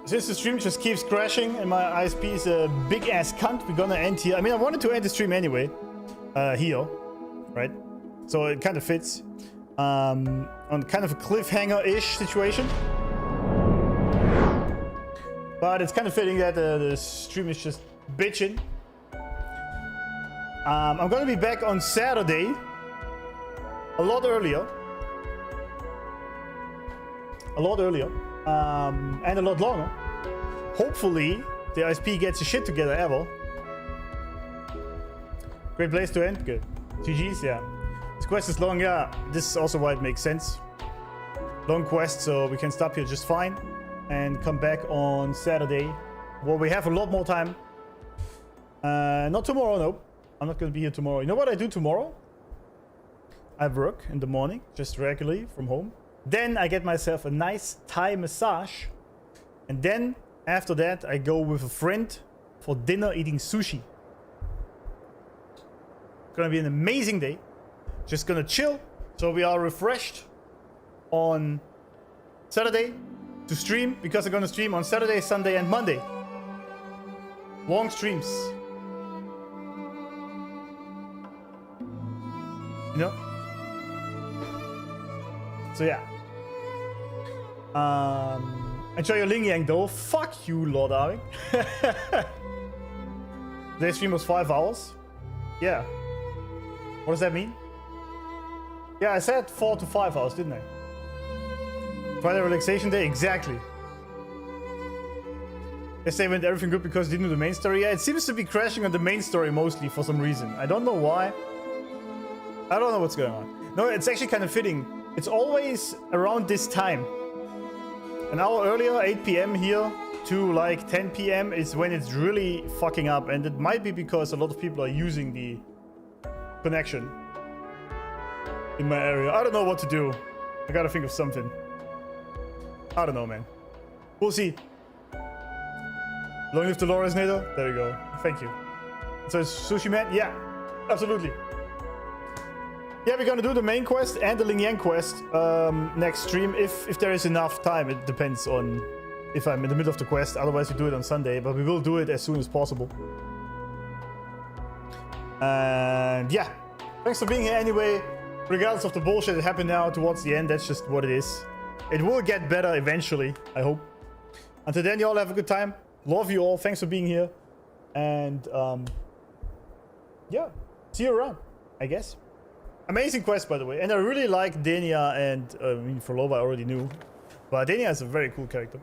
Since the stream just keeps crashing and my ISP is a big ass cunt, we're gonna end here. I mean, I wanted to end the stream anyway, here, right? So it kind of fits. On kind of a cliffhanger-ish situation. But it's kind of fitting that the stream is just bitching. I'm gonna be back on Saturday. A lot earlier. And a lot longer. Hopefully, the ISP gets his shit together ever. Great place to end. Good. GG's, yeah. This quest is long, yeah. This is also why it makes sense. Long quest, so we can stop here just fine. And come back on Saturday. Well, we have a lot more time. Not tomorrow, no. I'm not going to be here tomorrow. You know what I do tomorrow? I work in the morning, just regularly from home. Then I get myself a nice Thai massage. And then, after that, I go with a friend for dinner eating sushi. Gonna be an amazing day. Just gonna chill, so we are refreshed on Saturday to stream, because I'm gonna stream on Saturday, Sunday, and Monday. Long streams. You know? So yeah. Enjoy your Ling Yang though. Fuck you, Lord Arving. Today's stream was 5 hours. Yeah. What does that mean? Yeah, I said 4 to 5 hours, didn't I? Friday relaxation day, exactly. Yesterday went everything good because it didn't do the main story. Yeah, it seems to be crashing on the main story mostly for some reason. I don't know why. I don't know what's going on. No, it's actually kind of fitting. It's always around this time. An hour earlier, 8 p.m. here, to like 10 p.m. is when it's really fucking up. And it might be because a lot of people are using the connection in my area. I don't know what to do. I gotta think of something. I don't know, man. We'll see. Long live the lore resonator. There we go. Thank you. So it's Sushi Man? Yeah, absolutely. Yeah, we're gonna do the main quest and the Ling Yang quest next stream if there is enough time. It depends on if I'm in the middle of the quest. Otherwise, we do it on Sunday, but we will do it as soon as possible. And yeah, thanks for being here anyway. Regardless of the bullshit that happened now towards the end, that's just what it is. It will get better eventually, I hope. Until then, you all have a good time. Love you all. Thanks for being here. And yeah, see you around, I guess. Amazing quest, by the way. And I really like Denia and I mean, Phrolova I already knew. But Denia is a very cool character.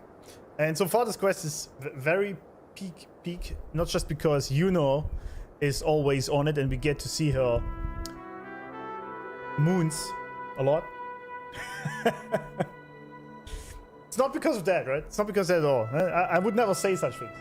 And so far this quest is very peak. Not just because Iuno is always on it and we get to see her moons a lot. It's not because of that, right? It's not because of that at all. I would never say such things.